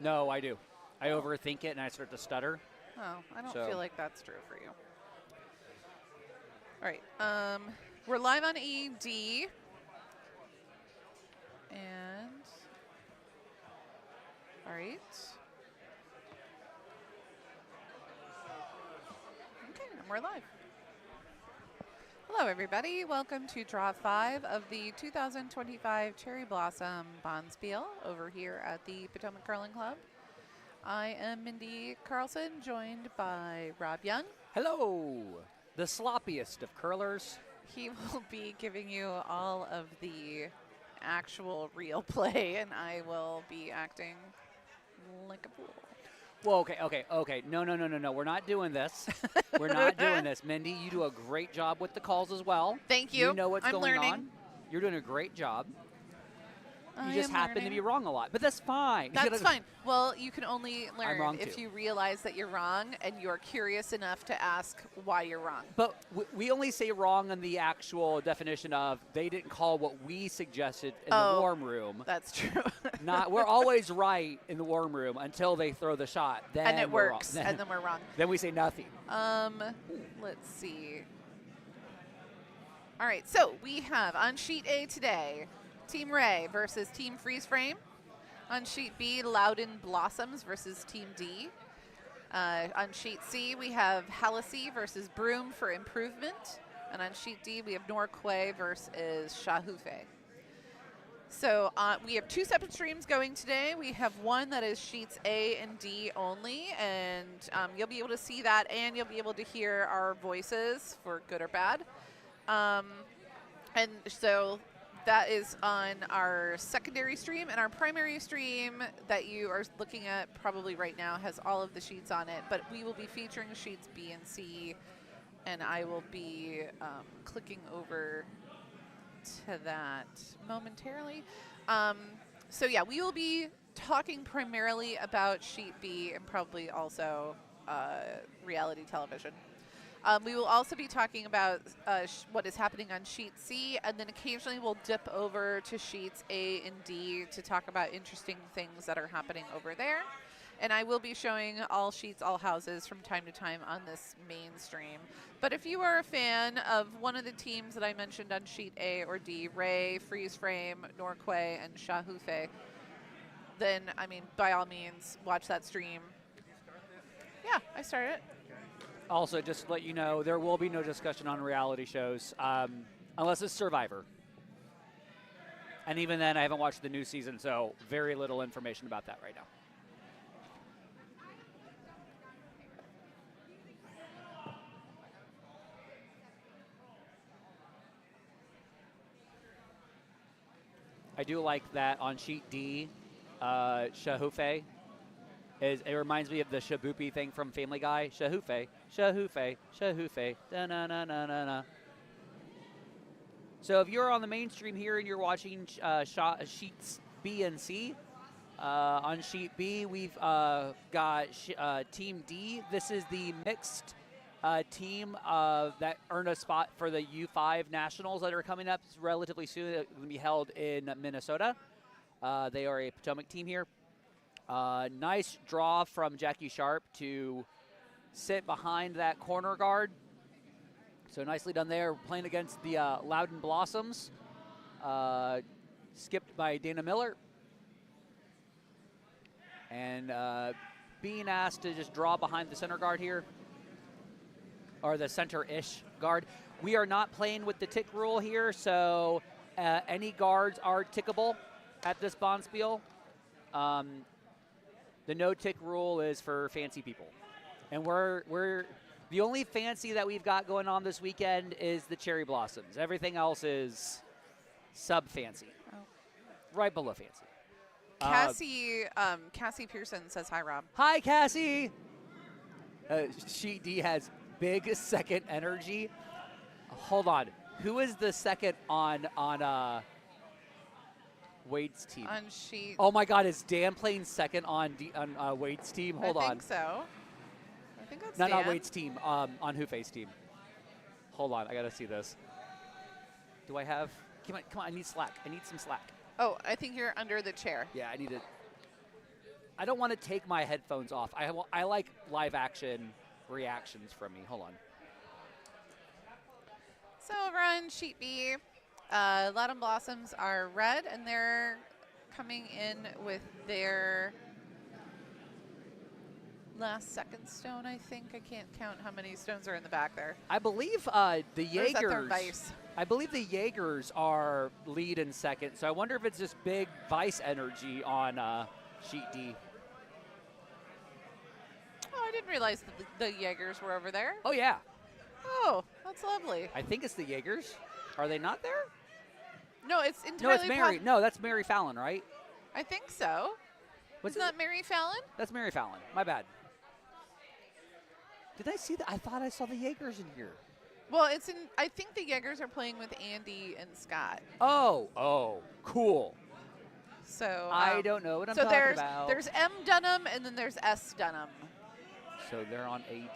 No, I do. I overthink it and I start to stutter. Oh, I don't So- feel like that's true for you. All right. We're live on ED. And, all right. Okay, and we're live. Hello, everybody. Welcome to Draw 5 of the 2025 Cherry Blossom Bonspiel over here at the Potomac Curling Club. I am Mindy Carlson, joined by Rob Young. Hello, the sloppiest of curlers. He will be giving you all of the actual real play, and I will be acting like a fool. Well, okay. No. We're not doing this. We're not doing this. Mindy, you do a great job with the calls as well. Thank you. You know what's I'm going learning. on. You're doing a great job. I You just am happen to learning. be wrong a lot, but that's fine. That's fine. Well, you can only learn wrong if too. you realize that you're wrong and you're curious enough to ask why you're wrong. But we only say wrong in the actual definition of they didn't call what we suggested in the warm room. That's true. We're always right in the warm room until they throw the shot. Then and it we're works, wrong. and then we're wrong. Then we say nothing. Let's see. All right, so we have on sheet A today, Team Ray versus Team Freeze Frame. On sheet B, Loudon Blossoms versus Team D. On sheet C, we have Hallisey versus Broom for Improvement. And on sheet D, we have Norquay versus Sha-Hufe. So we have two separate streams going today. We have one that is sheets A and D only, and you'll be able to see that, and you'll be able to hear our voices for good or bad. And so that is on our secondary stream, and our primary stream that you are looking at probably right now has all of the sheets on it, but we will be featuring sheets B and C, and I will be clicking over to that momentarily. So yeah, we will be talking primarily about sheet B and probably also reality television. We will also be talking about what is happening on sheet C, and then occasionally we'll dip over to sheets A and D to talk about interesting things that are happening over there. And I will be showing all sheets, all houses from time to time on this main stream. But if you are a fan of one of the teams that I mentioned on sheet A or D, Ray, Freeze Frame, Norquay, and Sha-Hufe, then, I mean, by all means, watch that stream. Yeah, I started it. Also, just to let you know, there will be no discussion on reality shows unless it's Survivor. And even then, I haven't watched the new season, so very little information about that right now. I do like that on sheet D, Sha-Hufe. It reminds me of the Shaboopy thing from Family Guy. Sha-Hufe, Sha-Hufe, Sha-Hufe, da-na-na-na-na-na. So if you're on the mainstream here and you're watching sheets B and C, on sheet B we've got Team D. This is the mixed team that earned a spot for the U5 Nationals that are coming up relatively soon. It's going to be held in Minnesota. They are a Potomac team here. Nice draw from Jackie Sharp to sit behind that corner guard. So nicely done there. Playing against the Loudon Blossoms. Skipped by Dana Miller. And being asked to just draw behind the center guard here. Or the center-ish guard. We are not playing with the tick rule here, so any guards are tickable at this Bonspiel. The no-tick rule is for fancy people. And we're the only fancy that we've got going on this weekend is the Cherry Blossoms. Everything else is sub-fancy. Oh. Right below fancy. Cassie Pearson says hi, Rob. Hi, Cassie! Sheet D has big second energy. Hold on. Who is the second on Wade's team? On sheet. Oh my God, is Dan playing second on Wade's team? Hold on. I think so. I think that's Not Dan. on Wade's team, on Hufe's team. Hold on, I gotta see this. Do I have? Come on, I need slack. I need some slack. Oh, I think you're under the chair. Yeah, I need it. I don't want to take my headphones off. I like live action reactions from me. Hold on. So over on sheet B, Loudon Blossoms are red, and they're coming in with their last second stone, I think. I can't count how many stones are in the back there. I believe the Or is that their Yeagers. Vice? I believe the Yeagers are lead and second. So I wonder if it's just big Vice energy on sheet D. Oh, I didn't realize that the Yeagers were over there. Oh yeah, Oh, that's lovely. I think it's the Yeagers. Are they not there? No, it's No, entirely it's Mary. No, that's Mary Fallon, right? I think so. What's Isn't that Mary Fallon? That's Mary Fallon. My bad. Did I see that? I thought I saw the Yeagers in here. Well, it's in. I think the Yeagers are playing with Andy and Scott. Oh, cool. So I don't know what I'm so talking there's about. there's M Dunham and then there's S Dunham. So they're on AD.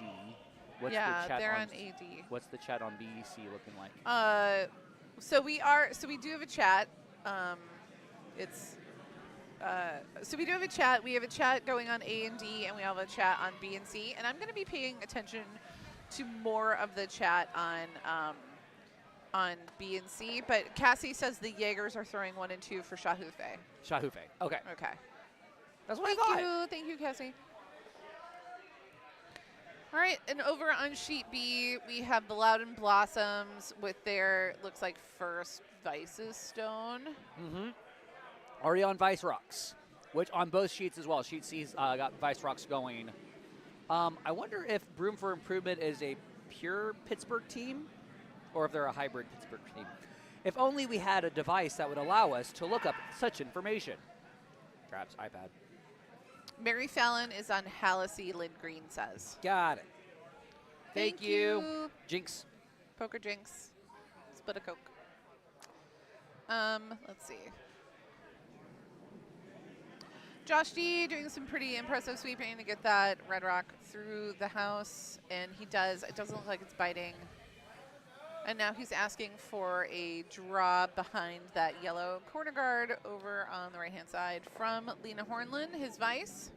What's yeah, the chat they're on, on AD. What's the chat on BEC looking like? So we do have a chat. So we do have a chat. We have a chat going on A and D, and we have a chat on B and C. And I'm going to be paying attention to more of the chat on B and C. But Cassie says the Yeagers are throwing 1 and 2 for Sha-Hufe. Sha-Hufe. Okay. Okay. That's what I thought. Thank you, Cassie. All right, and over on sheet B, we have the Loudon Blossoms with their, looks like, first Vice's stone. Mm-hmm. Already on Vice Rocks, which on both sheets as well. Sheet C's got Vice Rocks going. I wonder if Room for Improvement is a pure Pittsburgh team or if they're a hybrid Pittsburgh team. If only we had a device that would allow us to look up such information. Perhaps iPad. Mary Fallon is on Hallisey, Lynn Green says. Got it. Thank you. Jinx. Poker Jinx. Split a Coke. Let's see. Josh D doing some pretty impressive sweeping to get that red rock through the house, and he does. It doesn't look like it's biting. And now he's asking for a draw behind that yellow corner guard over on the right-hand side from Lena Hornlund, his Vice.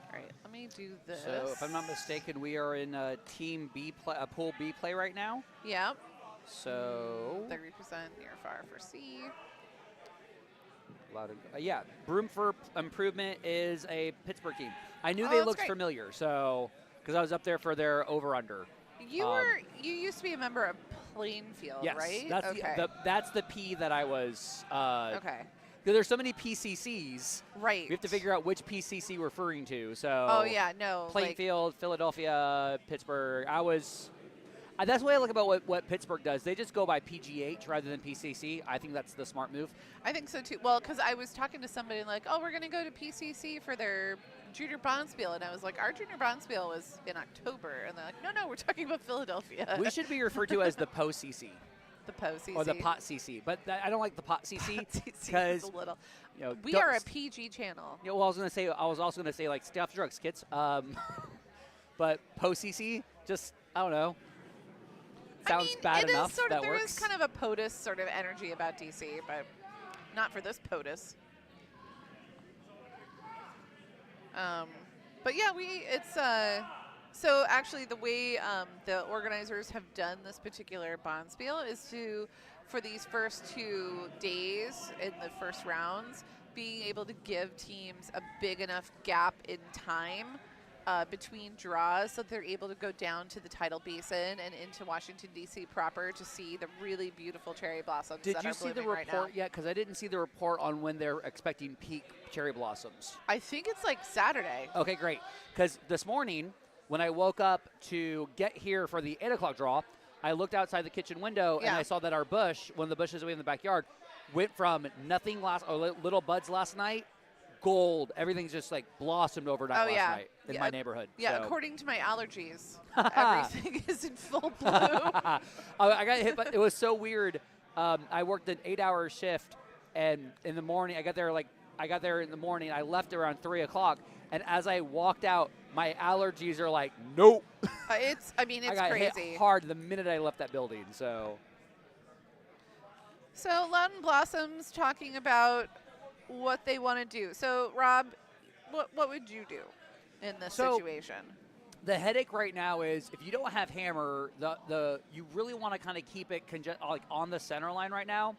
All right, let me do this. So, if I'm not mistaken, we are in Team B, Pool B play right now. Yep. So, 30% near far for C. Yeah, Room for Improvement is a Pittsburgh team. I knew Oh, they that's looked great. familiar, so because I was up there for their over/under. You used to be a member of Plainfield, Yes, right? that's okay. that's the P that I was. Okay. There's so many PCCs. Right. We have to figure out which PCC we're referring to. So. Oh yeah, no. Plainfield, Philadelphia, Pittsburgh. That's the way I look about what Pittsburgh does. They just go by PGH rather than PCC. I think that's the smart move. I think so too. Well, because I was talking to somebody like, oh, we're going to go to PCC for their junior bonspiel, and I was like, our junior bonspiel was in October, and they're like, no, we're talking about Philadelphia. We should be referred to as the PO-CC. The PO-CC. Or the POT-CC. But I don't like the POT-CC because we are a PG channel. Yeah, well, I was also going to say like stay off drugs, kids. But PO-CC, just I don't know. Sounds bad enough. That there works. is kind of a POTUS sort of energy about DC, but not for this POTUS. But yeah, so actually the way the organizers have done this particular bonspiel is for these first 2 days in the first rounds, being able to give teams a big enough gap in time between draws so that they're able to go down to the tidal basin and into Washington, D.C. proper to see the really beautiful cherry blossoms Did that you are see the blooming right now. report yet? Because I didn't see the report on when they're expecting peak cherry blossoms. I think it's like Saturday. Okay, great. Because this morning, when I woke up to get here for the 8 o'clock draw, I looked outside the kitchen window and I saw that our bush, one of the bushes we have in the backyard, went from nothing little buds last night, gold. Everything's just like blossomed overnight last night in my neighborhood. Yeah, so. according to my allergies, everything is in full bloom. I got hit, but it was so weird. I worked an 8-hour shift, and in the morning, I got there in the morning. I left around 3 o'clock, And as I walked out, my allergies are like, nope. It's I got crazy. hit hard the minute I left that building. So Loudon Blossom's talking about what they want to do. So, Rob, what would you do in this situation? The headache right now is if you don't have hammer, you really want to kind of keep it like on the center line right now.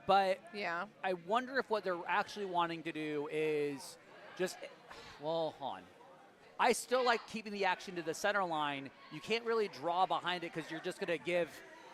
But yeah, I wonder if what they're actually wanting to do is just, well, hold on. I still like keeping the action to the center line. You can't really draw behind it because you're just going to give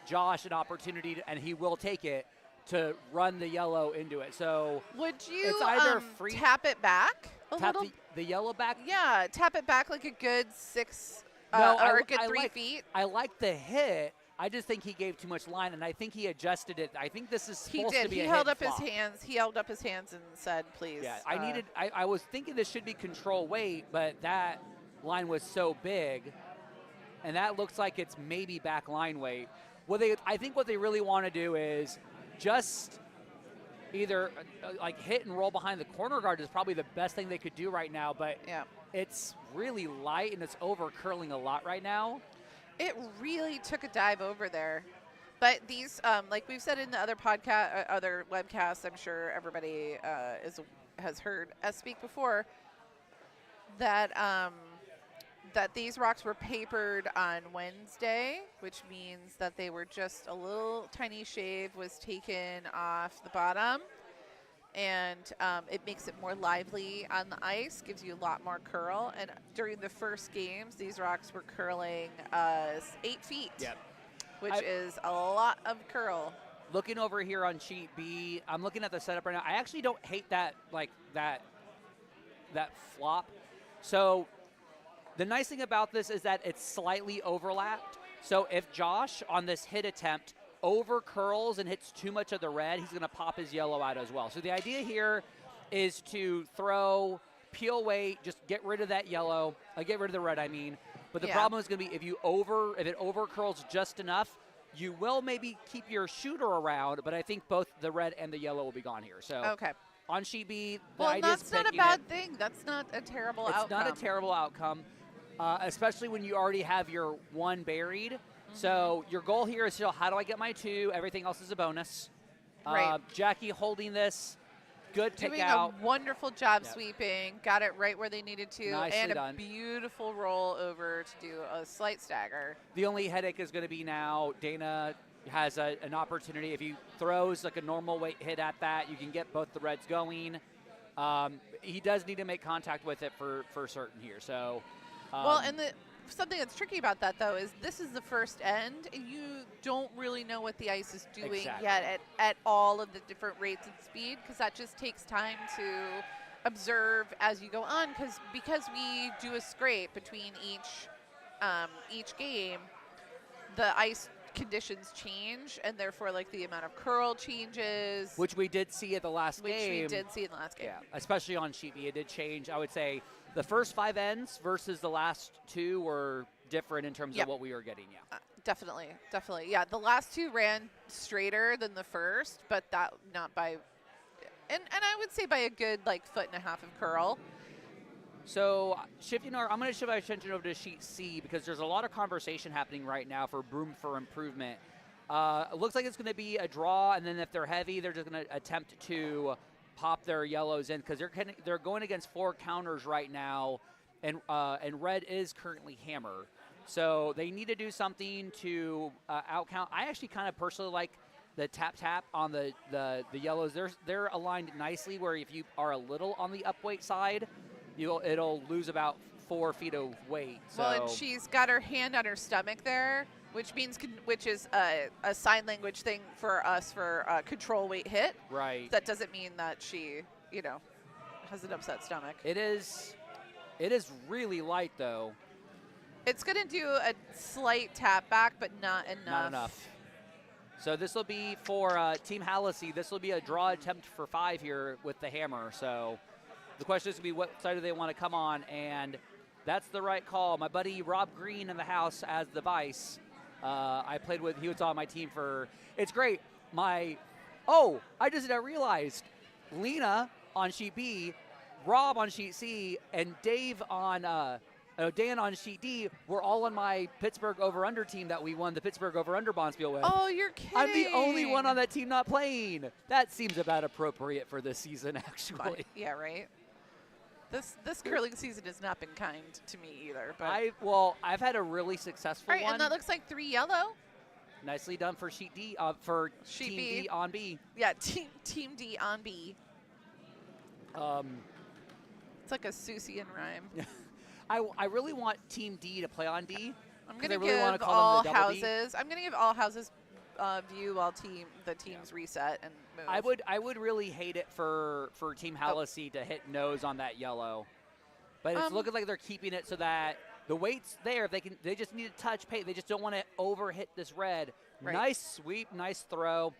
Josh an opportunity, and he will take it, to run the yellow into it. So would you it's either tap it back a little? The yellow back? Yeah, tap it back like a good 6 no, or a good 3 feet. I like the hit. I just think he gave too much line, and I think he adjusted it. I think this is supposed to be He a held hit up flop. his hands. He held up his hands and said, "Please." Yeah, I was thinking this should be control weight, but that line was so big, and that looks like it's maybe back line weight. I think what they really want to do is just either like hit and roll behind the corner guard is probably the best thing they could do right now, but yeah, it's really light and it's over curling a lot right now. It really took a dive over there. But these, like we've said in the other podcast, other webcasts, I'm sure everybody has heard us speak before, that that these rocks were papered on Wednesday, which means that they were just a little tiny shave was taken off the bottom, and it makes it more lively on the ice, gives you a lot more curl. And during the first games, these rocks were curling 8 feet, yep. which is a lot of curl. Looking over here on sheet B, I'm looking at the setup right now. I actually don't hate that that flop. So the nice thing about this is that it's slightly overlapped. So if Josh on this hit attempt over curls and hits too much of the red, he's going to pop his yellow out as well. So the idea here is to throw, peel weight, just get rid of that yellow, get rid of the red, I mean. But the problem is going to be if it over curls just enough, you will maybe keep your shooter around, but I think both the red and the yellow will be gone here. So okay. On sheet B, that's not a bad thing. That's not a terrible outcome. It's not a terrible outcome. Especially when you already have your one buried. Mm-hmm. So your goal here is still, how do I get my 2? Everything else is a bonus. Right. Jackie holding this. Good pick Doing out. a wonderful job sweeping. Got it right where they needed to. Nicely and done. A beautiful roll over to do a slight stagger. The only headache is going to be now Dana has an opportunity. If he throws like a normal weight hit at that, you can get both the reds going. He does need to make contact with it for certain here. So. Well, and something that's tricky about that, though, is this is the first end, and you don't really know what the ice is doing yet at all of the different rates and speed, because that just takes time to observe as you go on, because we do a scrape between each game, the ice conditions change, and therefore like the amount of curl changes, which we did see at the last game. Which we did see in the last game. Yeah, especially on sheet B, it did change. I would say the first 5 ends versus the last 2 were different in terms of what we were getting. Yeah, definitely. Yeah, the last 2 ran straighter than the first, but that not by, and I would say by a good 1.5 foot of curl. So I'm going to shift our attention over to sheet C because there's a lot of conversation happening right now for room for improvement. It looks like it's going to be a draw, and then if they're heavy, they're just going to attempt to pop their yellows in because they're going against 4 counters right now, and red is currently hammer. So they need to do something to outcount. I actually kind of personally like the tap on the yellows. They're aligned nicely where if you are a little on the upweight side, it'll lose about 4 feet of weight. So. Well, and she's got her hand on her stomach there, which is a sign language thing for us for control weight hit. Right. That doesn't mean that she, has an upset stomach. It is really light though. It's going to do a slight tap back, but not enough. Not enough. So this will be for Team Hallisey. This will be a draw attempt for 5 here with the hammer. So the question is going to be what side do they want to come on, and that's the right call. My buddy Rob Green in the house as the vice. He was on my team it's great. I just realized Lena on sheet B Rob on sheet C and Dave on Dan on sheet D were all on my Pittsburgh over-under team that we won the Pittsburgh over-under Bonspiel with. Oh, you're kidding. I'm the only one on that team not playing. That seems about appropriate for this season, actually. Yeah, right. This curling season has not been kind to me either. But I've had a really successful right, one. and that looks like 3 yellow. Nicely done for sheet D, for Sheet team B. D on B. Yeah, team D on B. It's like a Susian rhyme. I really want Team D to play on D. I'm going to really give wanna call all them the double D. houses. I'm going to give all houses view while the teams reset and move. I would really hate it for Team Hallisey to hit nose on that yellow, but it's looking like they're keeping it so that the weight's there. They just need to touch paint. They just don't want to over hit this red. Right. Nice sweep, nice throw.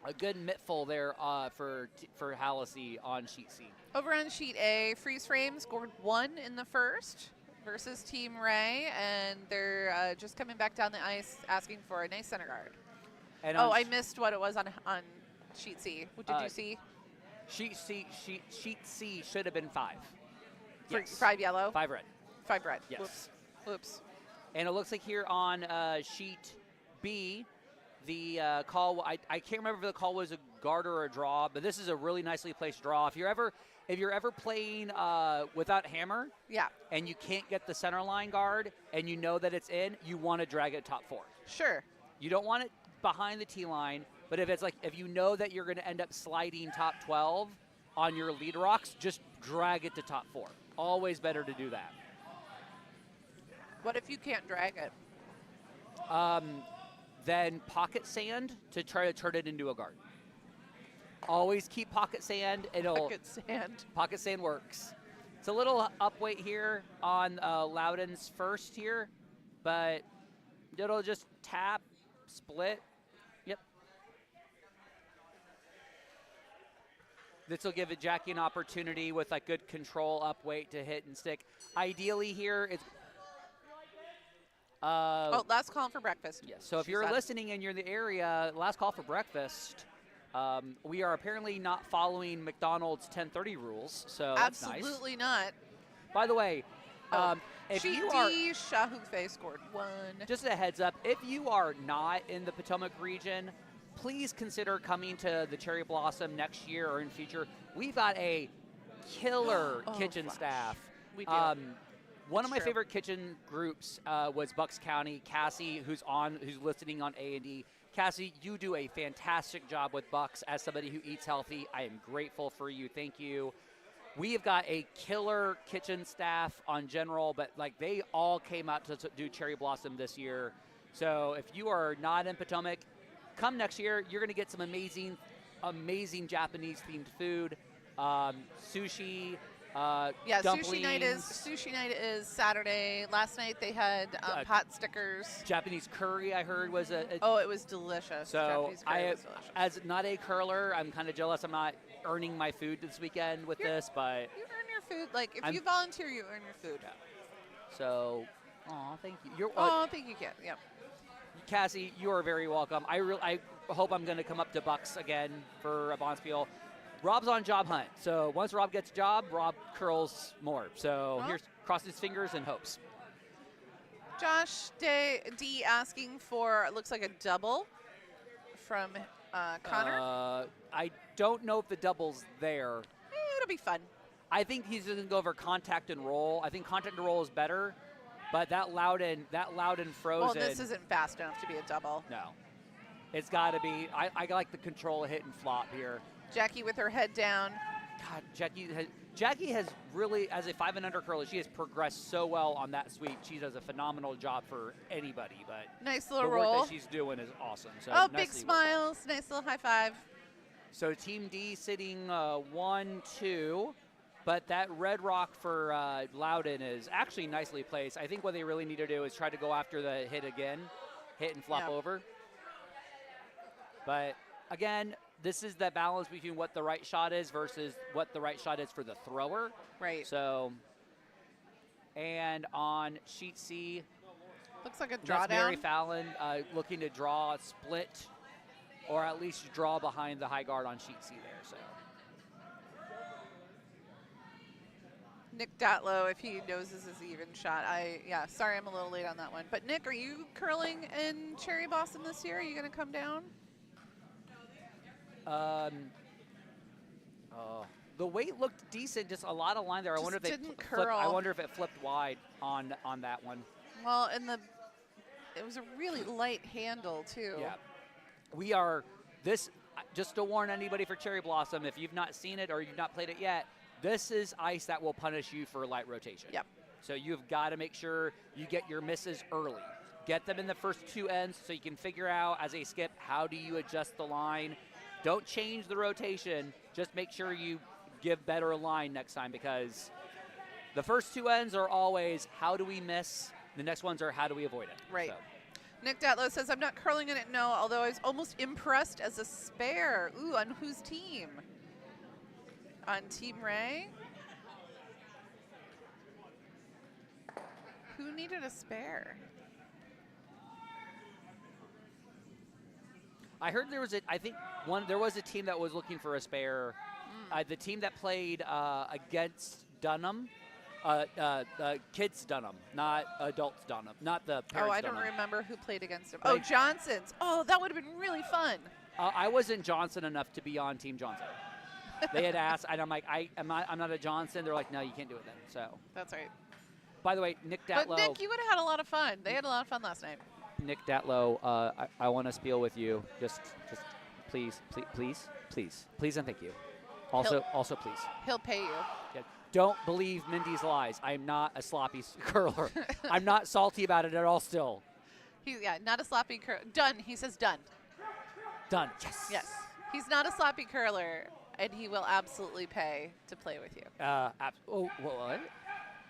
A good mittful there for Hallisey on sheet C. Over on sheet A, Freeze Frame scored 1 in the first versus Team Ray, and they're just coming back down the ice asking for a nice center guard. And I missed what it was on sheet C. What did you see? Sheet C should have been 5. Yes. 5 yellow? 5 red. 5 red. Yes. Whoops. And it looks like here on sheet B, the call, I can't remember if the call was a guard or a draw, but this is a really nicely placed draw. If you're ever playing without hammer, yeah, and you can't get the center line guard, and you know that it's in, you want to drag it top 4. Sure. You don't want it behind the T line, but if you know that you're going to end up sliding top 12 on your lead rocks, just drag it to top 4. Always better to do that. What if you can't drag it? Then pocket sand to try to turn it into a guard. Always keep pocket sand. Pocket sand works. It's a little up weight here on Loudon's first here, but it'll just tap, split. Yep. This will give Jackie an opportunity with like good control up weight to hit and stick. Ideally here, it's last call for breakfast. Yes. So if you're listening and you're in the area, last call for breakfast. We are apparently not following McDonald's 10:30 rules, so that's nice. Absolutely not. By the way, if sheet you D, Sha-Hufe scored 1. Just a heads up, if you are not in the Potomac region, please consider coming to the Cherry Blossom next year or in future. We've got a killer kitchen staff. We do. One of my favorite kitchen groups was Bucks County. Cassie, who's listening on A&D. Cassie, you do a fantastic job with Bucks. As somebody who eats healthy, I am grateful for you. Thank you. We have got a killer kitchen staff on general, but like they all came out to do Cherry Blossom this year. So if you are not in Potomac, come next year. You're going to get some amazing, amazing Japanese-themed food, sushi. Dumplings. Sushi night is Saturday. Last night they had pot stickers. Japanese curry, I heard, was it was delicious. So was delicious. As not a curler, I'm kind of jealous. I'm not earning my food this weekend with this, but you earn your food. Like if you volunteer, you earn your food. Yeah. So, thank you. Thank you, Kat. Yeah. Cassie, you are very welcome. I hope I'm going to come up to Bucks again for a Bonspiel. Rob's on job hunt, so once Rob gets a job, Rob curls more. So here's cross his fingers and hopes. Josh D asking for, looks like a double from Connor. I don't know if the double's there. It'll be fun. I think he's going to go over contact and roll. I think contact and roll is better, but that Loudon frozen. Well, this isn't fast enough to be a double. No. It's got to be. I like the control hit and flop here. Jackie with her head down. God, Jackie has really, as a 5 and under curler, she has progressed so well on that sweep. She does a phenomenal job for anybody. But nice little the roll. work that she's doing is awesome. So big smiles. Nice little high five. So Team D sitting 1-2. But that red rock for Loudon is actually nicely placed. I think what they really need to do is try to go after the hit again, hit and flop over. But again, this is the balance between what the right shot is versus what the right shot is for the thrower. Right. So, and on sheet C, looks like a drawdown. Mary Fallon looking to draw a split, or at least draw behind the high guard on sheet C there. So, Nick Datlow, if he knows this is an even shot. Yeah, sorry I'm a little late on that one. But Nick, are you curling in Cherry Blossom this year? Are you going to come down? The weight looked decent, just a lot of line there. I wonder if didn't curl. I wonder if it flipped wide on that one. Well, it was a really light handle too. Yeah, we are this. Just to warn anybody for Cherry Blossom, if you've not seen it or you've not played it yet, this is ice that will punish you for light rotation. Yep. So you've got to make sure you get your misses early. Get them in the first two ends so you can figure out as a skip how do you adjust the line. Don't change the rotation. Just make sure you give better a line next time, because the first two ends are always how do we miss. The next ones are how do we avoid it. Right. So. Nick Datlow says, I'm not curling in it, no, although I was almost impressed as a spare. Ooh, on whose team? On Team Ray? Who needed a spare? I heard there was there was a team that was looking for a spare. The team that played against Dunham, kids Dunham, not adults Dunham, not the parents. Oh, I don't Dunham. remember who played against him. Oh, Johnson's. Oh, that would have been really fun. I wasn't Johnson enough to be on Team Johnson. They had asked, and I'm like, I'm not a Johnson. They're like, no, you can't do it then. So that's right. By the way, Nick Datlow. But Nick, you would have had a lot of fun. They had a lot of fun last night. Nick Datlow, I want to spiel with you. Just please, and thank you. Also, please. He'll pay you. Yeah, don't believe Mindy's lies. I'm not a sloppy curler. I'm not salty about it at all still. Not a sloppy curler. Done. He says done. Done. Yes. Yes. He's not a sloppy curler, and he will absolutely pay to play with you. What?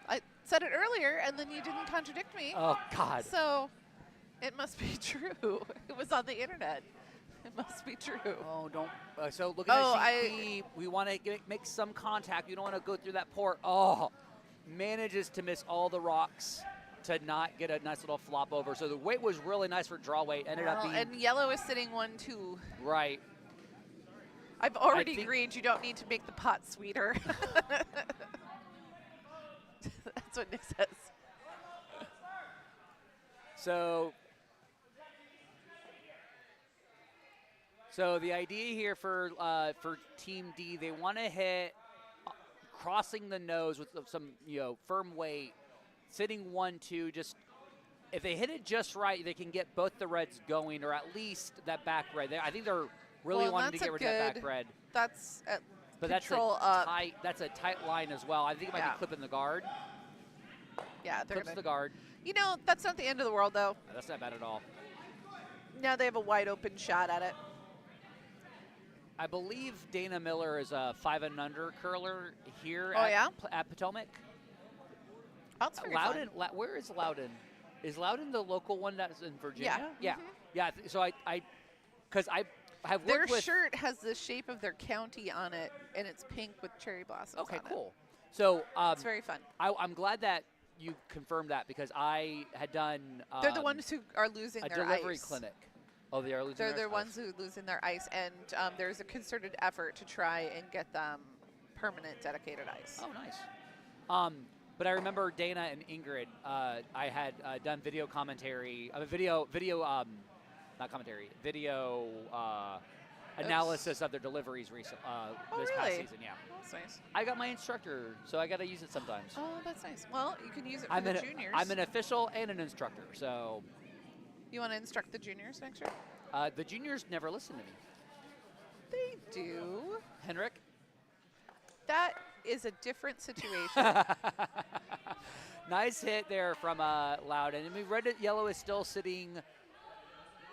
I said it earlier, and then you didn't contradict me. Oh, God. So it must be true. It was on the internet. It must be true. Oh, don't. So looking at sheet B, we want to make some contact. You don't want to go through that port. Oh, manages to miss all the rocks to not get a nice little flop over. So the weight was really nice for draw weight. Ended up being. And yellow is sitting 1-2. Right. I've already agreed you don't need to make the pot sweeter. That's what Nick says. So the idea here for Team D, they want to hit crossing the nose with some firm weight, sitting 1-2. Just if they hit it just right, they can get both the reds going, or at least that back red. I think they're really wanting to get rid of that back red. That's at but control that's a tight line as well. I think it might be clipping the guard. Yeah, they're clips the guard. That's not the end of the world, though. That's not bad at all. Now they have a wide open shot at it. I believe Dana Miller is a 5 and under curler here at Potomac. That's very fun. Where is Loudon? Is Loudon the local one that's in Virginia? Yeah. Yeah. So I have worked their shirt has the shape of their county on it, and it's pink with cherry blossoms. Okay, on cool. So it's very fun. I'm glad that you confirmed that, because I had done. They're the ones who are losing their delivery ice. clinic. Oh, they are losing. They're the ones who are losing their ice, and there's a concerted effort to try and get them permanent dedicated ice. Oh, nice. But I remember Dana and Ingrid. I had done video commentary, not commentary, video analysis of their deliveries this past season. Yeah, that's nice. I got my instructor, so I got to use it sometimes. Oh, that's nice. Well, you can use it for the juniors. I'm an official and an instructor, so. You want to instruct the juniors next year? The juniors never listen to me. They do. Henrik? That is a different situation. Nice hit there from Loudon. And we read it. Yellow is still sitting.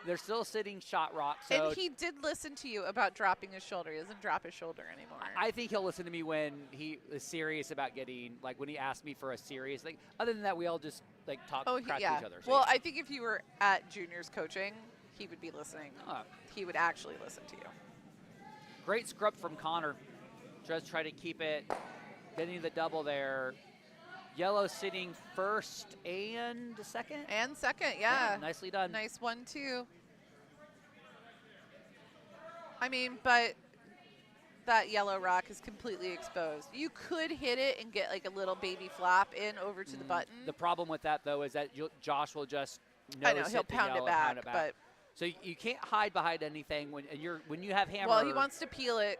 They're still sitting shot rock. So and he did listen to you about dropping his shoulder. He doesn't drop his shoulder anymore. I think he'll listen to me when he is serious about getting, like when he asked me for a serious thing. Other than that, we all just talk crap to each other. So well, I think if you were at juniors coaching, he would be listening. He would actually listen to you. Great scrub from Connor. Just try to keep it, getting the double there. Yellow sitting first and second? And second, yeah. Nicely done. Nice 1-2. I mean, but that yellow rock is completely exposed. You could hit it and get like a little baby flap in over to the button. The problem with that, though, is that Josh will just I know, he'll pound it back, but so you can't hide behind anything when you have hammer. Well, he wants to peel it.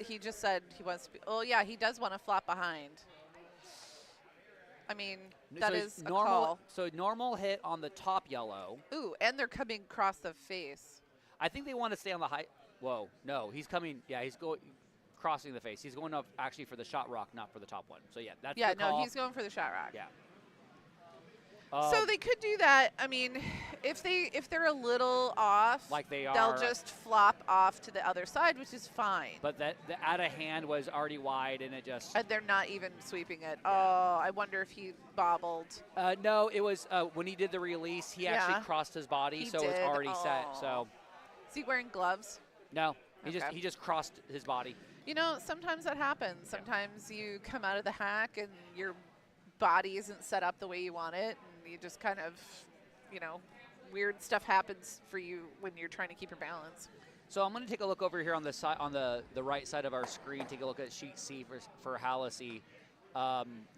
He just said he wants to. Oh yeah, he does want to flop behind. I mean, that is a call. So normal hit on the top yellow. Ooh, and they're coming across the face. I think they want to stay on the high. Whoa, no, he's coming. Yeah, he's going crossing the face. He's going up actually for the shot rock, not for the top one. So yeah, that's the call. No, he's going for the shot rock. Yeah. So they could do that. I mean, if they're a little off, like they are, they'll just flop off to the other side, which is fine. But the out of hand was already wide, and it just. And they're not even sweeping it. Yeah. Oh, I wonder if he bobbled. No, it was when he did the release. He actually crossed his body, so it's already set. So. Is he wearing gloves? No, he just crossed his body. You know, sometimes that happens. Sometimes you come out of the hack and your body isn't set up the way you want it. You just kind of, weird stuff happens for you when you're trying to keep your balance. So I'm going to take a look over here on the side, on the right side of our screen. Take a look at sheet C for Hallisey.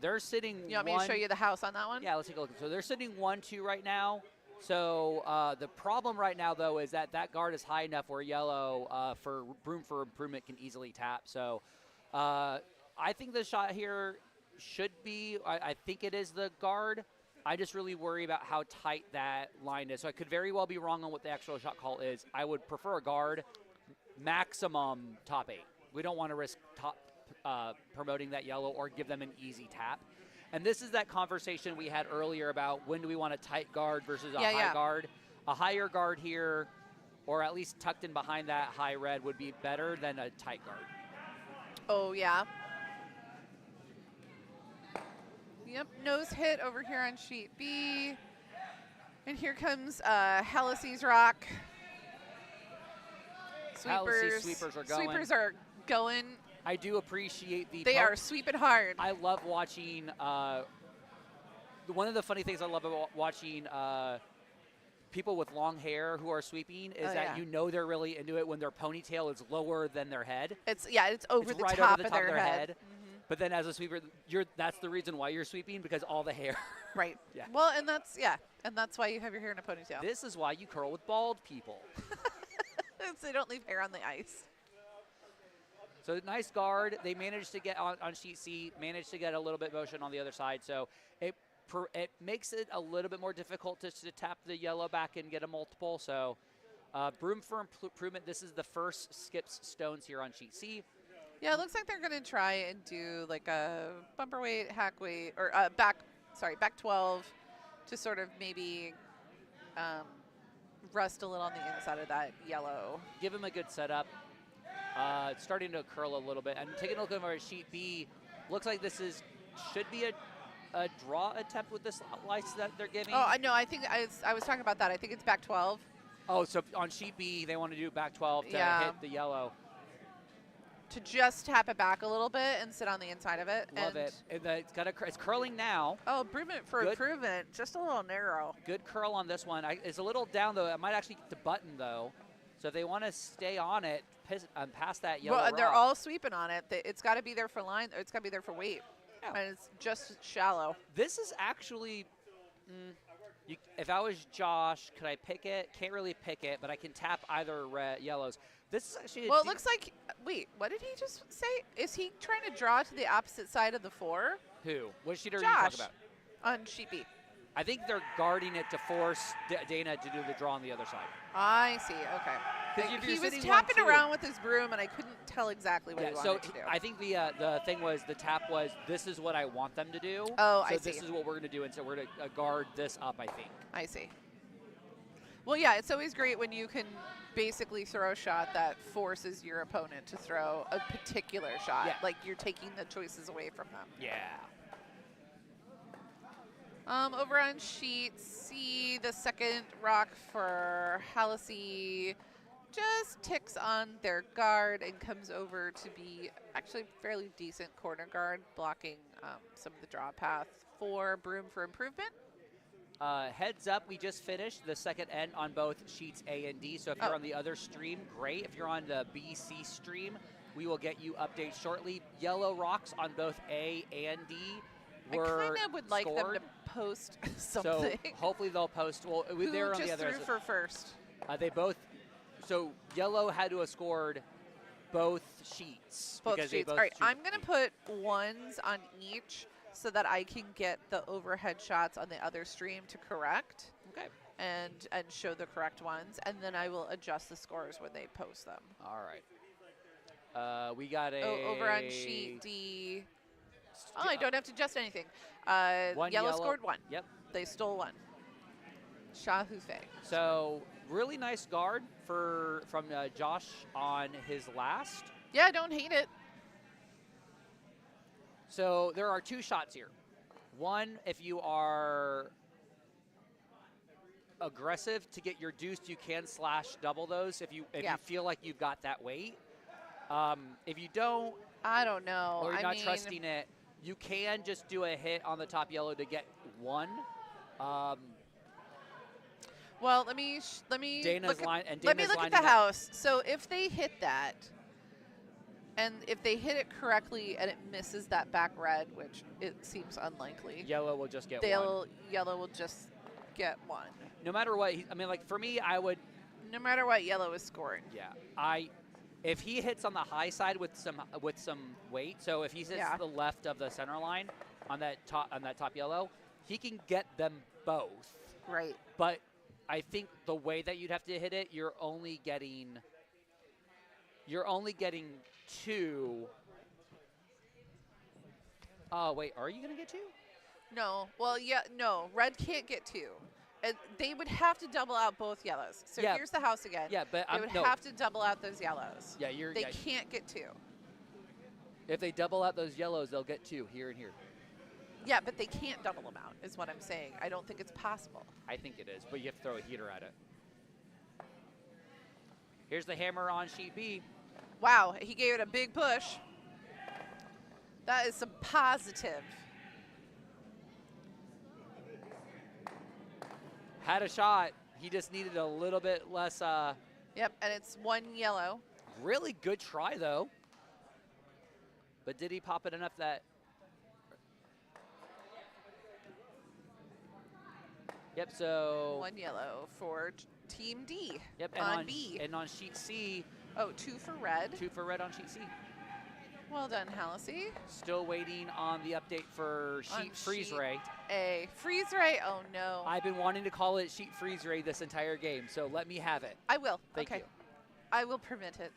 They're sitting. You want me to show you the house on that one? Yeah, let's take a look. So they're sitting 1-2 right now. So the problem right now, though, is that guard is high enough where yellow for room for improvement can easily tap. So I think the shot here should be. I think it is the guard. I just really worry about how tight that line is. So I could very well be wrong on what the actual shot call is. I would prefer a guard, maximum top 8. We don't want to risk promoting that yellow or give them an easy tap. And this is that conversation we had earlier about when do we want a tight guard versus a high guard. A higher guard here, or at least tucked in behind that high red, would be better than a tight guard. Oh, yeah. Yep, nose hit over here on sheet B. And here comes Hallisey's rock. Sweepers are going. Sweepers are going. I do appreciate the. They are sweeping hard. I love watching. One of the funny things I love about watching people with long hair who are sweeping is that they're really into it when their ponytail is lower than their head. It's over the right top over the of top their head. Mm-hmm. But then as a sweeper, that's the reason why you're sweeping, because all the hair. Right. Yeah. Well, and that's why you have your hair in a ponytail. This is why you curl with bald people. So they don't leave hair on the ice. So nice guard. They managed to get on sheet C, managed to get a little bit motion on the other side. So it makes it a little bit more difficult to tap the yellow back and get a multiple. So room for improvement. This is the first skips stones here on sheet C. Yeah, it looks like they're going to try and do like a bumper weight, hack weight, or back 12 to sort of maybe rust a little on the inside of that yellow. Give him a good setup. It's starting to curl a little bit. And taking a look over at sheet B, looks like this should be a draw attempt with this slice that they're giving. Oh, I know. I think I was talking about that. I think it's back 12. Oh, so on sheet B, they want to do back 12 to hit the yellow. To just tap it back a little bit and sit on the inside of it. Love it. It's curling now. Oh, improvement for improvement. Just a little narrow. Good curl on this one. It's a little down, though. It might actually get the button, though. So if they want to stay on it, past that yellow rock. They're all sweeping on it. It's got to be there for line. Or it's got to be there for weight. Yeah. And it's just shallow. This is actually, if I was Josh, could I pick it? Can't really pick it, but I can tap either yellows. This is actually it looks like, wait, what did he just say? Is he trying to draw to the opposite side of the 4? Who? What sheet are you Josh, talking about? On sheet B. I think they're guarding it to force Dana to do the draw on the other side. I see, okay. He was tapping around with his broom, and I couldn't tell exactly what he wanted to do. I think the thing was, the tap was, this is what I want them to do. Oh, I see. So this is what we're going to do, and so we're going to guard this up, I think. I see. Well, yeah, it's always great when you can basically throw a shot that forces your opponent to throw a particular shot. Yeah. Like you're taking the choices away from them. Yeah. Over on sheet C, the second rock for Hallisey just ticks on their guard and comes over to be actually fairly decent corner guard, blocking some of the draw path for Broom for improvement. Heads up, we just finished the second end on both sheets A and D. So if you're on the other stream, great. If you're on the BC stream, We will get you updates shortly. Yellow rocks on both A and D I were kind of would like them scored. to post something. So hopefully they'll post. Well, Who they're on just the other. threw for first? They both. So yellow had to have scored both sheets. Both because they sheets. both All right, shoot I'm going to put ones on each so that I can get the overhead shots on the other stream to correct. Okay. And show the correct ones, and then I will adjust the scores when they post them. All right. We got a. Over on sheet D. Oh, I don't have to adjust anything. One yellow scored one. Yep. They stole one. Sha-Hufe. So really nice guard from Josh on his last. Yeah, I don't hate it. So there are two shots here. One, if you are aggressive to get your deuced, you can slash double those if you feel like you've got that weight. If you don't, I don't know. or you're I not mean, trusting it, you can just do a hit on the top yellow to get one. well, let me Dana's look line at, and let me Dana's look at lining the up. house. So if they hit that, and if they hit it correctly and it misses that back red, which it seems unlikely, Yellow will just get one. Yellow will just get one. No matter what, I mean, like for me, I would. No matter what yellow is scoring. Yeah, if he hits on the high side with some weight, so if he hits to the left of the center line on that top yellow, he can get them both. Right. But I think the way that you'd have to hit it, you're only getting two. Oh wait, are you gonna get two? No. Well, yeah, no. Red can't get two. They would have to double out both yellows. So Yeah. here's the house again. Yeah, but they would have to double out those yellows. Yeah, They can't get two. If they double out those yellows, they'll get two here and here. Yeah, but they can't double them out, is what I'm saying. I don't think it's possible. I think it is, but you have to throw a heater at it. Here's the hammer on sheet B. Wow, he gave it a big push. That is some positive. Had a shot. He just needed a little bit less. Yep, and it's one yellow. Really good try, though. But did he pop it enough that... Yep, so... One yellow for Team D. Yep, and on B. And on sheet C... Oh, two for red. Two for red on sheet C. Well done, Hallisey. Still waiting on the update for sheet freeze ray. A freeze ray? Oh, no. I've been wanting to call it sheet freeze ray this entire game, so let me have it. I will. Thank okay. you. I will permit it.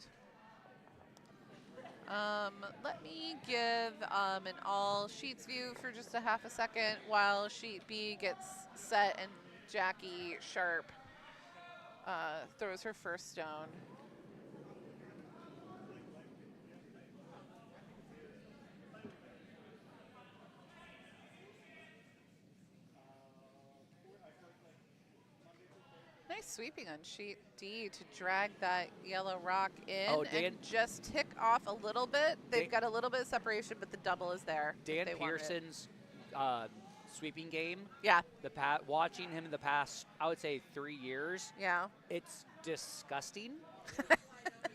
Let me give an all sheets view for just a half a second while sheet B gets set and Jackie Sharp throws her first stone. Nice sweeping on sheet D to drag that yellow rock in and just tick off a little bit. They've got a little bit of separation, but the double is there. Dan Pearson's sweeping game. Yeah. Watching him in the past, I would say 3 years. Yeah. It's disgusting.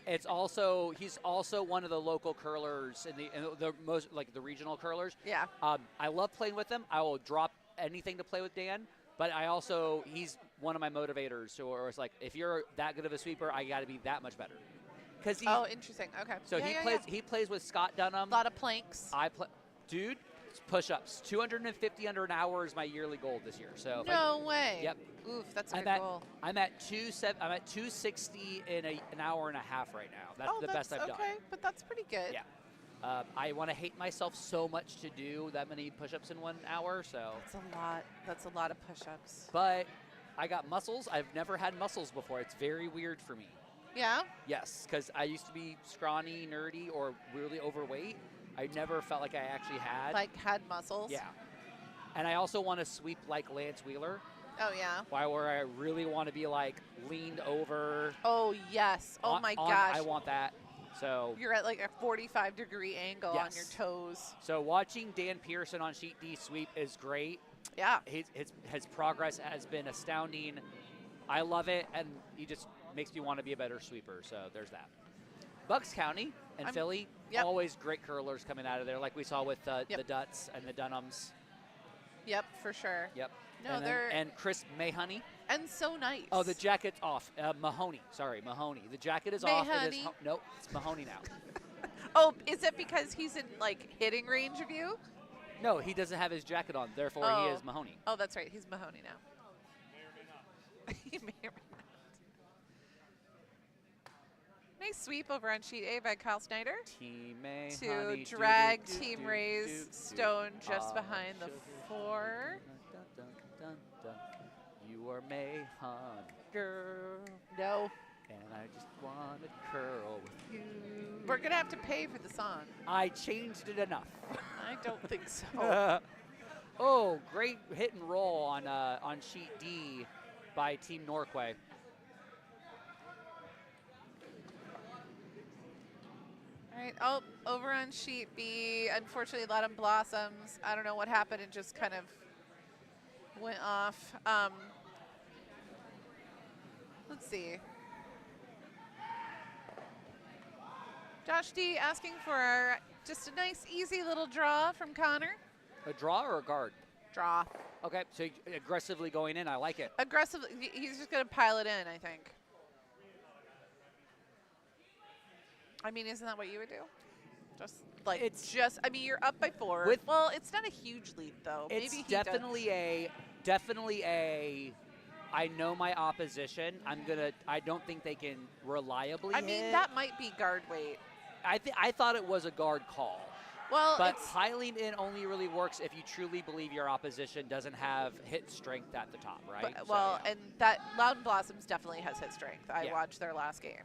He's also one of the local curlers in the most like the regional curlers. Yeah. I love playing with him. I will drop anything to play with Dan. But he's one of my motivators. So it's like, if you're that good of a sweeper, I got to be that much better. Oh, interesting. Okay. So he plays with Scott Dunham. A lot of planks. Dude, push-ups. 250 under an hour is my yearly goal this year. So no way. Yep. Oof, that's a good goal. I'm at 260 in an hour and a half right now. That's the best I've done. Okay, but that's pretty good. Yeah. I want to hate myself so much to do that many push-ups in 1 hour, so. That's a lot. That's a lot of push-ups. But I got muscles. I've never had muscles before. It's very weird for me. Yeah? Yes, because I used to be scrawny, nerdy, or really overweight. I never felt like I actually had. Like had muscles? Yeah. And I also want to sweep like Lance Wheeler. Oh, yeah. Where I really want to be like leaned over. Oh, yes. Oh, my gosh. I want that. So you're at like a 45-degree angle on your toes. So watching Dan Pearson on sheet D sweep is great. Yeah. His progress has been astounding. I love it, and he just makes me want to be a better sweeper. So there's that. Bucks County and Philly, Yep. always great curlers coming out of there, like we saw with the Yep. Dutts and the Dunhams. Yep, for sure. Yep. No, and they're and Chris Mayhoney. and so nice. Oh, the jacket's off. Mahoney. Sorry, Mahoney. The jacket is off. It is Mayhoney. nope, it's Mahoney now. Oh, is it because he's in like hitting range of you? No, he doesn't have his jacket on. Therefore, he is Mahoney. Oh, that's right. He's Mahoney now. He may or may not. Nice sweep over on sheet A by Kyle Snyder Team Mahoney. to drag Team Ray's stone just behind the 4. Dun, dun, dun. You are Mahoney, girl. No. And I just want to curl with you. We're going to have to pay for the song. I changed it enough. I don't think so. Oh, great hit and roll on sheet D by Team Norquay. All right. Oh, over on sheet B, unfortunately, Latin Blossoms. I don't know what happened. It just kind of went off. Let's see. Josh D asking for just a nice, easy little draw from Connor. A draw or a guard? Draw. Okay, so aggressively going in. I like it. Aggressively. He's just going to pile it in, I think. I mean, isn't that what you would do? Just like I mean, you're up by 4. Well, it's not a huge lead though. It's Maybe definitely a I know my opposition. I don't think they can reliably I mean, that might be guard weight. I thought it was a guard call. Well, but piling in only really works if you truly believe your opposition doesn't have hit strength at the top, right? But, well, and that Loudon Blossoms definitely has hit strength. I watched their last game.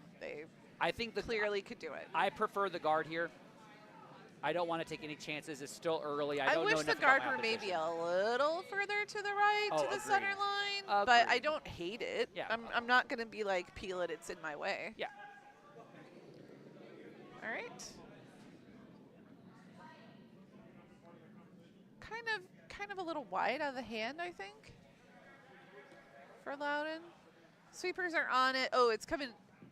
I think clearly could do it. I prefer the guard here. I don't want to take any chances. It's still early. I wish the guard were maybe a little further to the right, to the center line, but I don't hate it. Yeah. I'm not going to be like, peel it, it's in my way. Yeah. All right. Kind of a little wide out of the hand, I think, for Loudon. Sweepers are on it. Oh, it's coming.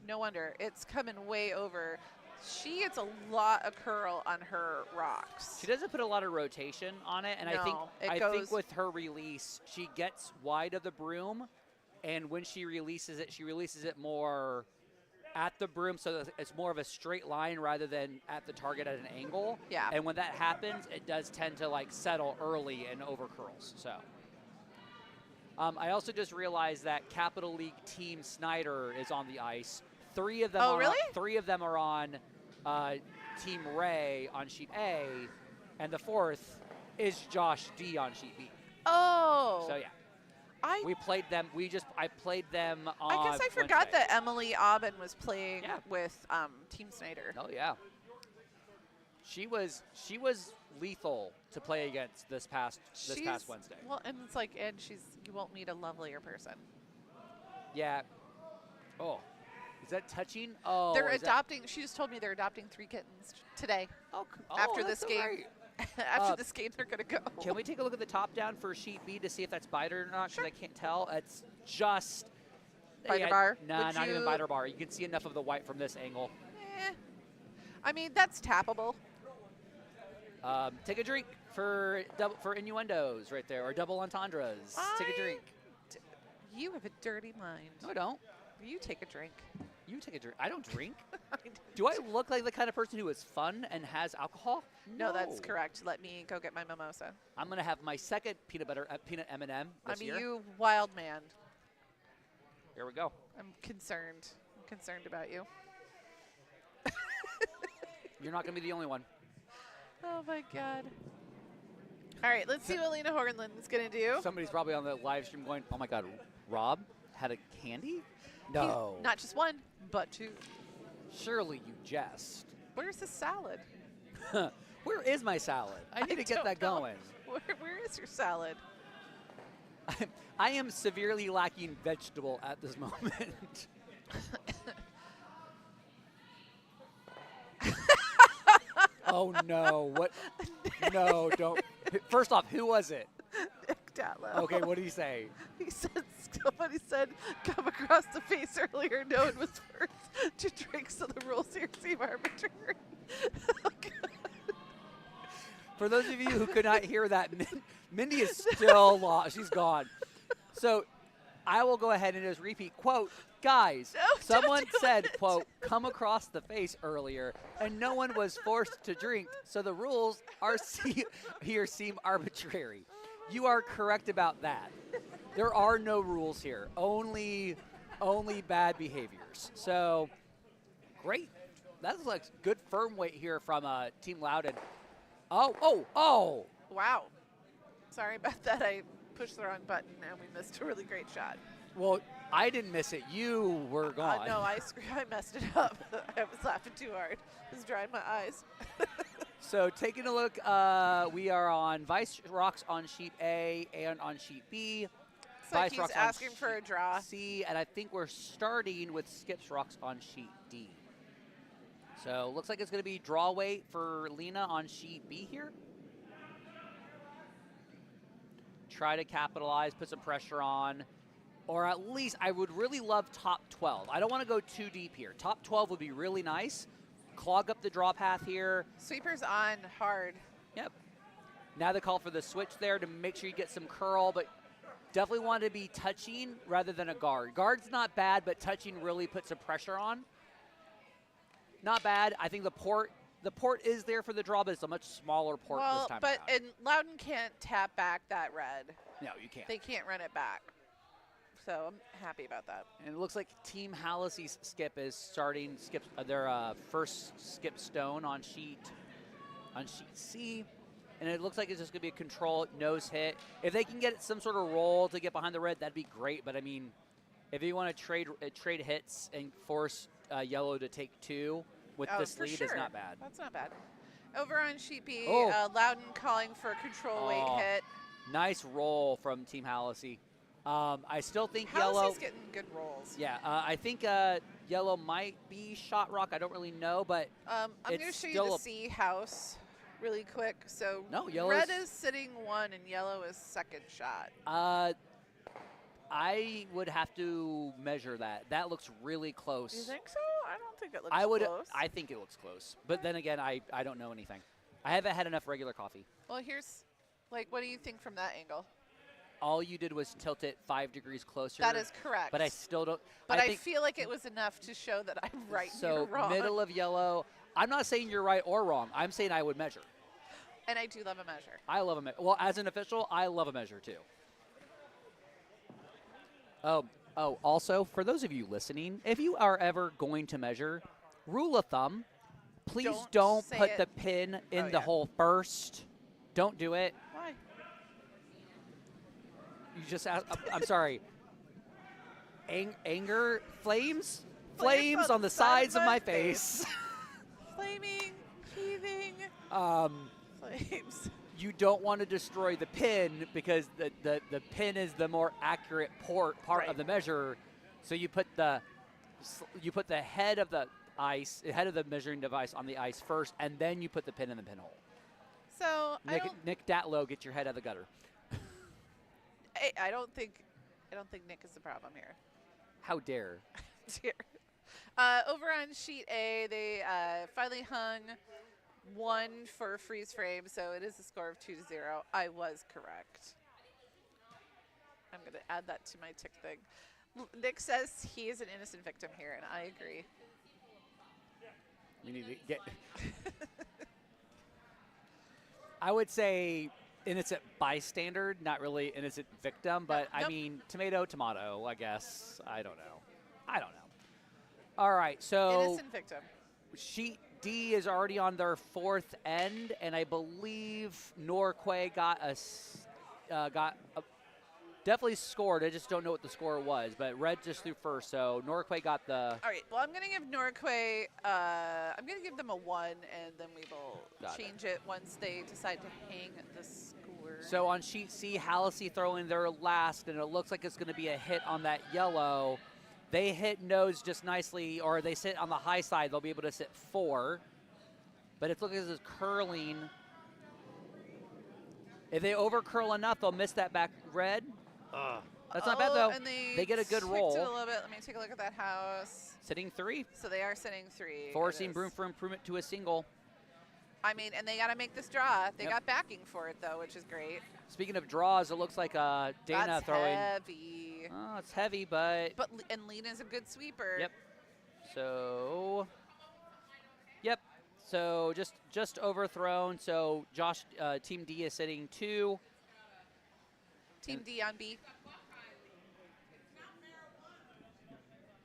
No wonder. It's coming way over. She gets a lot of curl on her rocks. She doesn't put a lot of rotation on it, and I think with her release, she gets wide of the broom, and when she releases it more at the broom, so that it's more of a straight line rather than at the target at an angle. Yeah. And when that happens, it does tend to like settle early and over curls. So. I also just realized that Capital League Team Snyder is on the ice. 3 of them. Oh, really? 3 of them are on Team Ray on sheet A, and the 4th is Josh D on sheet B. Oh. So yeah. We played them. I played them on. I guess I forgot that Emily Aubin was playing with Team Snyder. Oh yeah. She was lethal to play against this past Wednesday. Well, and it's like, and you won't meet a lovelier person. Yeah. Oh, is that touching? Oh, they're adopting. She just told me they're adopting 3 kittens today. After this game. After this game, they're gonna go. Can we take a look at the top down for sheet B to see if that's biter or not? Because I can't tell. It's just biter bar. No, not even biter bar. You can see enough of the white from this angle. I mean, that's tappable. Take a drink for innuendos right there, or double entendres. Take a drink. You have a dirty mind. No, I don't. You take a drink. You take a drink. I don't drink. Do I look like the kind of person who is fun and has alcohol? No, that's correct. Let me go get my mimosa. I'm gonna have my second peanut M&M this year. You wild man. Here we go. I'm concerned. I'm concerned about you. You're not gonna be the only one. Oh my God. All right, let's see what Lena Horganland's gonna do. Somebody's probably on the live stream going, "Oh my God, Rob had a candy?" No. Not just 1, but 2. Surely you jest. Where's the salad? Where is my salad? I need to get that going. Where is your salad? I am severely lacking vegetable at this moment. Oh no! What? No, don't. First off, who was it? Nick Datlow. Okay, what did he say? He said Somebody said, come across the face earlier. No one was first to drink, so the rules here seem arbitrary. Oh, God. For those of you who could not hear that, Mindy is still lost. She's gone. So I will go ahead and just repeat, quote, guys, No, someone don't do said, it. quote, come across the face earlier, and no one was forced to drink, so the rules are here seem arbitrary. You are correct about that. There are no rules here, only bad behaviors. So great. That's like good firm weight here from Team Loudon. Oh. Wow. Sorry about that. I pushed the wrong button and we missed a really great shot. Well, I didn't miss it. You were gone. No, I messed it up. I was laughing too hard. I was drying my eyes. So taking a look, we are on Vice Rocks on sheet A and on sheet B. It's like he's asking for a draw. C, and I think we're starting with Skips Rocks on sheet D. So looks like it's going to be draw weight for Lena on sheet B here. Try to capitalize, put some pressure on, or at least I would really love top 12. I don't want to go too deep here. Top 12 would be really nice. Clog up the draw path here. Sweeper's on hard. Yep. Now they call for the switch there to make sure you get some curl, but definitely want to be touching rather than a guard. Guard's not bad, but touching really puts some pressure on. Not bad. I think the port is there for the draw, but it's a much smaller port this time around. And Loudon can't tap back that red. No, you can't. They can't run it back. So I'm happy about that. And it looks like Team Hallisey's skip is starting their first skip stone on sheet C. And it looks like it's just going to be a control nose hit. If they can get some sort of roll to get behind the red, that'd be great. But, I mean, if you want to trade hits and force yellow to take two with this lead, sure. is not bad. That's not bad. Over on sheet B, Oh. Loudon calling for a control weight hit. Nice roll from Team Hallisey. I still think yellow. Hallisey's getting good rolls. Yeah, I think yellow might be shot rock. I don't really know, but I'm going to show you the C house really quick. So red is sitting one and yellow is second shot. I would have to measure that. That looks really close. You think so? I don't think it looks close. I think it looks close. But then again, I don't know anything. I haven't had enough regular coffee. Well, here's, what do you think from that angle? All you did was tilt it 5 degrees closer. That is correct. But I still don't. But I feel like it was enough to show that I'm right and you're wrong. So middle of yellow. I'm not saying you're right or wrong. I'm saying I would measure. And I do love a measure. I love a measure. Well, as an official, I love a measure too. Also, for those of you listening, if you are ever going to measure, rule of thumb, please don't put the pin in the hole first. Don't do it. Why? You just asked, I'm sorry. Anger? Flames? Flames on the sides of my face. Flaming, heaving, flames. You don't want to destroy the pin because the pin is the more accurate part of the measure. So you put the head of the measuring device on the ice first, and then you put the pin in the pinhole. So Nick Datlow, get your head out of the gutter. I don't think Nick is the problem here. How dare? Dear. Over on sheet A, they finally hung 1 for freeze frame, so it is a score of 2-0. I was correct. I'm going to add that to my tick thing. Nick says he is an innocent victim here, and I agree. You need to get. I would say innocent bystander, not really innocent victim, but I mean, tomato, I guess. I don't know. All right, so innocent victim. Sheet D is already on their 4th end, and I believe Norquay definitely scored. I just don't know what the score was, but red just threw first, so Norquay got the. All right, well, I'm going to give Norquay, I'm going to give them a 1, and then we will change it once they decide to hang the score. So on sheet C, Hallisey throwing their last, and it looks like it's going to be a hit on that yellow. They hit nose just nicely, or they sit on the high side. They'll be able to sit 4. But it's looking as it's curling. If they over curl enough, they'll miss that back red. That's not bad, though. And They get a good ticked roll. it a little bit. Let me take a look at that house. Sitting 3. So they are sitting 3. Forcing room for improvement to a single. I mean, and they got to make this draw. They Yep. got backing for it, though, which is great. Speaking of draws, it looks like Dana That's throwing. heavy. Oh, it's heavy, but. And Lena's a good sweeper. Yep. So. Yep. So just overthrown. So Josh, Team D is sitting 2. Team D on B.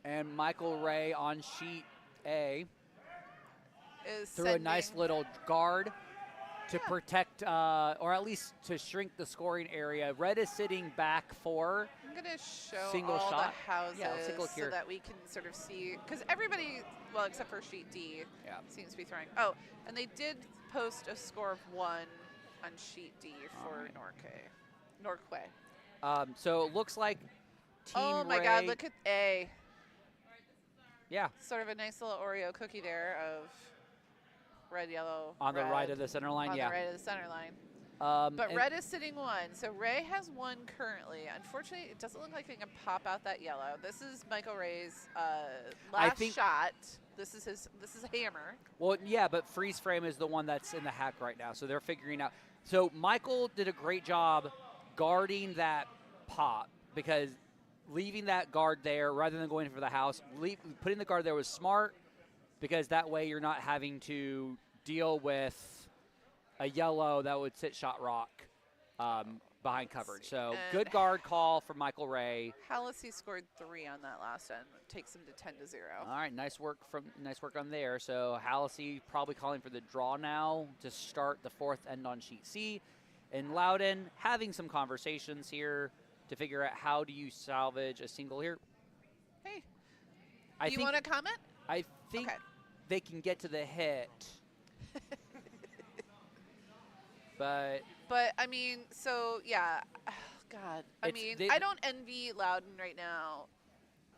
And Michael Ray on sheet A Is threw a nice little guard to protect, or at least to shrink the scoring area. Red is sitting back 4. I'm going to show Single all shot? the houses Yeah, let's take a look so here. that we can sort of see. Because everybody, well, except for sheet D, Yeah. seems to be throwing. Oh, and they did post a score of 1 on sheet D for Alright. Norquay. So it looks like Team Oh my Ray. God, look at A. Yeah. Sort of a nice little Oreo cookie there of red, yellow, On the red, right of the center line, on yeah. the right of the center line. But and red is sitting 1, so Ray has 1 currently. Unfortunately, it doesn't look like he can pop out that yellow. This is Michael Ray's last shot. This is a hammer. Well, yeah, but freeze frame is the one that's in the hack right now, so they're figuring out. So Michael did a great job guarding that pop, because leaving that guard there rather than going for the house, putting the guard there was smart, because that way you're not having to deal with a yellow that would sit shot rock behind coverage. So good guard call from Michael Ray. Hallisey scored 3 on that last end. Takes him to 10-0. All right, nice work on there. So Hallisey probably calling for the draw now to start the 4th end on sheet C. And Loudon having some conversations here to figure out how do you salvage a single here. Hey, I you want to comment? I think Okay. they can get to the hit. But I mean, so yeah, oh, God. I mean, I don't envy Loudon right now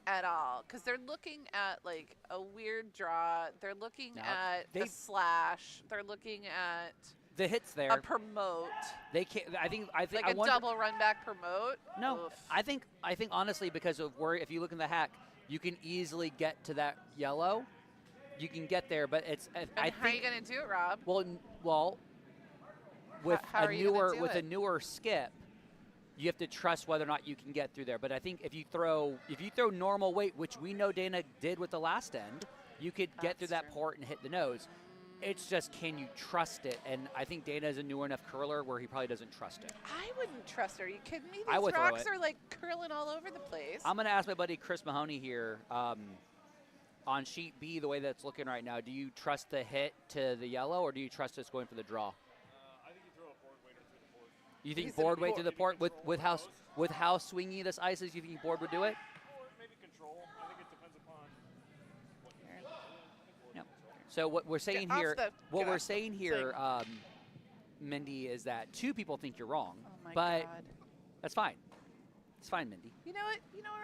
at all, because they're looking at like a weird draw. They're looking at a slash. They're looking at the hit's there. a promote. They can't. I think. Like I a wonder, double run back promote. No, Oof. I think honestly, because of where, if you look in the hack, you can easily get to that yellow. You can get there, but it's. And how are you gonna do it, Rob? Well, with how are you gonna do a it? newer skip, you have to trust whether or not you can get through there. But I think if you throw normal weight, which we know Dana did with the last end, you could get through that port and hit the nose. It's just, can you trust it? And I think Dana is a newer enough curler where he probably doesn't trust it. I wouldn't trust her. Are you kidding me? I These would throw rocks it. are like curling all over the place. I'm going to ask my buddy Chris Mahoney here on sheet B, the way that's looking right now. Do you trust the hit to the yellow, or do you trust us going for the draw? I think you throw a board weight through the port. You think board weight through the port with how swingy this ice is? You think board would do it? Or maybe control. I think it depends upon what you Yep. So what we're saying Get off here, the- Mindy, is that 2 people think you're wrong, Oh my but God. that's fine. It's fine, Mindy. You know what,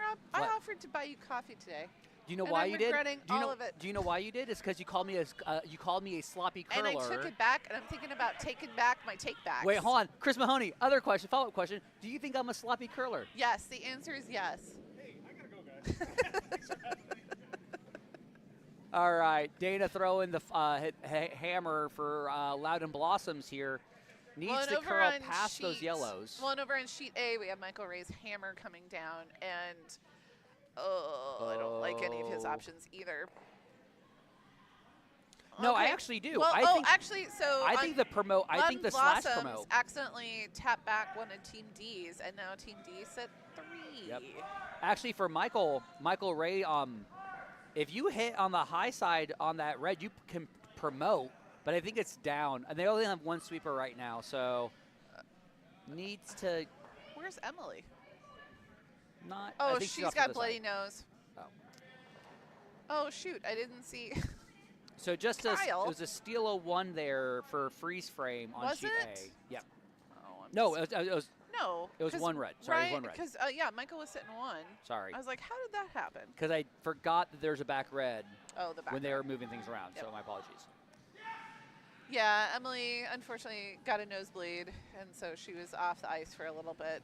Rob? What? I offered to buy you coffee today. Do you know And why I'm you did? regretting Do you all know? of it. Do you know why you did? It's because you called me a sloppy curler. And I took it back, and I'm thinking about taking back my take-backs. Wait, hold on, Chris Mahoney. Other question, follow-up question. Do you think I'm a sloppy curler? Yes, the answer is yes. Hey, I gotta go, guys. All right, Dana throwing the hammer for Loudon Blossoms here. Needs to curl past those yellows. Well, and over on sheet A, we have Michael Ray's hammer coming down, and I don't like any of his options either. No, I Okay. actually do. Well, I think, actually, so I think the promote. I think the slash Blossoms promote. accidentally tapped back one of Team D's, and now Team D set 3. Yep. Actually, for Michael Ray, if you hit on the high side on that red, you can promote. But I think it's down, and they only have 1 sweeper right now, so needs to Where's Emily? not. I Oh, think she's off to got the bloody side. nose. Oh. Oh, shoot, I didn't see. So just Kyle. it was a steal of 1 there for freeze frame on Was sheet it? A. Yeah. Oh, I'm No, just- it was no. it was 'cause 1 red. Sorry, it was 1 red. Because, Michael was sitting 1. Sorry. I was like, how did that happen? Because I forgot that there's a back red Oh, the back. when they were red. moving things around. Yep. So my apologies. Yeah, Emily unfortunately got a nosebleed, and so she was off the ice for a little bit.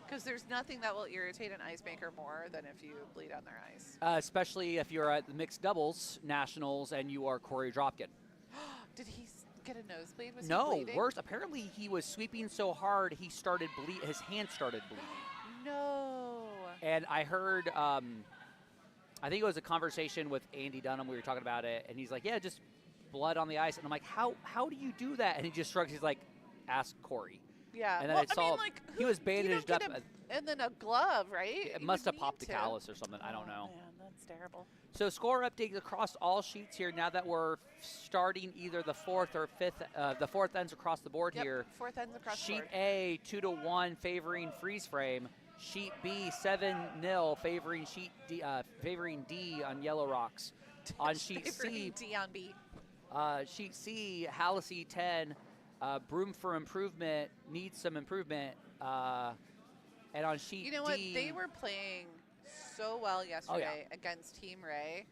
Because there's nothing that will irritate an ice maker more than if you bleed on their ice. Especially if you're at the mixed doubles nationals and you are Corey Dropkin. Did he get a nosebleed? Was he No, bleeding? worse. Apparently, he was sweeping so hard he started his hand started bleeding. No. And I heard, I think it was a conversation with Andy Dunham. We were talking about it, and he's like, "Yeah, just blood on the ice." And I'm like, "How do you do that?" And he just shrugs. He's like, "Ask Corey." Yeah. And then well, I saw he was you bandaged don't up. get and then a glove, right? It You must would have popped a need to. callus or something. I don't know. Man, that's terrible. So score updates across all sheets here now that we're starting either the fourth or fifth. The fourth ends across the board Yep, here. fourth ends across the Sheet board. A 2-1 favoring freeze frame. Sheet B 7-0 favoring favoring D on Yellow Rocks. On sheet C, D on B. sheet C, Hallisey 10. Broom for improvement needs some improvement. And on sheet You know D, what? They were playing so well yesterday against Team Ray.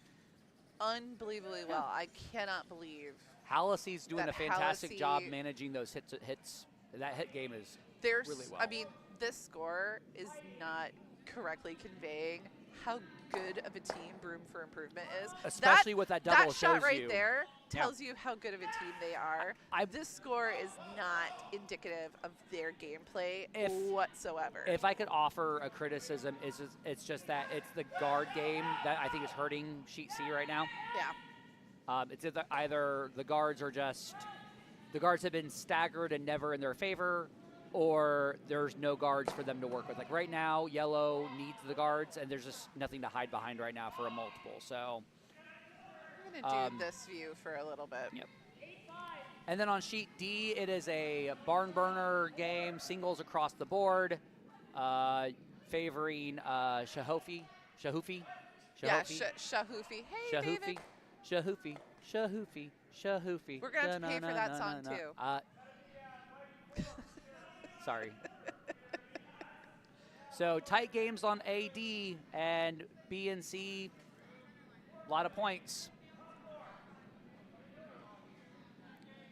Unbelievably well. I cannot believe Hallisey's doing that a fantastic job Hallisey- managing those hits. That hit game is there's. really well. I mean, this score is not correctly conveying how good of a team Broom for Improvement is. especially with that double That shot shows right you. there Yeah. tells you how good of a team they are. This score is not indicative of their gameplay whatsoever. If I could offer a criticism, it's just that it's the guard game that I think is hurting Sheet C right now. yeah. It's either the guards have been staggered and never in their favor, or there's no guards for them to work with. Like right now, Yellow needs the guards, and there's just nothing to hide behind right now for a multiple. So, I'm going to do this view for a little bit. Yep. And then on sheet D, it is a barn burner game, singles across the board, favoring Sha-Hufe. Yeah, Sha-Hufe. Hey, David. Sha-Hufe. We're going to have to pay for that song, too. Sorry. So tight games on AD and B and C. A lot of points.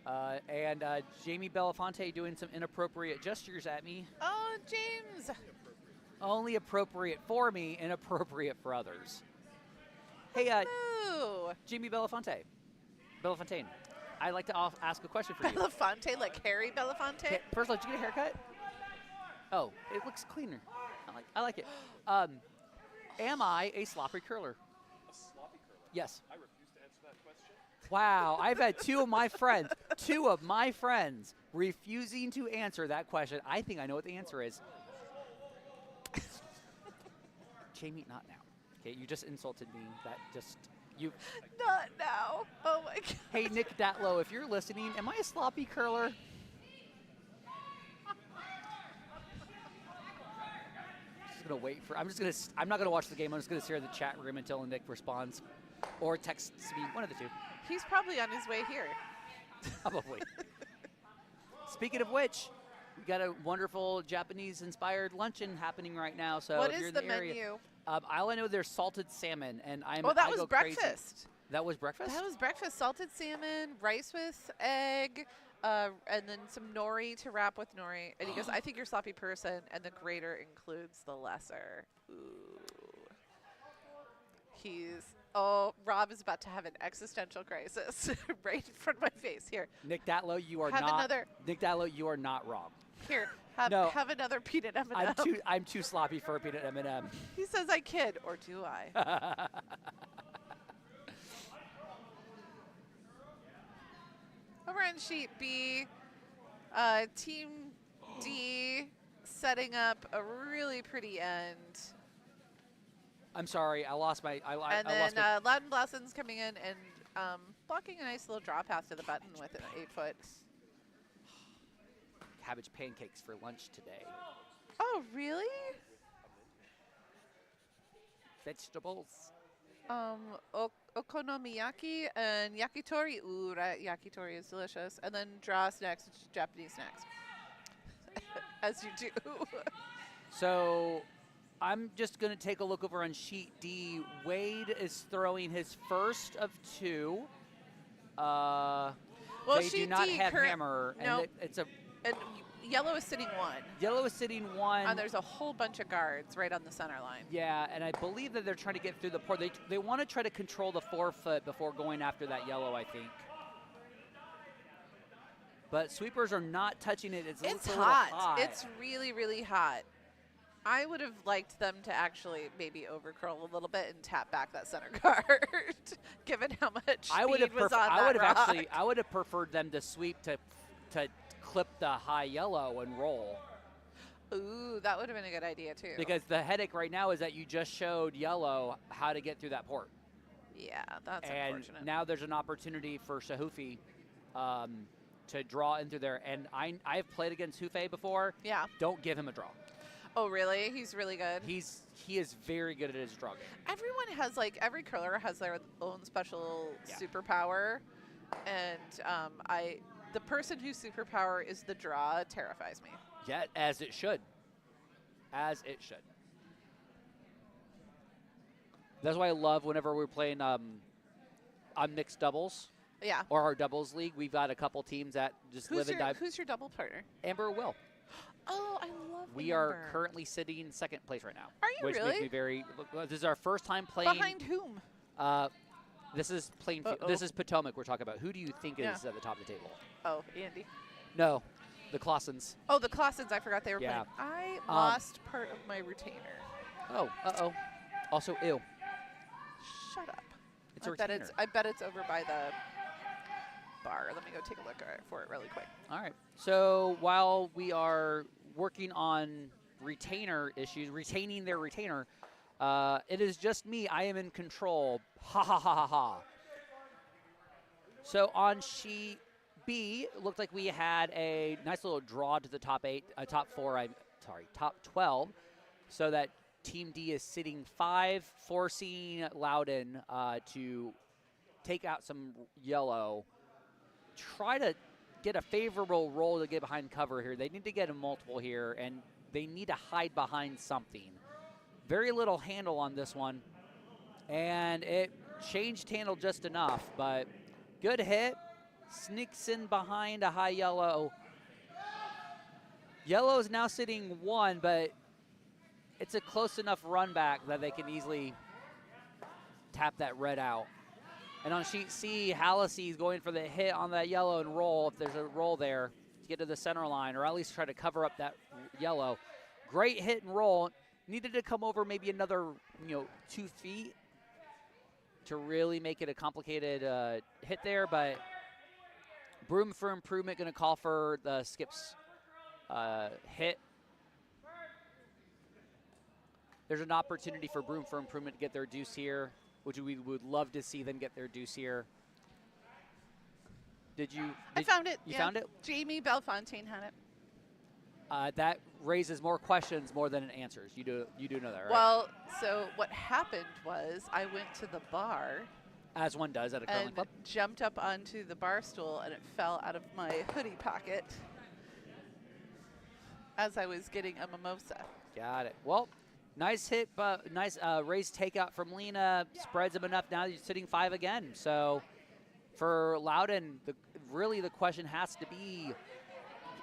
And Jamie Belafonte doing some inappropriate gestures at me. Oh, James. Only appropriate for me, inappropriate for others. Hey, Ooh. Jamie Belafonte. I'd like to ask a question for you. Belafonte, like Harry Belafonte? Okay, first of all, did you get a haircut? Oh, it looks cleaner. I like it. Am I a sloppy curler? A sloppy curler? Yes. I refuse to answer that question. Wow, I've had two of my friends refusing to answer that question. I think I know what the answer is. Jamie, not now. Okay, you just insulted me. Not now. Oh, my God. Hey, Nick Datlow, if you're listening, am I a sloppy curler? I'm not gonna watch the game. I'm just gonna stare at the chat room until Nick responds, or texts me. One of the two. He's probably on his way here. Probably. Speaking of which, we got a wonderful Japanese-inspired luncheon happening right now. So What if you're is in the area, menu? all I know there's salted salmon, and I That was go crazy. breakfast. That was breakfast. That was breakfast. Salted salmon, rice with egg, and then some nori to wrap with nori. And he goes, I think you're sloppy person, and the greater includes the lesser. Ooh. Rob is about to have an existential crisis right in front of my face. Here. Nick Datlow, you are Have not. another- Nick Datlow, you are not wrong. Here, No. have another peanut M&M. I'm too sloppy for a peanut M&M. He says I kid, or do I? Over on sheet B, Team D setting up a really pretty end. I'm sorry, I lost my. And I then lost my. Loudon Blossom's coming in and blocking a nice little draw path to the button with an 8-foot. Cabbage pancakes for lunch today. Oh, really? Vegetables. Okonomiyaki and yakitori. Ooh, yakitori is delicious. And then draw snacks, which is Japanese snacks. As you do. So I'm just going to take a look over on sheet D. Wade is throwing his first of two. Well, They do sheet not D have hammer. No. And it's a. And yellow is sitting 1. Yellow is sitting 1. And there's a whole bunch of guards right on the center line. Yeah, and I believe that they're trying to get through the port. They want to try to control the forefoot before going after that yellow, I think. But sweepers are not touching it. It's a little hot. It's really, really hot. I would have liked them to actually maybe overcurl a little bit and tap back that center guard, given how much speed was on that rock. I would have preferred them to sweep to clip the high yellow and roll. Ooh, that would have been a good idea too. Because the headache right now is that you just showed yellow how to get through that port. Yeah, that's and unfortunate. And now there's an opportunity for Sha-Hufe to draw into there. And I've played against Hufe before. Yeah. Don't give him a draw. Oh, really? He's really good? He is very good at his draw game. Everyone has, like, every curler has their own special superpower. And the person whose superpower is the draw terrifies me. Yeah, as it should. As it should. That's why I love whenever we're playing on mixed doubles. Yeah. Or our doubles league. We've got a couple teams that just live and die. Who's your double partner? Amber Will. Oh, I love We are currently sitting second place right now. Are you which really? Makes me very. This is our first time playing. Behind whom? This is Plainfield. This is Potomac we're talking about. Who do you think is at the top of the table? Oh, Andy. No, the Clausens. Oh, the Clausens. I forgot they were Yeah. playing. I lost part of my retainer. Oh, uh-oh. Also, ew. Shut up. It's a retainer. I bet it's over by the bar. Let me go take a look for it really quick. All right. So while we are working on retainer issues, retaining their retainer, it is just me. I am in control. Ha ha ha ha ha. So on sheet B, it looked like we had a nice little draw to the top 12, so that Team D is sitting 5, forcing Loudon to take out some yellow. Try to get a favorable roll to get behind cover here. They need to get a multiple here, and they need to hide behind something. Very little handle on this one, and it changed handle just enough, but good hit. Sneaks in behind a high yellow. Yellow is now sitting 1, but it's a close enough run back that they can easily tap that red out. And on sheet C, Hallisey is going for the hit on that yellow and roll, if there's a roll there, to get to the center line, or at least try to cover up that yellow. Great hit and roll. Needed to come over maybe another 2 feet to really make it a complicated hit there, but Broom for Improvement going to call for the skips hit. There's an opportunity for Broom for Improvement to get their deuce here, which we would love to see them get their deuce here. I found it. You found it? Jamie Belfontaine had it. That raises more questions more than it answers. You do know that, right? Well, so what happened was I went to the bar. As one does at a curling club. Jumped up onto the bar stool, and it fell out of my hoodie pocket as I was getting a mimosa. Got it. Well, nice hit, but nice raised takeout from Lena. Spreads him enough. Now he's sitting 5 again. So for Loudon, really the question has to be,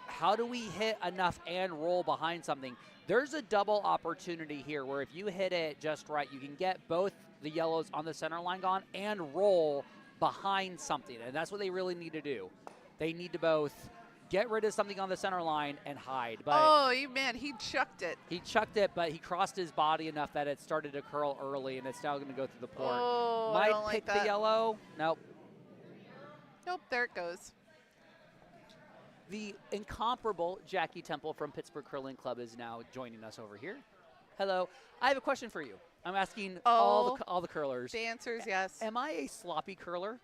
how do we hit enough and roll behind something? There's a double opportunity here where if you hit it just right, you can get both the yellows on the center line gone and roll behind something. And that's what they really need to do. They need to both get rid of something on the center line and hide. But man, he chucked it. He chucked it, but he crossed his body enough that it started to curl early, and it's now going to go through the port. Oh, Might I don't pick like that. the yellow. Nope. Nope, there it goes. The incomparable Jackie Temple from Pittsburgh Curling Club is now joining us over here. Hello. I have a question for you. I'm asking all the curlers. The answer is yes. Am I a sloppy curler?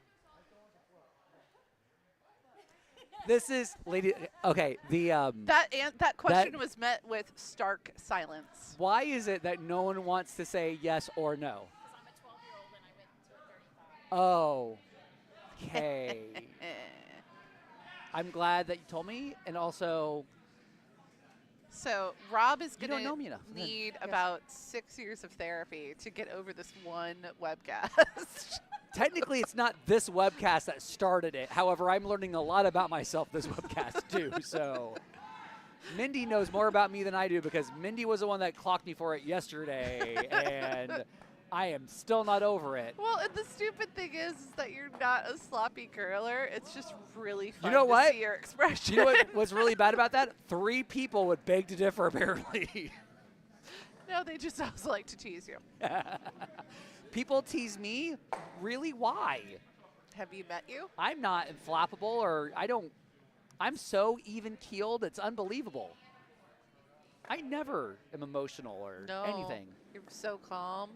This is, lady. Okay, that question was met with stark silence. Why is it that no one wants to say yes or no? I'm a 12-year-old and I went to a 35. Oh, okay. I'm glad that you told me, and also. So Rob is You going don't know me enough. to need Yes. about 6 years of therapy to get over this one webcast. Technically, it's not this webcast that started it. However, I'm learning a lot about myself this webcast too. So, Mindy knows more about me than I do because Mindy was the one that clocked me for it yesterday, and I am still not over it. Well, and the stupid thing is that you're not a sloppy curler. It's just really fun know to what? see your expression. You know what's really bad about that? 3 people would beg to differ, apparently. No, they just always like to tease you. People tease me? Really? Why? Have you met you? I'm not inflappable, or I'm so even-keeled, it's unbelievable. I never am emotional or No. anything. You're so calm.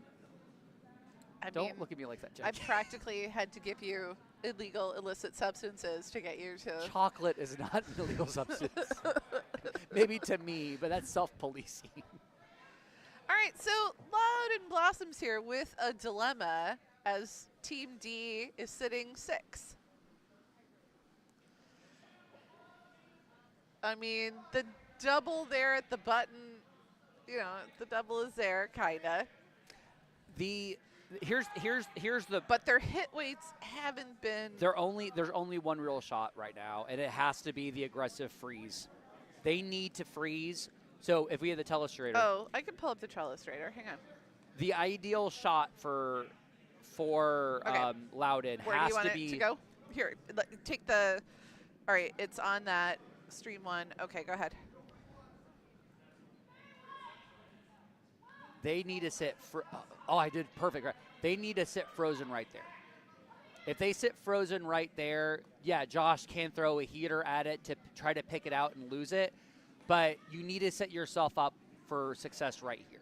Don't look at me like that, I Judge. practically had to give you illegal, illicit substances to get you to. Chocolate is not an illegal substance. Maybe to me, but that's self-policing. All right, so Loud and Blossoms here with a dilemma as Team D is sitting 6. I mean, the double there at the button, the double is there, kinda. Here's the. But their hit weights haven't been. There's only one real shot right now, and it has to be the aggressive freeze. They need to freeze. So if we have the telestrator. Oh, I can pull up the telestrator. Hang on. The ideal shot for Okay. Loudon Where do has you want to be. it to go? Here, take the. All right, it's on that stream 1. Okay, go ahead. They need to sit. Oh, I did perfect. Right. They need to sit frozen right there. If they sit frozen right there, yeah, Josh can throw a heater at it to try to pick it out and lose it. But you need to set yourself up for success right here.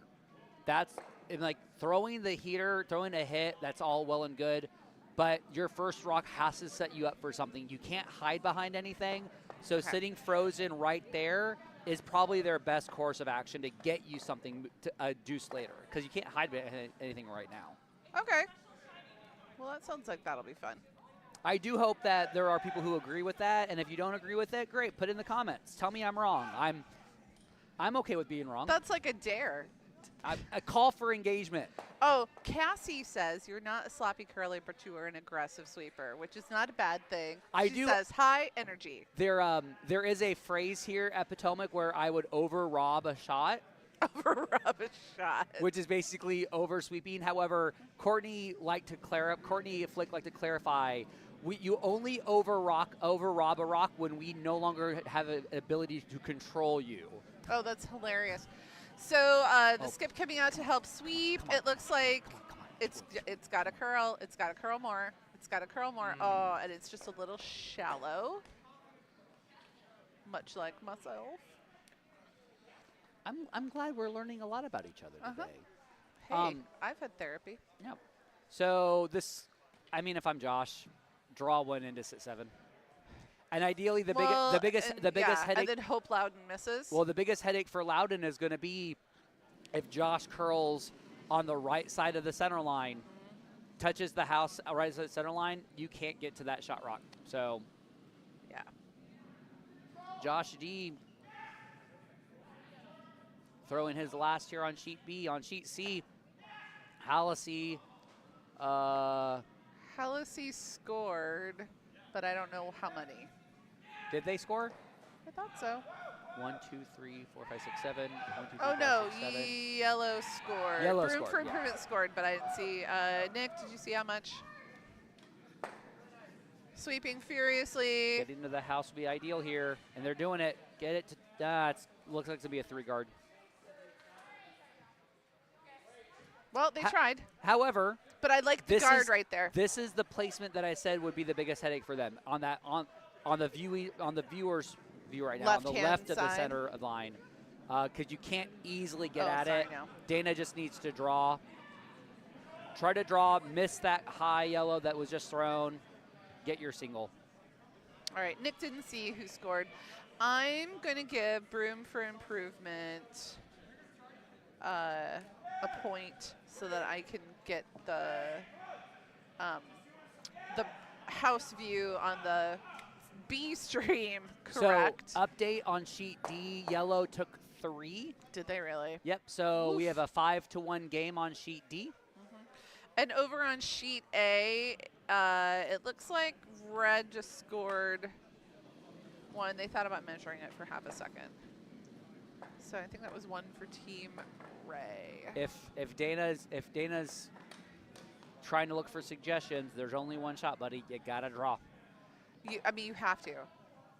That's like throwing the heater, throwing a hit, that's all well and good. But your first rock has to set you up for something. You can't hide behind anything. So Okay. sitting frozen right there is probably their best course of action to get you something to deuce later. Because you can't hide behind anything right now. Okay. Well, that sounds like that'll be fun. I do hope that there are people who agree with that, and if you don't agree with it, great, put it in the comments. Tell me I'm wrong. I'm okay with being wrong. That's like a dare. A call for engagement. Oh, Cassie says you're not a sloppy curly, but you are an aggressive sweeper, which is not a bad thing. She says high energy. There is a phrase here at Potomac where I would over-rob a shot. Over-rob a shot. Which is basically over-sweeping. However, Courtney Flick liked to clarify, you only over-rob a rock when we no longer have an ability to control you. Oh, that's hilarious. So the skip coming out to help sweep. It looks like it's got a curl. It's got to curl more. It's got to curl more. Oh, and it's just a little shallow, much like myself. I'm glad we're learning a lot about each other today. Hey, I've had therapy. Yeah. So if I'm Josh, draw one into sit 7. And ideally, the biggest headache. And then hope Loudon misses. Well, the biggest headache for Loudon is going to be if Josh curls on the right side of the center line, touches the house right side of the center line, you can't get to that shot rock. So, yeah. Josh D throwing his last here on sheet B. On sheet C, Hallisey. Hallisey scored, but I don't know how many. Did they score? I thought so. 1, 2, 3, 4, 5, 6, 7. 1, 2, 3, Oh 4, no, 6, 7. Yellow scored. Yellow Room scored, for yeah. improvement scored, but I didn't see. Nick, did you see how much? Sweeping furiously. Getting into the house would be ideal here, and they're doing it. Get it to, looks like to be a 3-guard. Well, they tried. However, but I like the guard right there. This is the placement that I said would be the biggest headache for them on the viewer's view right now, on the left of the center line, because you can't easily get at it. No. Dana just needs to draw. Try to draw, miss that high yellow that was just thrown, get your single. All right, Nick didn't see who scored. I'm going to give Broom for Improvement a point so that I can get the house view on the B stream correct. So update on sheet D, yellow took 3. Did they really? Yep, so Oof. we have a 5-1 game on sheet D. And over on sheet A, it looks like red just scored 1. They thought about measuring it for half a second. So I think that was 1 for Team Ray. If Dana's trying to look for suggestions, there's only one shot, buddy. You gotta draw. I mean, you have to,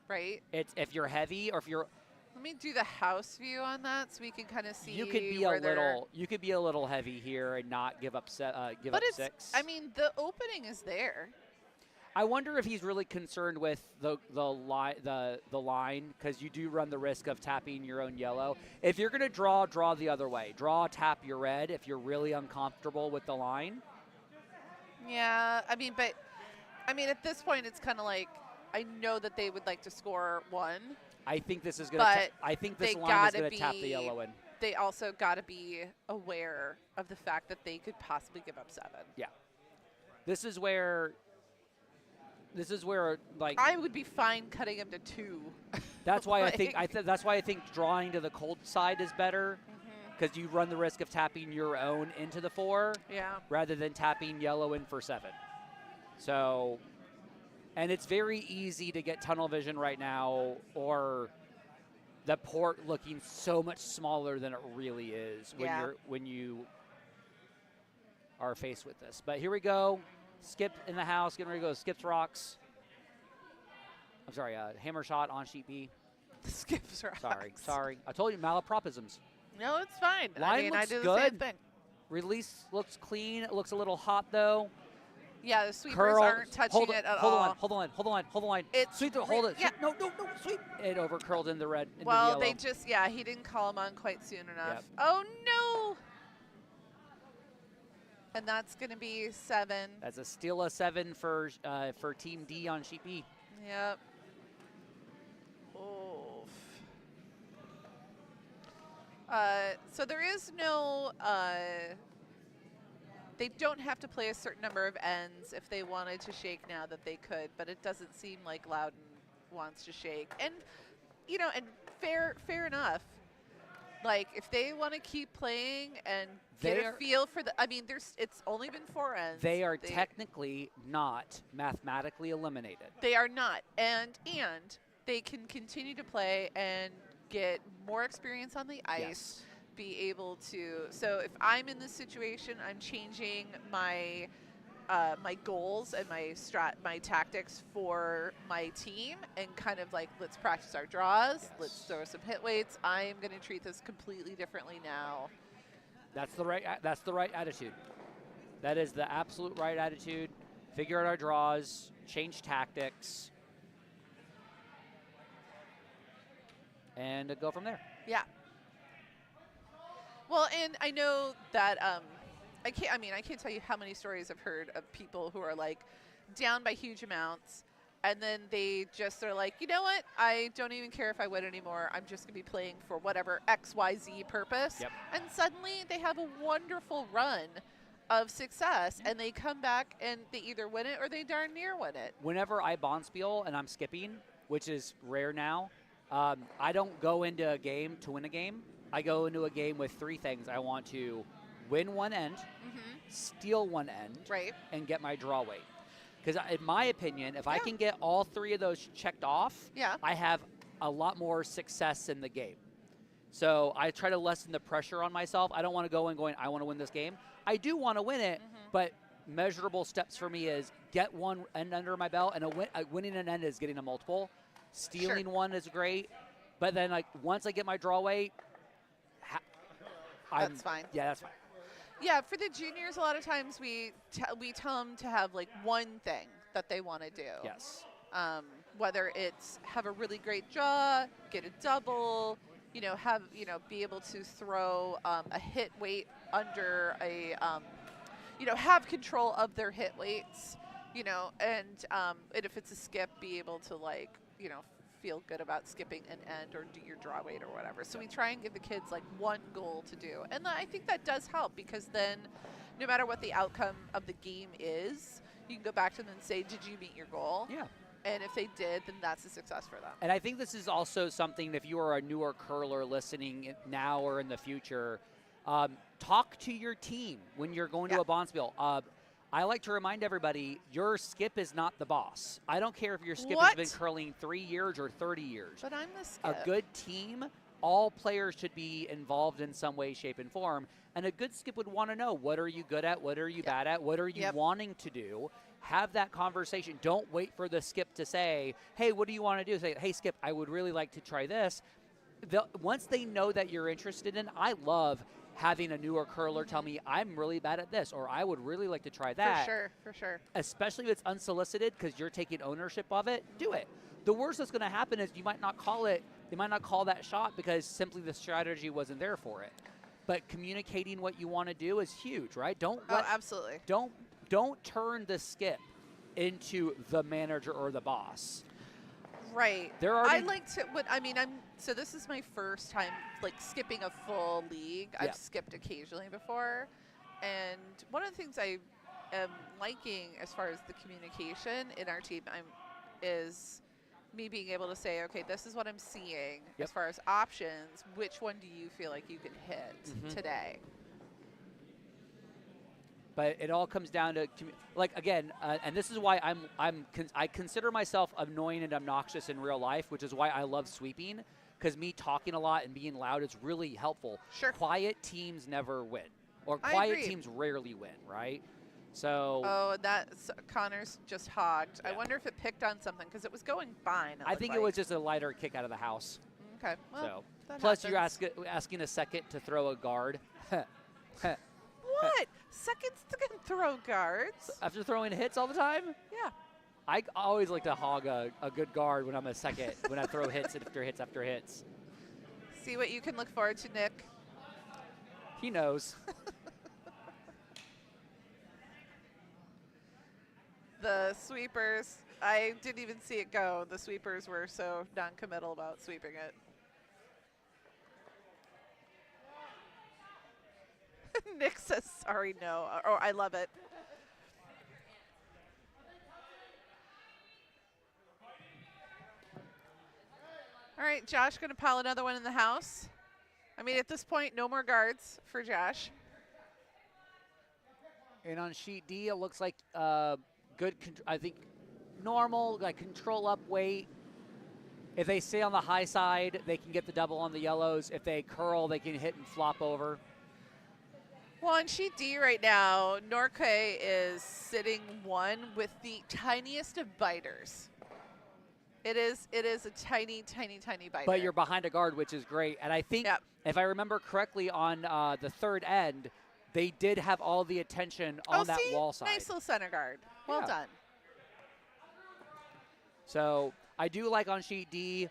right? It's if you're heavy or if you're. Let me do the house view on that so we can kind of see. You could be you could be a little heavy here and not give up give up 6. I mean, the opening is there. I wonder if he's really concerned with the line, because you do run the risk of tapping your own yellow. If you're going to draw the other way. Tap your red if you're really uncomfortable with the line. Yeah, I mean, at this point, it's kind of like I know that they would like to score 1. I think this is going to. I think this line is going to tap the yellow in. They also got to be aware of the fact that they could possibly give up 7. Yeah. This is where, like. I would be fine cutting him to 2. That's why that's why I think drawing to the cold side is better, because you run the risk of tapping your own into the 4. Yeah. Rather than tapping yellow in for 7. So. And it's very easy to get tunnel vision right now, or the port looking so much smaller than it really is when you are faced with this. But here we go. Skip in the house, getting ready to go. Skips rocks. I'm sorry, hammer shot on sheet B. Skips rocks. Sorry. I told you, malapropisms. No, it's fine. Line I looks do good. the same thing. Release looks clean. It looks a little hot though. Yeah, the sweepers aren't touching it at all. Hold the line. Sweep it, hold it. Yeah. No, sweep. It overcurled in the red, into the well, yellow. they just, he didn't call him on quite soon enough. Yep. Oh, no. And that's going to be 7. That's a steal of 7 for Team D on sheet B. Yep. Oof. So there is no... They don't have to play a certain number of ends. If they wanted to shake now, that they could, but it doesn't seem like Loudon wants to shake. And, and fair enough. Like, if they want to keep playing and get a feel for the, it's only been 4 ends. They are technically not mathematically eliminated. They are not. And they can continue to play and get more experience on the ice. Yes. Be able to, so if I'm in this situation, I'm changing my my goals and my tactics for my team, and kind of like, let's practice our draws, let's throw some hit weights. I'm going to treat this completely differently now. That's the right attitude. That is the absolute right attitude. Figure out our draws, change tactics, and go from there. Yeah. Well, and I know that I can't tell you how many stories I've heard of people who are like down by huge amounts, and then they just are like, you know what? I don't even care if I win anymore. I'm just gonna be playing for whatever XYZ purpose. Yep. And suddenly they have a wonderful run of success, and they come back and they either win it or they darn near win it. Whenever I bonspiel and I'm skipping, which is rare now, I don't go into a game to win a game. I go into a game with 3 things. I want to win one end, steal one end, right, and get my draw weight. Because in my opinion, if I can get all 3 of those checked off, I have a lot more success in the game. So I try to lessen the pressure on myself. I don't want to go in going, I want to win this game. I do want to win it, but measurable steps for me is get one end under my belt, and winning an end is getting a multiple. Stealing one is great, but then like once I get my draw weight, that's fine. Yeah, that's fine. Yeah, for the juniors, a lot of times we tell them to have like one thing that they want to do. Yes. Whether it's have a really great draw, get a double, be able to throw a hit weight under a, have control of their hit weights, and if it's a skip, be able to feel good about skipping an end or do your draw weight or whatever. So we try and give the kids like one goal to do. And I think that does help, because then no matter what the outcome of the game is, you can go back to them and say, did you meet your goal? Yeah. And if they did, then that's a success for them. And I think this is also something, if you are a newer curler listening now or in the future, talk to your team when you're going to a bonspiel. I like to remind everybody, your skip is not the boss. I don't care if your skip has been curling 3 years or 30 years. But I'm the skip. A good team all players should be involved in some way, shape, and form. And a good skip would want to know, what are you good at? What are you bad at? What are you wanting to do? Have that conversation. Don't wait for the skip to say, hey, what do you want to do? Say, hey, skip, I would really like to try this. Once they know that you're interested in, I love having a newer curler tell me, I'm really bad at this, or I would really like to try that. For sure. Especially if it's unsolicited because you're taking ownership of it, do it. The worst that's going to happen is you might not call it, they might not call that shot because simply the strategy wasn't there for it. But communicating what you want to do is huge, right? Absolutely. Don't turn the skip into the manager or the boss. Right. I like to. So this is my first time like skipping a full league. I've skipped occasionally before, and one of the things I am liking as far as the communication in our team is me being able to say, okay, this is what I'm seeing as far as options. Which one do you feel like you can hit today? But it all comes down to, and this is why I consider myself annoying and obnoxious in real life, which is why I love sweeping, because me talking a lot and being loud is really helpful. Sure. Quiet teams never win, or quiet teams rarely win, right? So. Oh, Connor's just hogged. Yeah. I wonder if it picked on something because it was going fine. I think it was just a lighter kick out of the house. Okay. Well, plus you're asking a second to throw a guard. What? Seconds to throw guards? After throwing hits all the time? Yeah. I always like to hog a good guard when I'm a second, when I throw hits after hits after hits. See what you can look forward to, Nick. He knows. The sweepers, I didn't even see it go. The sweepers were so non-committal about sweeping it. Nick says, sorry, no. Oh, I love it. All right, Josh going to pile another one in the house. I mean, at this point, no more guards for Josh. And on sheet D, it looks like good, I think, normal, like control up weight. If they stay on the high side, they can get the double on the yellows. If they curl, they can hit and flop over. Well, on sheet D right now, Norquay is sitting one with the tiniest of biters. It is a tiny, tiny, tiny biter. But you're behind a guard, which is great. And I think, if I remember correctly, on the third end, they did have all the attention on that wall side. Nice little center guard. Well done. So I do like on sheet D.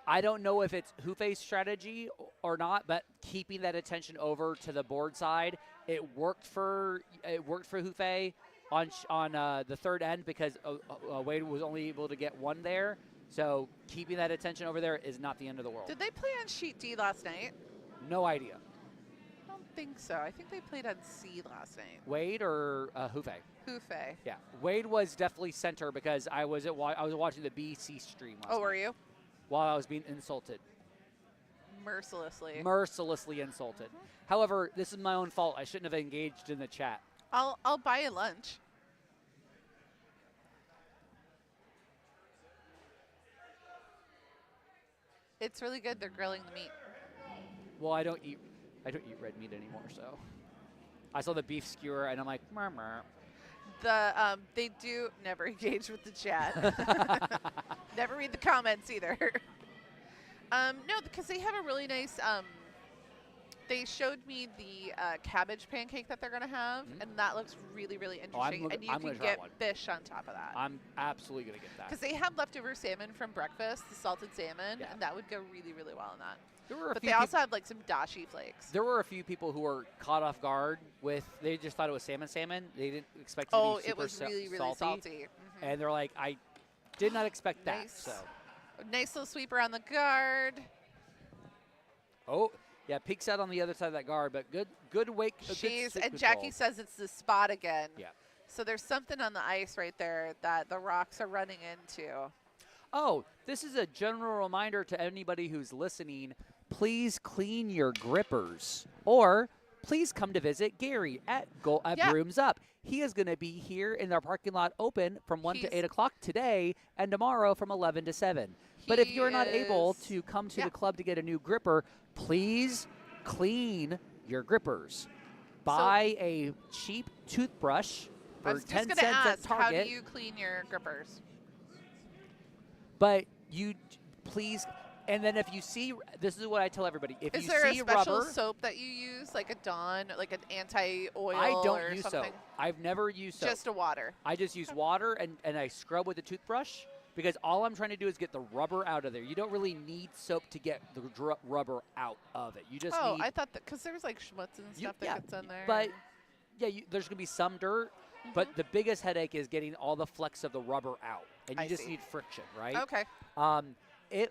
I don't know if it's Hufe's strategy or not, but keeping that attention over to the board side, it worked for Hufe on the third end because Wade was only able to get one there. So keeping that attention over there is not the end of the world. Did they play on sheet D last night? No idea. I don't think so. I think they played on C last night. Wade or Hufe? Hufe. Yeah, Wade was definitely center because I was watching the BC stream last night. Oh, were you? While I was being insulted. Mercilessly. Mercilessly insulted. However, this is my own fault. I shouldn't have engaged in the chat. I'll buy you lunch. It's really good. They're grilling the meat. Well, I don't eat red meat anymore, so I saw the beef skewer and I'm like, murmur. They do never engage with the chat. Never read the comments either. No, because they have a really nice. They showed me the cabbage pancake that they're going to have, and that looks really, really interesting. And you can get fish on top of that. I'm absolutely going to get that. Because they had leftover salmon from breakfast, the salted salmon, and that would go really, really well in that. But they also have like some dashi flakes. There were a few people who were caught off guard with, they just thought it was salmon. They didn't expect it to be super it was really, really salty. And they're like, I did not expect that. So nice little sweeper on the guard. Oh, yeah, peeks out on the other side of that guard, but good wake. And Jackie says it's the spot again. Yeah. So there's something on the ice right there that the rocks are running into. Oh, this is a general reminder to anybody who's listening. Please clean your grippers, or please come to visit Gary at Yeah. Brooms Up. He is going to be here in our parking lot open from 1 to 8 o'clock today and tomorrow from 11 to 7. But if you're not able to come to the club to get a new gripper, please clean your grippers. Buy a cheap toothbrush I for was 10 just cents gonna at ask, how Target. do you clean your grippers? But you please, and then if you see, this is what I tell everybody. If Is you there a see special rubber, soap that you use, like a Dawn, like an anti-oil I don't or use something? soap. I've never used soap. Just a water. I just use water and I scrub with a toothbrush because all I'm trying to do is get the rubber out of there. You don't really need soap to get the rubber out of it. You just need. I thought that because there's like schmutz and stuff that gets in there. But yeah, there's going to be some dirt, but the biggest headache is getting all the flecks of the rubber out. And you just need friction, right? Okay.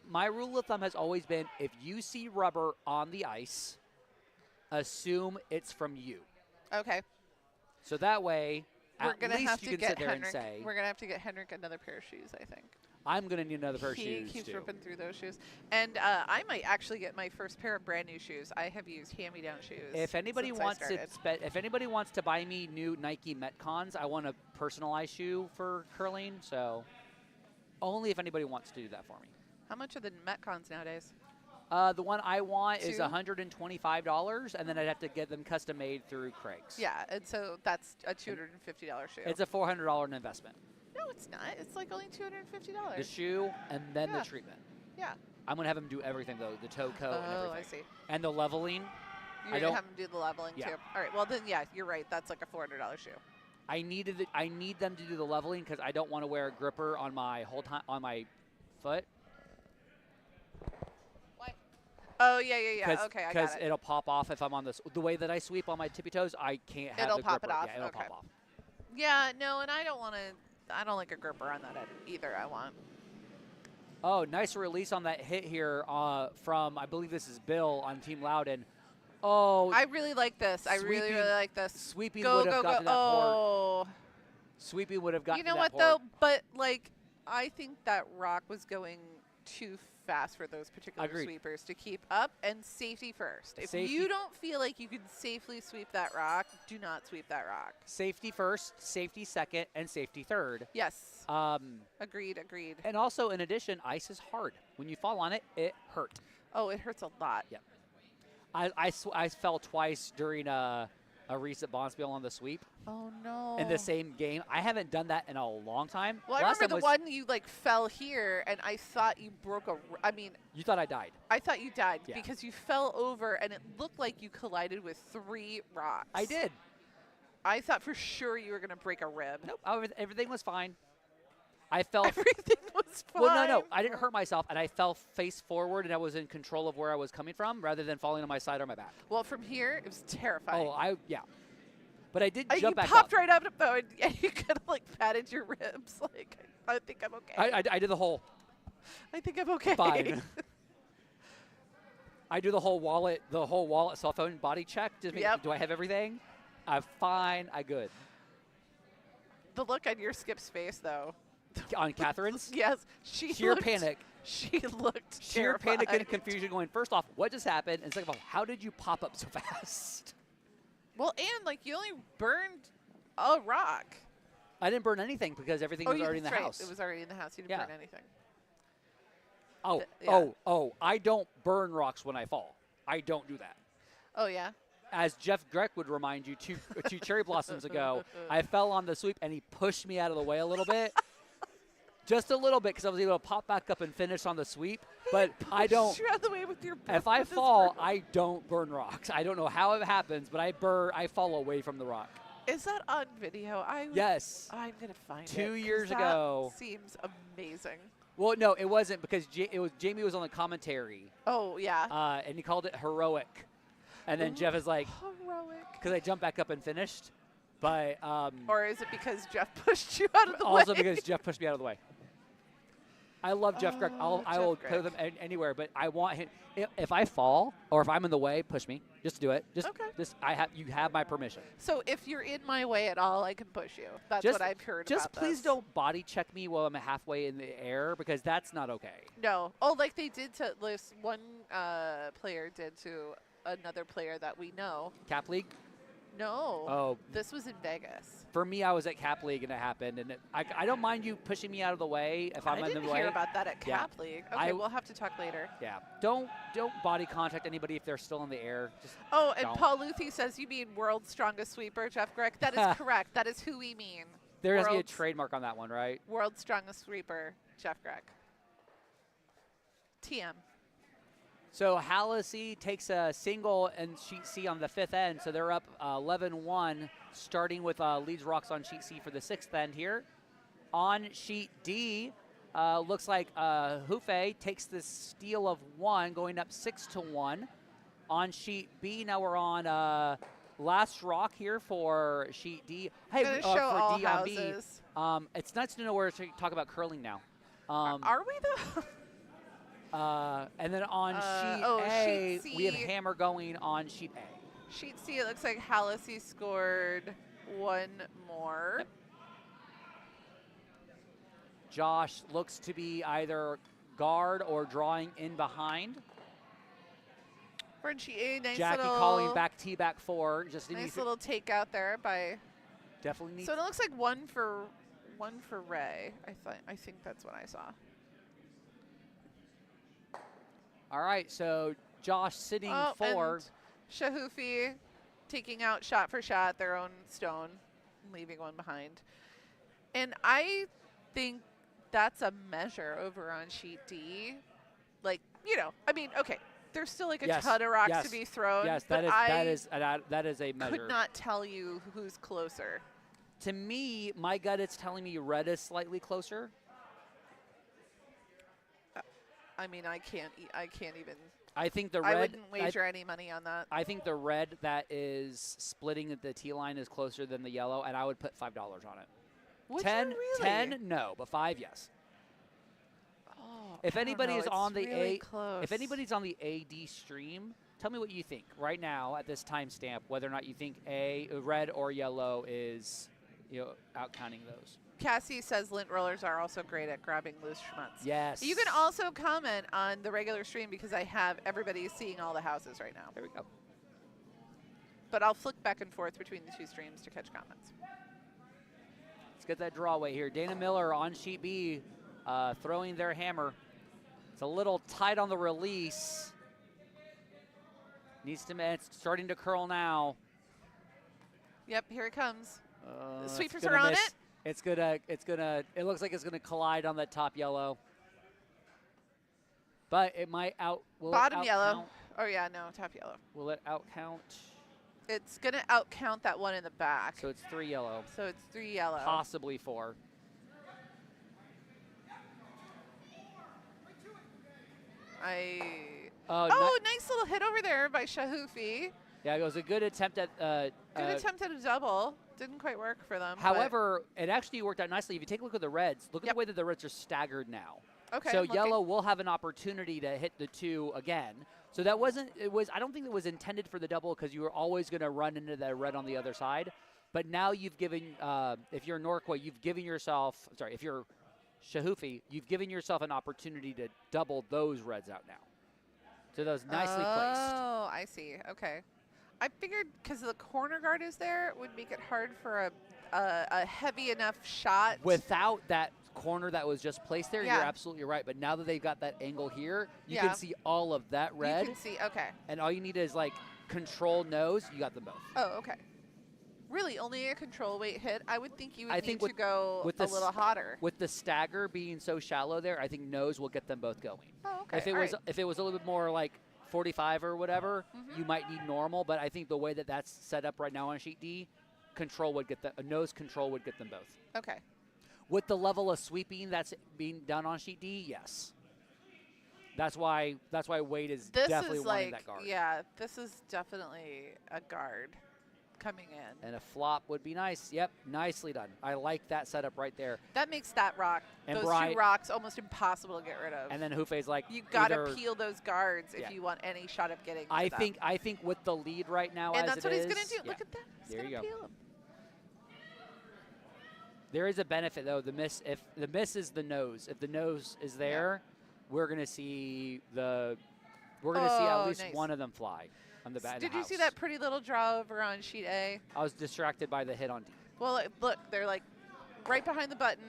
My rule of thumb has always been if you see rubber on the ice, assume it's from you. Okay. So that way, We're at gonna least have you to can sit get there and Henrik. say, We're gonna have to get Henrik another pair of shoes, I think. I'm going to need another pair of shoes, He keeps too. ripping through those shoes. And I might actually get my first pair of brand new shoes. I have used hand-me-down shoes. If anybody since wants I to, started. if anybody wants to buy me new Nike Metcons, I want a personalized shoe for curling. So, only if anybody wants to do that for me. How much are the Metcons nowadays? The one I want is Two? $125, and then I'd have to get them custom made through Craig's. Yeah, and so that's a $250 shoe. It's a $400 investment. No, it's not. It's like only $250. The shoe and then the Yeah. treatment. Yeah. I'm going to have them do everything, though, the toe coat and Oh, everything. I see. And the leveling. You're going to have them do the leveling, Yeah. too. All right, well, then, yeah, you're right. That's like a $400 shoe. I need them to do the leveling because I don't want to wear a gripper on my on my foot. What? Oh, yeah. Okay, I got Because it. it'll pop off if I'm on the way that I sweep on my tippy toes. I can't have It'll the pop gripper. it off? Yeah, it'll Okay. pop off. Yeah, no, and I don't like a gripper on that end either. I want. Oh, nice release on that hit here from, I believe this is Bill on Team Loudon. Oh, I really like this. I really, really like this. Sweeping Go, would have go, gotten go. that port. Oh. Sweeping would have gotten You know that what, though? port. But, like, I think that rock was going too fast for those particular Agreed. sweepers to keep up, and safety first. If Safety- you don't feel like you can safely sweep that rock, do not sweep that rock. Safety first, safety second, and safety third. Yes. Um, Agreed. and also, in addition, ice is hard. When you fall on it, it hurt. Oh, it hurts a lot. Yeah. I fell twice during a recent bonspiel on the sweep Oh, no. in the same game. I haven't done that in a long time. Well, I Last remember time the one you, like, fell here, and I thought you broke I mean, You thought I died. I thought you died Yeah. because you fell over, and it looked like you collided with 3 rocks. I did. I thought for sure you were going to break a rib. Nope. Everything was fine. I fell. Everything was fine. Well, no. I didn't hurt myself, and I fell face forward, and I was in control of where I was coming from rather than falling on my side or my back. Well, from here, it was terrifying. Oh, yeah. But I did You jump back popped up. right up, though, and you could have, like, patted your ribs. Like, I think I'm okay. I did the whole I think I'm okay. fine. I do the whole wallet, cell phone body check. Just make, Yep. do I have everything? I'm fine. I'm good. The look on your Skip's face, though. On Catherine's? Yes, she Sheer looked, panic. She looked Sheer panic and terrified. confusion going, first off, what just happened? And second of all, how did you pop up so fast? Well, and, like, you only burned a rock. I didn't burn anything because everything was already in the that's right. house. It was already in the house. You didn't Yeah. burn anything. Oh, I don't burn rocks when I fall. I don't do that. Oh, yeah? As Jeff Grech would remind you, two cherry blossoms ago, I fell on the sweep and he pushed me out of the way a little bit. Just a little bit because I was able to pop back up and finish on the sweep. But I don't. Pushed you out of the way with your If I with his fall, broom. I don't burn rocks. I don't know how it happens, but I fall away from the rock. Is that on video? Yes. I'm gonna find it. 2 'cause years that ago. Seems amazing. Well, no, it wasn't because Jamie was on the commentary, Oh yeah. and he called it heroic. And then Jeff is like, Heroic. because I jumped back up and finished. But Or is it because Jeff pushed you out of the also way? because Jeff pushed me out of the way. I love Jeff Grech. I will Jeff play with him anywhere, but I want him. If I fall or if I'm in the way, push me. Just do it. Okay. You have my permission. So if you're in my way at all, I can push you. That's Just- what I've heard Just about please this. don't body check me while I'm halfway in the air because that's not okay. No. Oh, like they did to this one player did to another player that we know. Cap League? No. Oh. This was in Vegas. For me, I was at Cap League and it happened. And I don't mind you pushing me out of the way if I'm in the way. I didn't hear about that at Cap League. Okay, we'll have to talk later. Yeah. Don't body contact anybody if they're still in the air. Just and Paul Luthi says you mean world's strongest sweeper, Jeff Grech. That is correct. That is who we mean. There has to be a trademark on that one, right? World's strongest sweeper, Jeff Grech. TM. So Hallisey takes a single and sheet C on the 5th end, so they're up 11-1, starting with Leeds Rocks on sheet C for the 6th end here. On sheet D, looks like Sha-Hufe takes the steal of 1, going up 6-1. On sheet B, now we're on last rock here for sheet D. Hey, for D houses. on B. It's nice to know where to talk about curling now. Are we though? And then on sheet A, sheet C, we have hammer going on sheet A. Sheet C, it looks like Hallisey scored 1 more. Yep. Josh looks to be either guard or drawing in behind. For sheet A, nice Jackie little calling back T back 4. Just nice little take out there by. Definitely needs. So it looks like one for Ray. I think that's what I saw. All right, so Josh sitting 4. And Sha-Hufe taking out shot for shot their own stone, leaving one behind. And I think that's a measure over on sheet D. Like, I mean, okay, there's still like a ton of rocks to be thrown. Yes, but that is a measure. Could not tell you who's closer. To me, my gut is telling me red is slightly closer. I mean, I can't even. I think the red. I wouldn't wager any money on that. I think the red that is splitting the T line is closer than the yellow, and I would put $5 on it. Would 10, you really? 10, no, but 5, yes. Oh, If anybody is on the really close. if anybody's on the AD stream, tell me what you think right now at this timestamp, whether or not you think red or yellow is, out counting those. Cassie says lint rollers are also great at grabbing loose schmutz. Yes. You can also comment on the regular stream because I have everybody seeing all the houses right now. There we go. But I'll flick back and forth between the 2 streams to catch comments. Let's get that draw away here. Dana Miller on sheet B, throwing their hammer. It's a little tight on the release. It's starting to curl now. Yep, here it comes. The sweepers gonna are on miss. it. It looks like it's gonna collide on that top yellow. But it might Bottom yellow. Oh yeah, no, top yellow. Will it out count? It's gonna out count that one in the back. So it's 3 yellow. So it's 3 yellow. Possibly 4. Nice little hit over there by Sha-Hufe. Yeah, it was a good attempt at good attempt at a double. Didn't quite work for them. However, it actually worked out nicely. If you take a look at the reds, look at the way that the reds are staggered now. Okay. So yellow will have an opportunity to hit the 2 again. So that I don't think it was intended for the double because you were always going to run into that red on the other side. But now you've given, if you're Norquay, if you're Sha-Hufe, you've given yourself an opportunity to double those reds out now. So those nicely placed. Oh, I see. Okay. I figured because the corner guard is there, it would make it hard for a heavy enough shot. Without that corner that was just placed there, Yeah. you're absolutely right. But now that they've got that angle here, you can see all of that red. You can see, okay. And all you need is control nose. You got them both. Oh, okay. Really, only a control weight hit? I would think you would need with, to go with a little hotter. With the stagger being so shallow there, I think nose will get them both going. Oh, okay. If it was a little bit more 45 or whatever, you might need normal. But I think the way that that's set up right now on sheet D, nose control would get them both. Okay. With the level of sweeping that's being done on sheet D, yes. That's why Wade is definitely wanting that guard. Yeah, this is definitely a guard coming in. And a flop would be nice. Yep, nicely done. I like that setup right there. That makes that rock, and those 2 rocks, almost impossible to get rid of. And then Hufe's you got to peel those guards if you want any shot of getting. I think with the lead right now, and that's what he's going to do. Yeah. Look at that. He's there you go. Peel him. There is a benefit though. If the miss is the nose, if the nose is there, we're going to see at least one of them fly. on the back. Did you see that pretty little draw over on sheet A? I was distracted by the hit on D. Well, look, they're like right behind the button,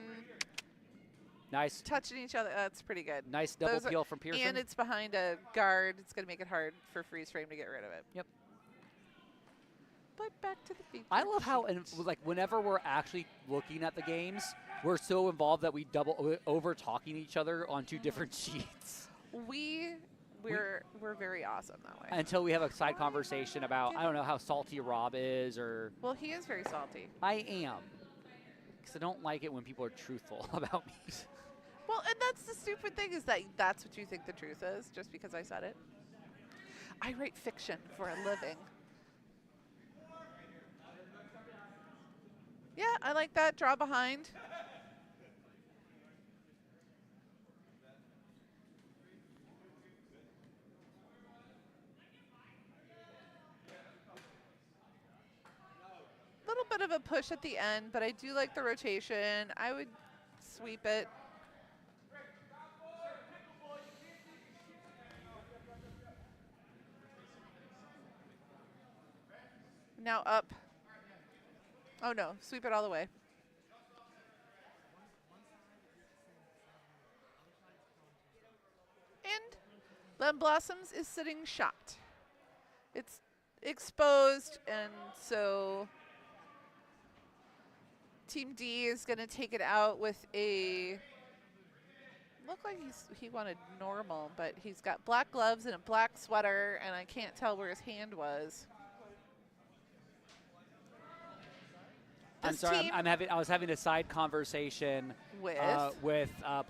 Nice. touching each other. That's pretty good. Nice double Those are- peel from Pearson. And it's behind a guard. It's going to make it hard for freeze frame to get rid of it. Yep. But back to the feature. I love how, like, whenever we're actually looking at the games, we're so involved that we double over talking each other on two different sheets. We're very awesome that way. Until we have a side conversation about, I don't know, how salty Rob is, or Well, he is very salty. I am. Because I don't like it when people are truthful about me. Well, and that's the stupid thing is that that's what you think the truth is just because I said it. I write fiction for a living. Yeah, I like that. Draw behind. Little bit of a push at the end, but I do like the rotation. I would sweep it. Now up. Oh no, sweep it all the way. And Lem Blossoms is sitting shot. It's exposed, and so Team D is going to take it out with a, look like he wanted normal, but he's got black gloves and a black sweater, and I can't tell where his hand was. I'm This sorry, team I was having a side conversation with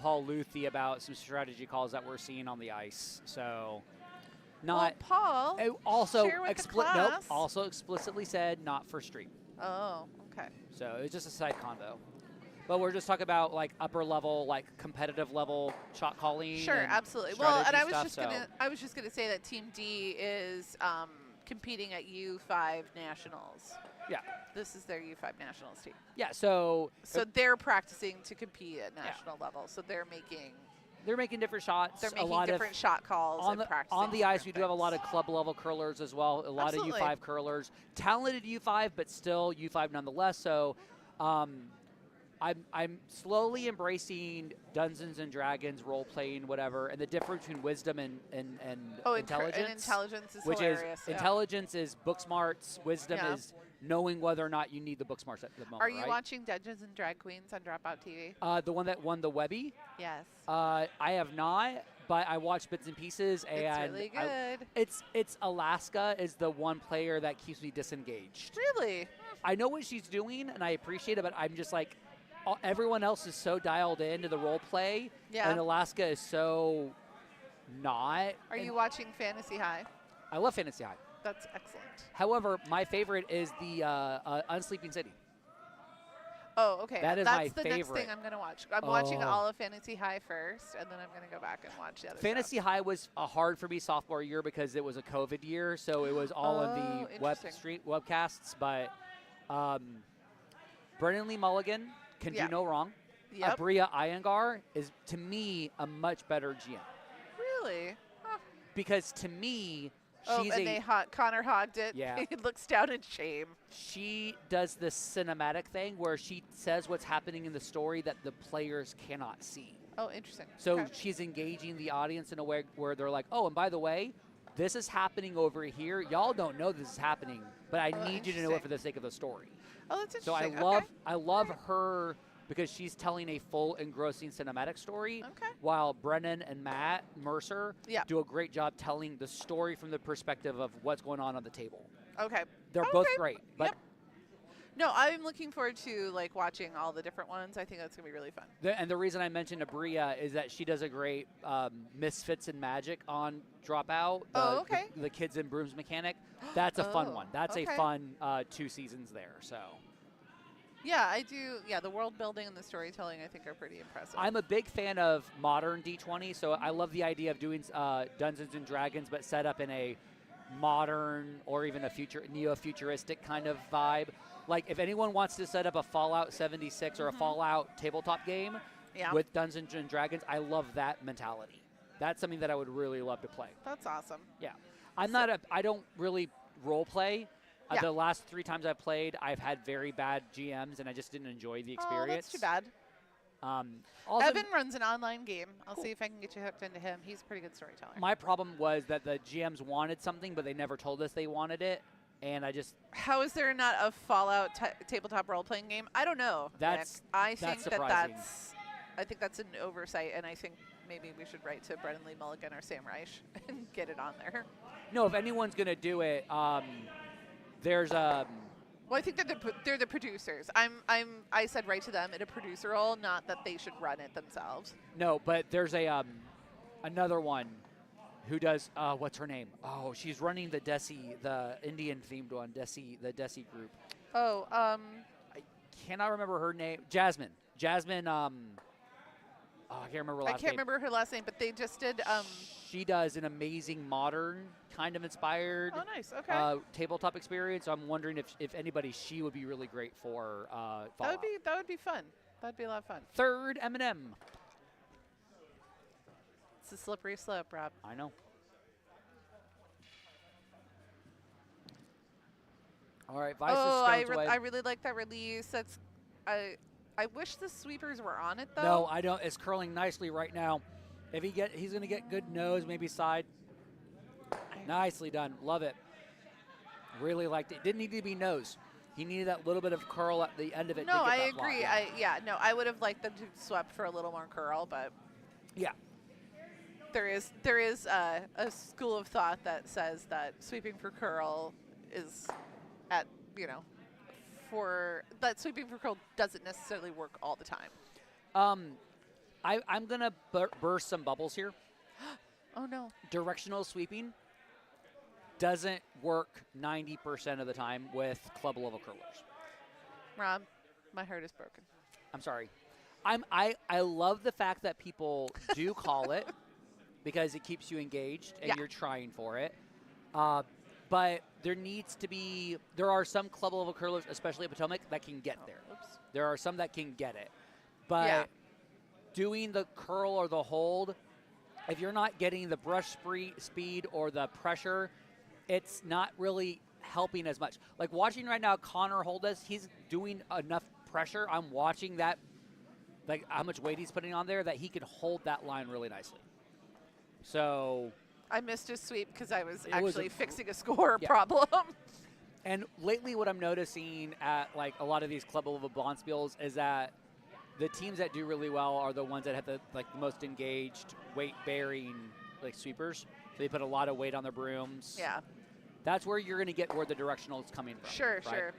Paul Luthi about some strategy calls that we're seeing on the ice. So, well, not Paul. also share with the nope, class. also explicitly said not for stream. Oh, okay. So it's just a side convo. But we're just talking about like upper level, like competitive level shot calling. Sure, and absolutely. Well, and strategy I was just gonna say that Team D is competing at U5 Nationals. Yeah. This is their U5 Nationals team. Yeah. So They're practicing to compete at national level. So they're making different shots. they're a making lot different shot calls on and the practicing on the ice. We different do have a lot of things. club level curlers as well. A lot Absolutely. of U5 curlers, talented U5, but still U5 nonetheless. So, I'm slowly embracing Dungeons and Dragons role playing, whatever, and the difference between wisdom and intelligence. And intelligence is which hilarious. is intelligence is book smarts, wisdom Yeah. is knowing whether or not you need the book smarts at the moment. Are you right? watching Dungeons and Drag Queens on Dropout TV? The one that won the Webby? Yes. I have not, but I watched bits and pieces, and It's really good. It's Alaska is the one player that keeps me disengaged. Really? I know what she's doing, and I appreciate it, but I'm just like, everyone else is so dialed into the role play, Yeah. and Alaska is so not. Are you watching Fantasy High? I love Fantasy High. That's excellent. However, my favorite is the Unsleeping City. Oh, okay. That is That's my the next favorite. thing I'm going to watch. I'm watching Oh. all of Fantasy High first, and then I'm going to go back and watch the other Fantasy stuff. High was hard for me sophomore year because it was a COVID year, so it was all in Oh, the interesting. webcasts. But Brennan Lee Mulligan can Yeah. do no wrong. Yep. Abria Iyengar is, to me, a much better GM Really? Huh. because to me, Oh, she's and Connor hogged it. Yeah. He looks down in shame. she does this cinematic thing where she says what's happening in the story that the players cannot see. Oh, interesting. So Okay. she's engaging the audience in a way where they're like, oh, and by the way, this is happening over here. Y'all don't know this is happening, but I Oh, need you to know it interesting. for the sake of the story. Oh, that's So interesting. I love her because she's telling a full engrossing cinematic story, Okay. while Brennan and Matt Mercer Yeah. do a great job telling the story from the perspective of what's going on the table. Okay. They're Okay. both great, but Yep. No, I'm looking forward to like watching all the different ones. I think that's gonna be really fun. and the reason I mentioned Abria is that she does a great Misfits and Magic on Dropout. Oh, okay. The Kids and Brooms mechanic. That's a fun Oh, one. That's okay. a fun 2 seasons there. So Yeah, I do. Yeah, the world building and the storytelling I think are pretty impressive. I'm a big fan of modern D20. So I love the idea of doing Dungeons and Dragons, but set up in a modern or even a neo-futuristic kind of vibe. Like if anyone wants to set up a Fallout 76 or a Fallout tabletop game Yeah. with Dungeons and Dragons, I love that mentality. That's something that I would really love to play. That's awesome. Yeah. I don't really role play. Yeah. The last 3 times I've played, I've had very bad GMs, and I just didn't enjoy the experience. Oh, that's too bad. Also, Evan runs an online game. I'll Cool. see if I can get you hooked into him. He's a pretty good storyteller. my problem was that the GMs wanted something, but they never told us they wanted it, and I just How is there not a Fallout tabletop role-playing game? I don't know. That's- Nick. I that's think surprising. I think that's an oversight, and I think maybe we should write to Brennan Lee Mulligan or Sam Reich and get it on there. no. If anyone's gonna do it, there's Well, I think they're the producers. I said right to them in a producer role, not that they should run it themselves. no, but there's a another one who does what's her name? Oh, she's running the Indian themed one, the Desi group. Oh, I cannot remember her name. Jasmine. I can't remember her I last can't name. remember her last name, but they just did. She does an amazing modern, kind of inspired Oh, nice. Okay. tabletop experience. So I'm wondering if anybody, she would be really great for Fallout. that would be fun. That'd be a lot of fun. Third M&M. It's a slippery slope, Rob. I know. All right, Vice Oh, is I stones away. really like that release. That's I wish the sweepers were on it though. No, I don't. It's curling nicely right now. If he's going to get good nose, maybe side. Nicely done. Love it. Really liked it. Didn't need to be nose. He needed that little bit of curl at the end of it. No, to get I that block. agree. Yeah. I would have liked them to swept for a little more curl, but Yeah. there is a school of thought that says that sweeping for curl is at sweeping for curl doesn't necessarily work all the time. I'm going to burst some bubbles here. Oh no. Directional sweeping doesn't work 90% of the time with club level curlers. Rob, my heart is broken. I'm sorry. I love the fact that people do call it because it keeps you engaged and Yeah. you're trying for it. But there are some club level curlers, especially at Potomac, that can get there. Oops. There are some that can get it. But Yeah. doing the curl or the hold, if you're not getting the brush speed or the pressure, it's not really helping as much. Like watching right now Connor hold us, he's doing enough pressure. I'm watching that, like how much weight he's putting on there, that he can hold that line really nicely. So, I missed his sweep because I was It was actually a- fixing a score Yeah. problem. and lately what I'm noticing at like a lot of these club level bonspiels is that the teams that do really well are the ones that have the most engaged weight bearing like sweepers. So they put a lot of weight on their brooms. Yeah. That's where you're going to get where the directional is coming from. Sure, right? sure.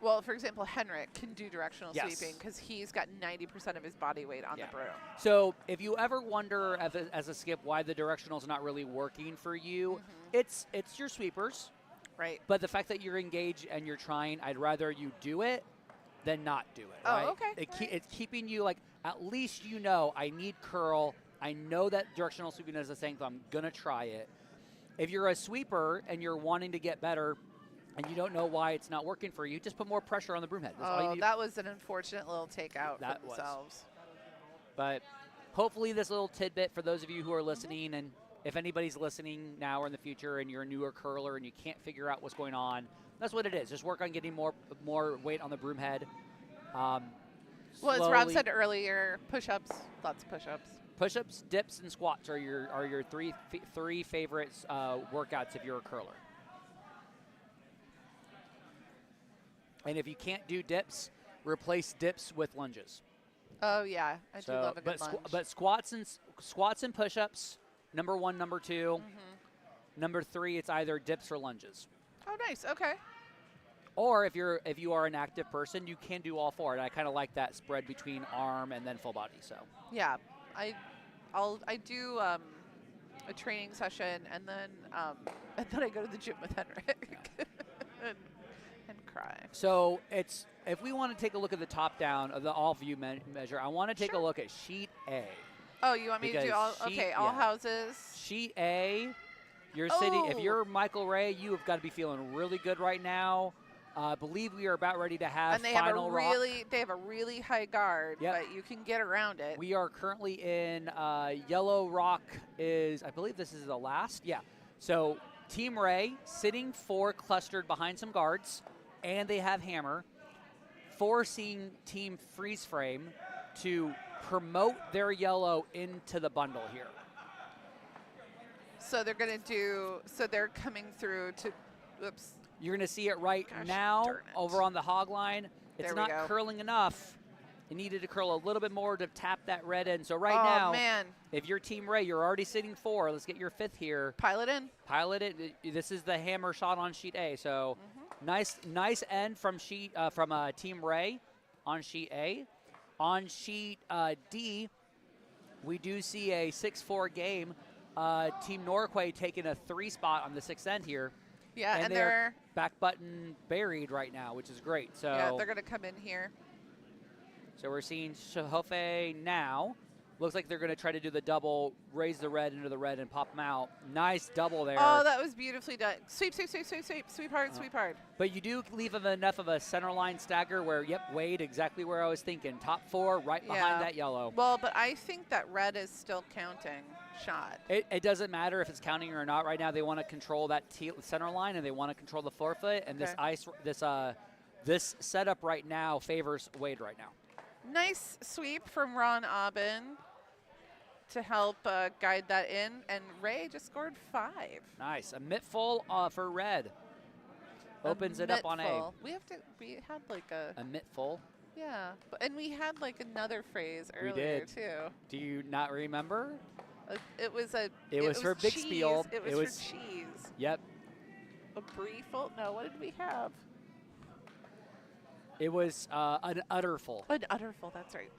Well, for example, Henrik can do directional Yes. sweeping because he's got 90% of his body weight on Yeah. the broom. So if you ever wonder as a skip why the directional is not really working for you, it's your sweepers. Right. But the fact that you're engaged and you're trying, I'd rather you do it than not do it. Oh, right? okay. It's keeping you like, at least I need curl. I know that directional sweeping is a thing, so I'm going to try it. If you're a sweeper and you're wanting to get better and you don't know why it's not working for you, just put more pressure on the broom head. That's all you Oh, need. that was an unfortunate little takeout That for was. themselves. But hopefully this little tidbit for those of you who are listening, and if anybody's listening now or in the future and you're a newer curler and you can't figure out what's going on, that's what it is. Just work on getting more weight on the broom head. Well, as Rob Slowly- said earlier, push-ups, lots of push-ups. push-ups, dips, and squats are your three favorite workouts if you're a curler. And if you can't do dips, replace dips with lunges. Oh, yeah. I do love a good lunge. But squats and push-ups, number 1, number 2. Number 3, it's either dips or lunges. Oh, nice. Okay. Or if you are an active person, you can do all 4. And I kind of like that spread between arm and then full body. So Yeah. I do a training session and then I go to the gym with Henrik and cry. So if we want to take a look at the top down of the all view measure, I want to take a look at sheet A. Oh, you want me to do Because all? Okay, all houses. Sheet A, your city. If Oh. you're Michael Ray, you have got to be feeling really good right now. I believe we are about ready to have And they have final rock. they have a really high guard, Yep. but you can get around it. We are currently in yellow rock is, I believe this is the last. Yeah. So Team Ray sitting 4 clustered behind some guards, and they have hammer, forcing Team Freeze Frame to promote their yellow into the bundle here. So they're going to do, so they're coming through to, oops. You're going to see it right Gosh now darn it. over on the hog line. It's There we not go. curling enough. It needed to curl a little bit more to tap that red end. So right Oh, now, man. if you're Team Ray, you're already sitting 4. Let's get your 5th here. Pilot in. Pilot it. This is the hammer shot on sheet A. So nice end from Team Ray on sheet A. On sheet D, we do see a 6-4 game. Team Norquay taking a 3 spot on the 6th end here. Yeah, and they're they're, back button buried right now, which is great. So yeah, they're going to come in here. So we're seeing Sha-Hufe now. Looks like they're going to try to do the double, raise the red into the red and pop them out. Nice double there. Oh, that was beautifully done. Sweep, sweep, sweep, sweep, sweep, sweep hard, sweep hard. But you do leave enough of a center line stagger where, yep, Wade, exactly where I was thinking. Top 4 right Yeah. behind that yellow. Well, but I think that red is still counting shot. It doesn't matter if it's counting or not. Right now they want to control that center line and they want to control the forefoot. And this setup right now favors Wade right now. Nice sweep from Ron Aubin to help guide that in, and Ray just scored 5. Nice. A mitt full for red. Opens it up on A. We had like A mitt full. yeah, and we had like another phrase We earlier did. too. Do you not remember? It was for big cheese. spiel. It was It was- for cheese. Yep. A brief. No, what did we have? It was an utterful. An utterful. That's right.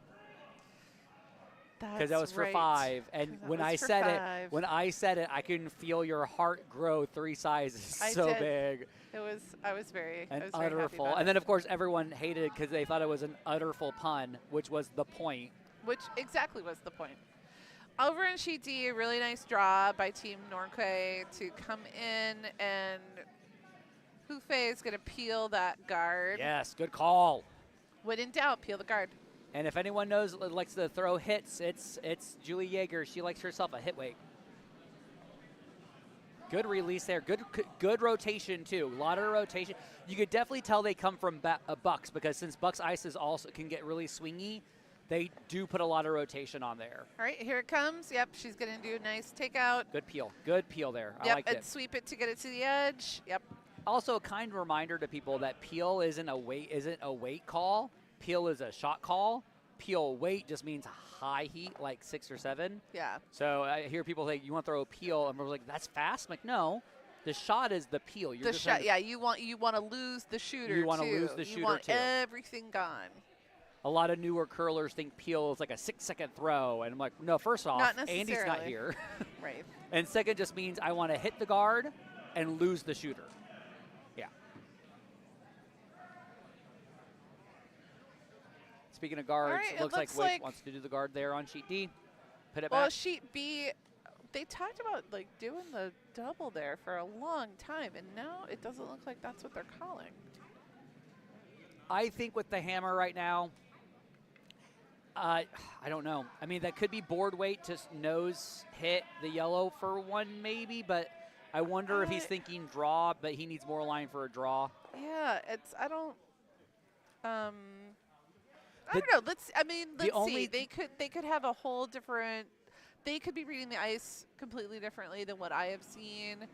Because that was for right. 5, and 'Cause that when was I for said 5. it, I can feel your heart grow 3 sizes. I So did. big, I was very an I was very happy utterful, about and it. then of course everyone hated it because they thought it was an utterful pun, which was the point. Which exactly was the point. Over in sheet D, a really nice draw by Team Norquay to come in, and Hufe is going to peel that guard. Yes, good call. When in doubt, peel the guard. And if anyone knows likes to throw hits, it's Julie Yeager. She likes herself a hit weight. Good release there. Good rotation too. A lot of rotation. You could definitely tell they come from Bucks because since Bucks ices also can get really swingy, they do put a lot of rotation on there. All right, here it comes. Yep, she's going to do a nice takeout. Good peel. Good peel there. I Yep, liked and it. sweep it to get it to the edge. Yep. Also, a kind reminder to people that peel isn't a weight call. Peel is a shot call. Peel weight just means high heat, like 6 or 7. Yeah. So I hear people say, you want to throw a peel? And we're like, that's fast? I'm like, no. The shot is the peel. You're The just shot, trying to- yeah, you want to lose the shooter You wanna too. lose the You shooter, want too. everything gone. A lot of newer curlers think peel is like a 6-second throw. And I'm like, no, first off, Not Andy's not necessarily. here. Right. And second just means I want to hit the guard and lose the shooter. Yeah. Speaking of guards, right, it looks like looks Wade like- wants to do the guard there on sheet D. Put it Well, back. sheet B, they talked about like doing the double there for a long time, and now it doesn't look like that's what they're calling. I think with the hammer right now, I don't know. I mean, that could be board weight to nose hit the yellow for 1 maybe, but I wonder if he's thinking draw, but he needs more line for a draw. Yeah, I don't know. Let's only- see. They could have a whole different. They could be reading the ice completely differently than what I have seen.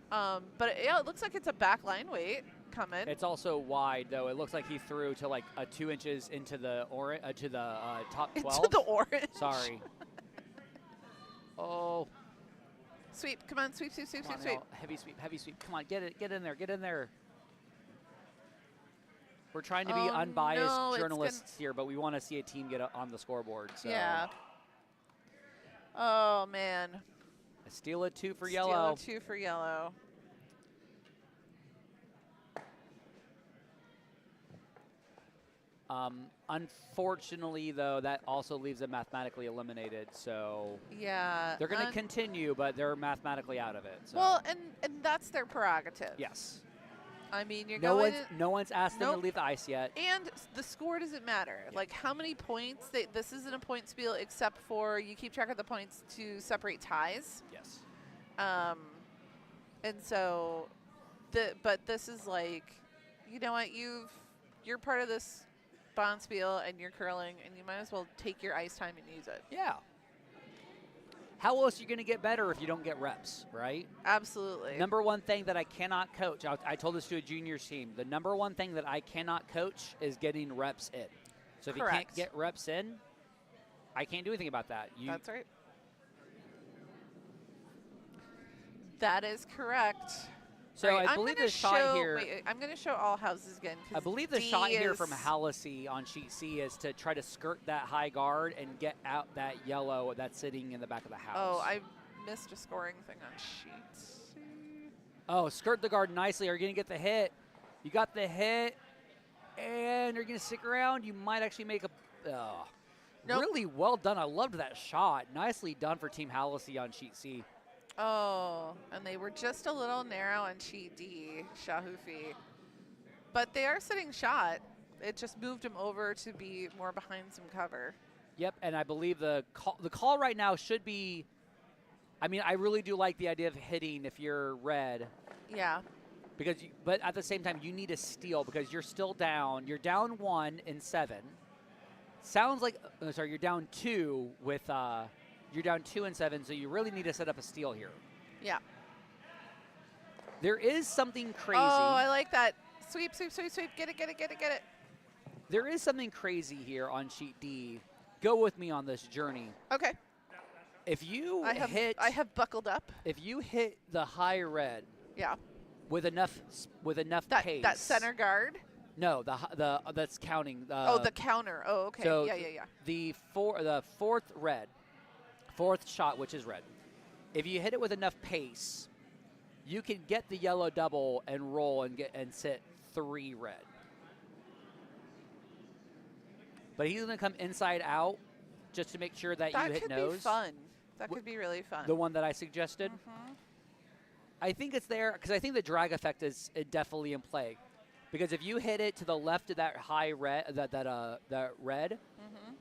But yeah, it looks like it's a back line weight coming. It's also wide, though. It looks like he threw to like 2 inches into the top 12. Into the orange. Sorry. Oh, Sweep. Come on, sweep, sweep, sweep, come on sweep, sweep. now. Heavy sweep. Come on, get in there. We're trying to be Oh, unbiased no, it's journalists here, but we want to see a team get on the scoreboard. So. Yeah. Oh man. Steal it 2 for Steal yellow. a 2 for yellow. Unfortunately, though, that also leaves them mathematically eliminated. So Yeah. they're going to continue, but they're mathematically out of it. So. Well, and that's their prerogative. Yes. I mean, you're No going one's no one's asked them to Nope. leave the ice yet. and the score doesn't matter. Yeah. Like how many points, this isn't a point spiel except for you keep track of the points to separate ties. Yes. And so, but this is like, you know what, you're part of this bond spiel and you're curling and you might as well take your ice time and use it. Yeah. How else are you going to get better if you don't get reps, right? Absolutely. Number one thing that I cannot coach, I told this to a juniors team, the number one thing that I cannot coach is getting reps in. So if you can't Correct. get reps in, I can't do anything about that. That's right. That is correct. So All right, I I'm believe gonna the shot here, wait, I'm going to show all houses again. 'Cause I believe the D shot here is- from Hallisey on sheet C is to try to skirt that high guard and get out that yellow that's sitting in the back of the house. Oh, I missed a scoring thing on sheet C. Oh, skirt the guard nicely. Are you going to get the hit? You got the hit, and you're going to stick around. You might actually make a. Nope. Really well done. I loved that shot. Nicely done for Team Hallisey on sheet C. Oh, and they were just a little narrow on sheet D, Sha-Hufe. But they are sitting shot. It just moved him over to be more behind some cover. Yep, and I believe the call right now should be. I mean, I really do like the idea of hitting if you're red. Yeah. But at the same time, you need a steal because you're still down. You're down 1 in 7. Sounds like you're down 2 with you're down 2 in 7, so you really need to set up a steal here. Yeah. There is something crazy. Oh, I like that. Sweep, sweep, sweep, sweep. Get it, get it, get it, get it. There is something crazy here on sheet D. Go with me on this journey. Okay. If you I have buckled up. if you hit the high red Yeah. with enough That pace. that center guard. No, the that's counting. Oh, the counter. Oh, okay. so yeah. The fourth shot, which is red. If you hit it with enough pace, you can get the yellow double and roll and sit 3 red. But he's going to come inside out just to make sure that you hit could nose. be fun. That could be really fun. The one that I suggested. Mhm. I think it's there because I think the drag effect is definitely in play. Because if you hit it to the left of that high red, that red,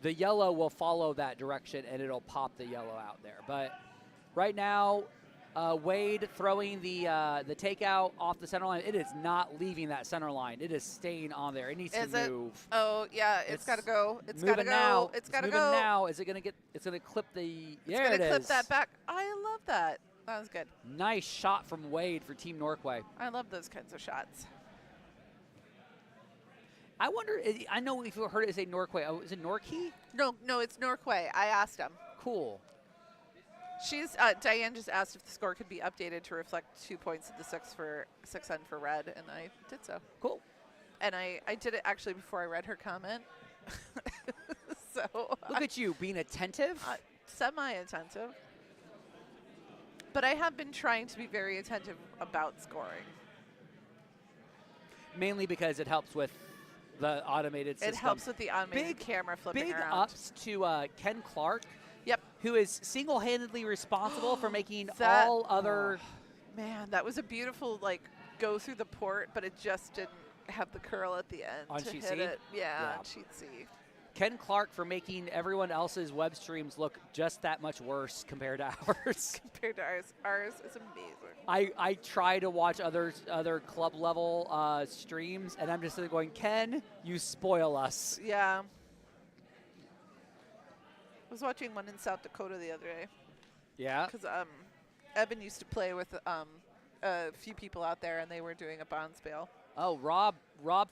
the yellow will follow that direction and it'll pop the yellow out there. But right now, Wade throwing the takeout off the center line. It is not leaving that center line. It is staying on there. It needs Is to it? move. Oh, yeah. It's got to go. It's got to moving go. now. It's got to moving go. now. Is it going to get? It's going to clip the. It's There going it to clip is. that back. I love that. That was good. Nice shot from Wade for Team Norquay. I love those kinds of shots. I wonder. I know if you heard it say Norquay. Oh, is it Norquay? No, it's Norquay. I asked him. Cool. Diane just asked if the score could be updated to reflect 2 points of the 6 on for red, and I did so. Cool. And I did it actually before I read her comment. So Look at you being attentive. semi-attentive. But I have been trying to be very attentive about scoring. Mainly because it helps with the automated system. It helps with the automated camera flipping Big around. ups to Ken Clark, Yep. who is single-handedly responsible for making That- all other. Man, that was a beautiful go through the port, but it just didn't have the curl at the end On to sheet hit C? it. Yeah, Yeah. on sheet C. Ken Clark for making everyone else's web streams look just that much worse compared to ours. Compared to ours. Ours is amazing. I try to watch other club level streams, and I'm just sitting going, Ken, you spoil us. Yeah. I was watching one in South Dakota the other day Yeah. because Evan used to play with a few people out there, and they were doing a bond spale. Oh, Rob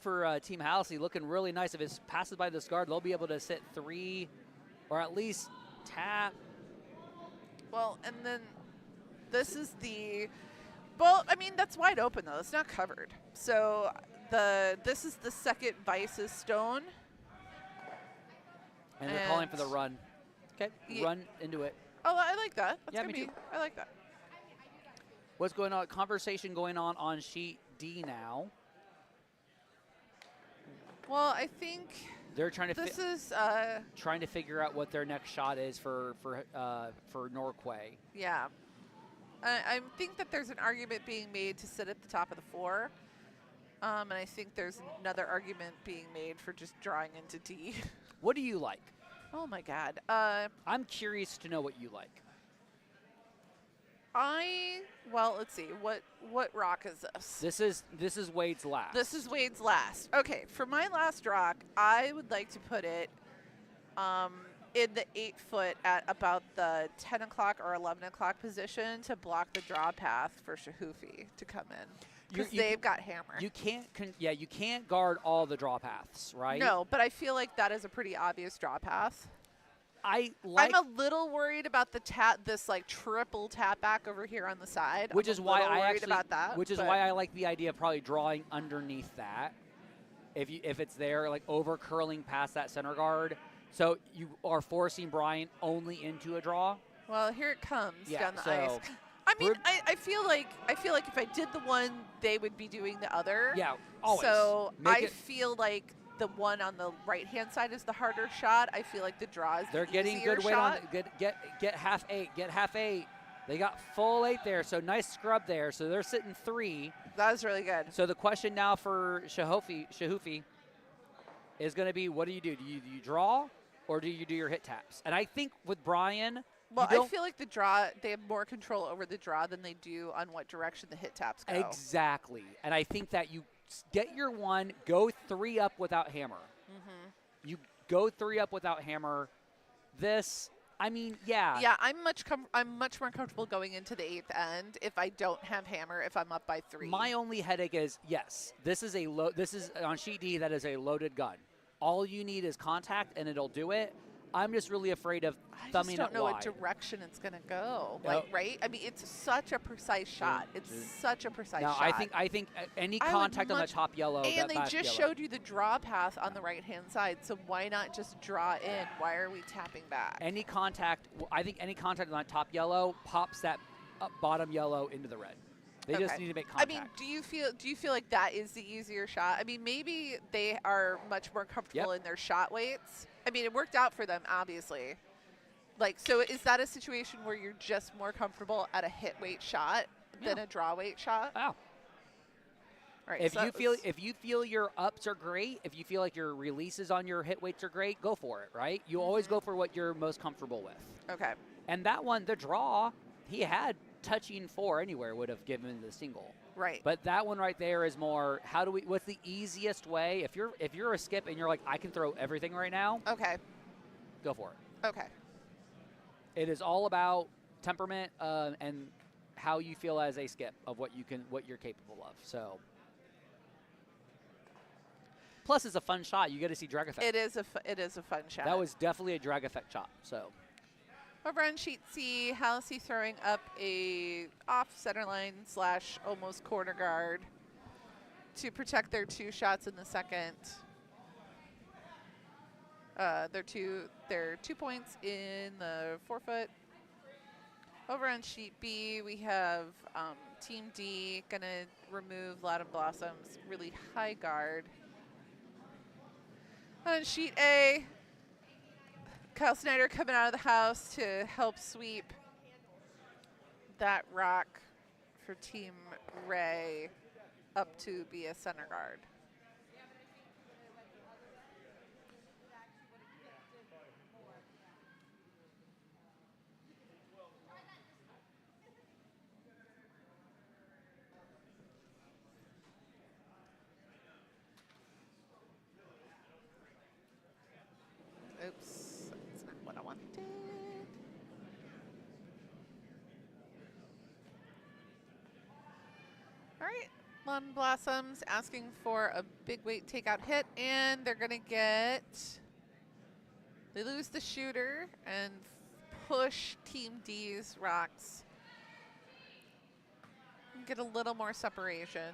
for Team Hallisey looking really nice. If it passes by this guard, they'll be able to sit 3 or at least tap. Well, and then this is the – well, I mean, that's wide open, though. It's not covered. So this is the second Vice's stone. And they're calling for the And- run. Okay, run into it. Oh, I like that. That's Yeah, gonna me be, too. I like that. What's going on? Conversation going on sheet D now. Well, I think They're trying to this is trying to figure out what their next shot is for Norquay. yeah. I think that there's an argument being made to sit at the top of the 4 And I think there's another argument being made for just drawing into D. What do you like? Oh my God. I'm curious to know what you like. Well, let's see. What rock is this? This is Wade's last. This is Wade's last. Okay, for my last rock, I would like to put it in the 8-foot at about the 10 o'clock or 11 o'clock position to block the draw path for Sha-Hufe to come in. Because they've got hammer. You can't guard all the draw paths, right? No, but I feel like that is a pretty obvious draw path. I'm a little worried about the this like triple tap back over here on the side. Which is why I worried about that. Which is why I like the idea of probably drawing underneath that. If it's there, like over curling past that center guard, so you are forcing Brian only into a draw. Well, here it comes down the so ice. I mean, I feel like if I did the one, they would be doing the other. Yeah, always. So I feel like the one on the right-hand side is the harder shot. I feel like the draw is They're the getting easier good weight shot. on it. Get half 8. Get half 8. They got full 8 there, so nice scrub there. So they're sitting 3. That was really good. So the question now for Sha-Hufe is going to be, what do? Do you draw or do you do your hit taps? And I think with Brian, well, I feel like the draw, they have more control over the draw than they do on what direction the hit taps go. Exactly. And I think that you get your one, go 3 up without hammer. Mm-hmm. You go 3 up without hammer. This, I mean, yeah. Yeah, I'm much more comfortable going into the 8th end if I don't have hammer, if I'm up by 3. My only headache is, yes, this is on sheet D, that is a loaded gun. All you need is contact and it'll do it. I'm just really afraid of thumbing it wide. I just don't know what direction it's going to go. Like, right? I mean, it's such a precise shot. It's such a precise shot. I think any contact on the top yellow. And they just showed you the draw path on the right-hand side, so why not just draw in? Why are we tapping back? Any contact, I think any contact on that top yellow pops that bottom yellow into the red. They just need to make contact. I mean, do you feel like that is the easier shot? I mean, maybe they are much more comfortable in their shot weights. I mean, it worked out for them, obviously. Like, so is that a situation where you're just more comfortable at a hit weight shot than a draw weight shot? Oh. All right, if you feel your ups are great, if you feel like your releases on your hit weights are great, go for it, right? You always go for what you're most comfortable with. Okay. And that one, the draw, he had touching 4 anywhere would have given the single. Right. But that one right there is more, what's the easiest way? If you're a skip and you're like, I can throw everything right now. Okay. Go for it. Okay. It is all about temperament and how you feel as a skip of what you're capable of. So. Plus, it's a fun shot. You get to see drag effect. It is a fun shot. That was definitely a drag effect shot. So. Over on sheet C, Halsey throwing up a off center line / almost corner guard to protect their 2 shots in the second. Their 2 points in the 4-foot. Over on sheet B, we have Team D gonna remove Loudon Blossom's really high guard. On sheet A, Kyle Snyder coming out of the house to help sweep that rock for Team Ray up to be a center guard. Oops, that's not what I wanted. All right, Lon Blossoms asking for a big weight takeout hit, and they're gonna get, they lose the shooter and push Team D's rocks. Get a little more separation.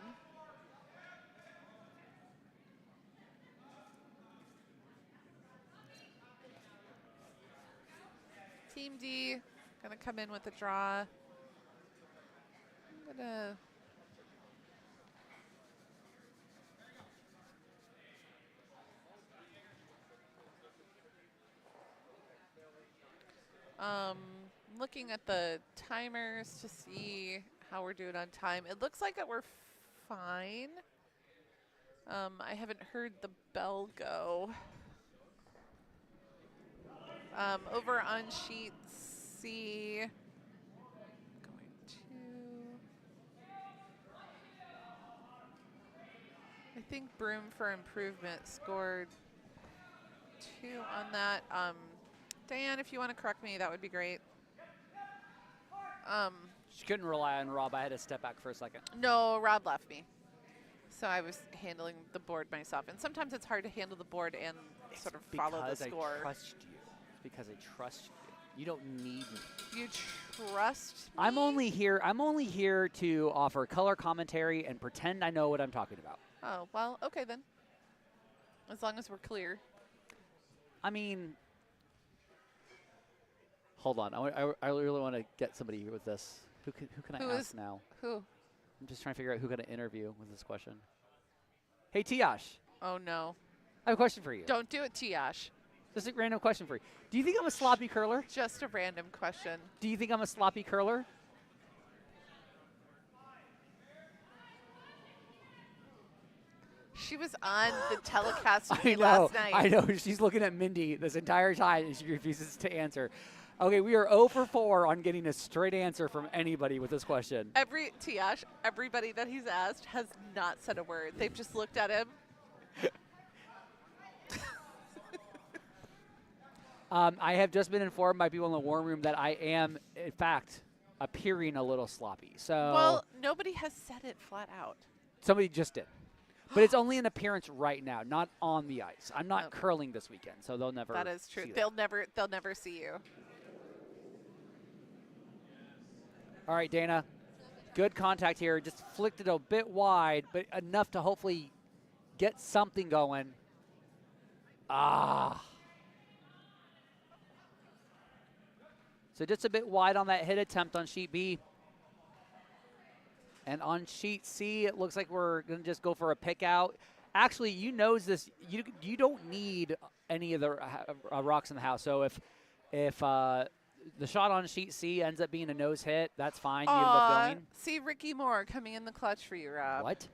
Team D gonna come in with a draw. I'm gonna looking at the timers to see how we're doing on time. It looks like that we're fine. I haven't heard the bell go. Over on sheet C, going to, I think Broom for Improvement scored 2 on that. Diane, if you want to correct me, that would be great. She couldn't rely on Rob. I had to step back for a second. No, Rob left me. So I was handling the board myself. And sometimes it's hard to handle the board and sort of follow the score. I trust you. It's because I trust you. You don't need me. You trust me? I'm only here to offer color commentary and pretend I know what I'm talking about. Oh, well, okay then. As long as we're clear. I mean, hold on. I really want to get somebody here with this. Who can I ask now? Who? I'm just trying to figure out who can I interview with this question. Hey, Tiash. Oh, no. I have a question for you. Don't do it, Tiash. Just a random question for you. Do you think I'm a sloppy curler? Just a random question. Do you think I'm a sloppy curler? She was on the telecast with me last night. I know. She's looking at Mindy this entire time, and she refuses to answer. Okay, we are 0 for 4 on getting a straight answer from anybody with this question. Everybody that he's asked has not said a word. They've just looked at him. I have just been informed by people in the warm room that I am, in fact, appearing a little sloppy. So well, nobody has said it flat out. Somebody just did. But it's only an appearance right now, not on the ice. I'm not curling this weekend, so they'll never. That is true. See They'll never see you. All right, Dana. Good contact here. Just flicked it a bit wide, but enough to hopefully get something going. So just a bit wide on that hit attempt on sheet B. And on sheet C, it looks like we're going to just go for a pick out. Actually, you knows this. You don't need any of the rocks in the house. So if the shot on sheet C ends up being a nose hit, that's fine. You end up going. See Ricky Moore coming in the clutch for you, Rob. What?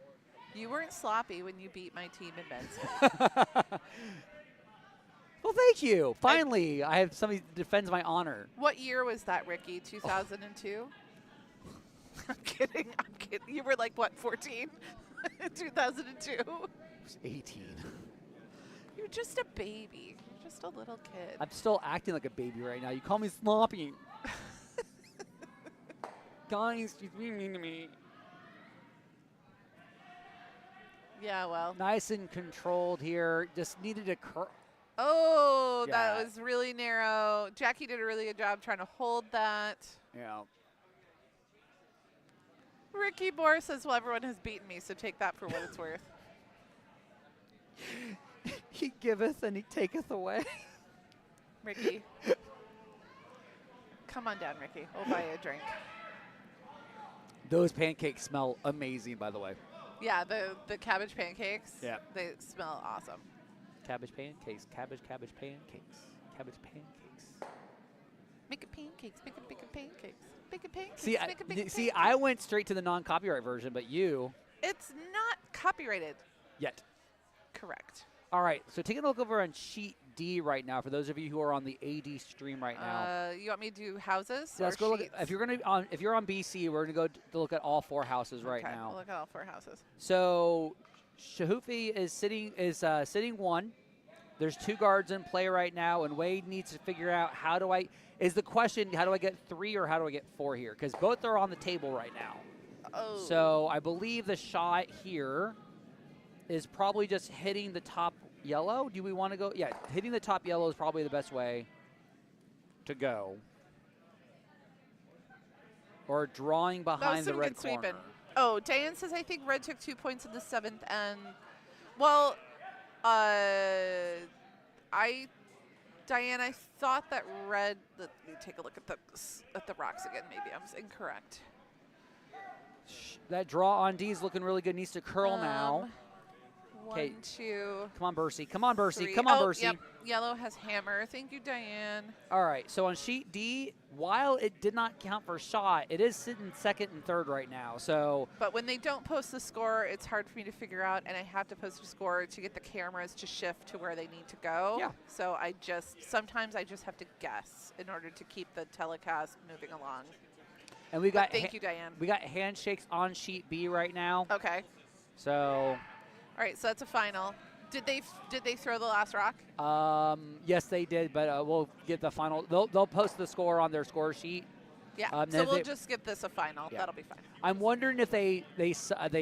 You weren't sloppy when you beat my team in Benson. Well, thank you. Finally, I have somebody that defends my honor. What year was that, Ricky? 2002? I'm kidding. You were like, what, 14? 2002? I was 18. You're just a baby. You're just a little kid. I'm still acting like a baby right now. You call me sloppy. Guys, she's being mean to me. Yeah, well. Nice and controlled here. Just needed to curl. Oh, Yeah. that was really narrow. Jackie did a really good job trying to hold that. Yeah. Ricky Moore says, well, everyone has beaten me, so take that for what it's worth. He giveth and he taketh away. Ricky. Come on down, Ricky. We'll buy you a drink. Those pancakes smell amazing, by the way. Yeah, the cabbage pancakes. Yeah. They smell awesome. Cabbage pancakes, cabbage pancakes, cabbage pancakes. Making pancakes, making pancakes, making pancakes. See, pancakes. I went straight to the non-copyright version, but you It's not copyrighted. yet. Correct. All right, so taking a look over on sheet D right now for those of you who are on the AD stream right now. You want me to do houses? So let's or go look sheets? at, if you're on BC, we're gonna go to look at all 4 houses right Okay, now. we'll look at all 4 houses. So Sha-Hufe is sitting 1. There's 2 guards in play right now, and Wade needs to figure out how do I get 3 or how do I get 4 here? Because both are on the table right now. Oh. So I believe the shot here is probably just hitting the top yellow. Do we want to go? Yeah, hitting the top yellow is probably the best way to go. Or drawing behind the red corner. Sweeping. Oh, Diane says, I think red took 2 points in the 7th. And, well, Diane, I thought that red, let me take a look at the rocks again. Maybe I was 1, 2. Come on, Burzi. Come on, Burzi. 3. Come on, Oh, Burzi. yep. Yellow has hammer. Thank you, Diane. All right, so on sheet D, while it did not count for shot, it is sitting second and third right now. So But when they don't post the score, it's hard for me to figure out, and I have to post a score to get the cameras to shift to where they need to go. Yeah. So sometimes I just have to guess in order to keep the telecast moving along. and we got Thank you, Diane. we got handshakes on sheet B right now. Okay. So All right, so that's a final. Did they throw the last rock? yes, they did, but we'll get the final. They'll post the score on their score sheet. Yeah. then So we'll they- just skip this a final. Yeah. That'll be fine. I'm wondering if they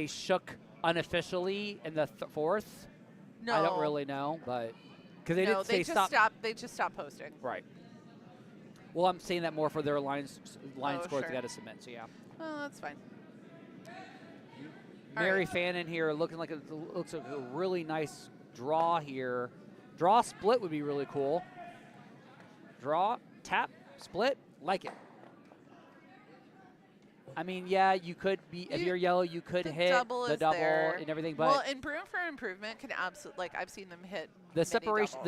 shook unofficially in the fourth. No. I don't really know, but because they No, didn't say they just stop. stopped. They just stopped posting. Right. Well, I'm saying that more for their line Oh, scores sure. they got to submit. So yeah. Well, that's fine. All Mary right. Fannin here looks like a really nice draw here. Draw split would be really cool. Draw, tap, split, like it. I mean, yeah, you could be, if you're yellow, you could The hit double the is double there. and everything, but Well, and room for improvement can absolutely, like I've seen them hit the many separation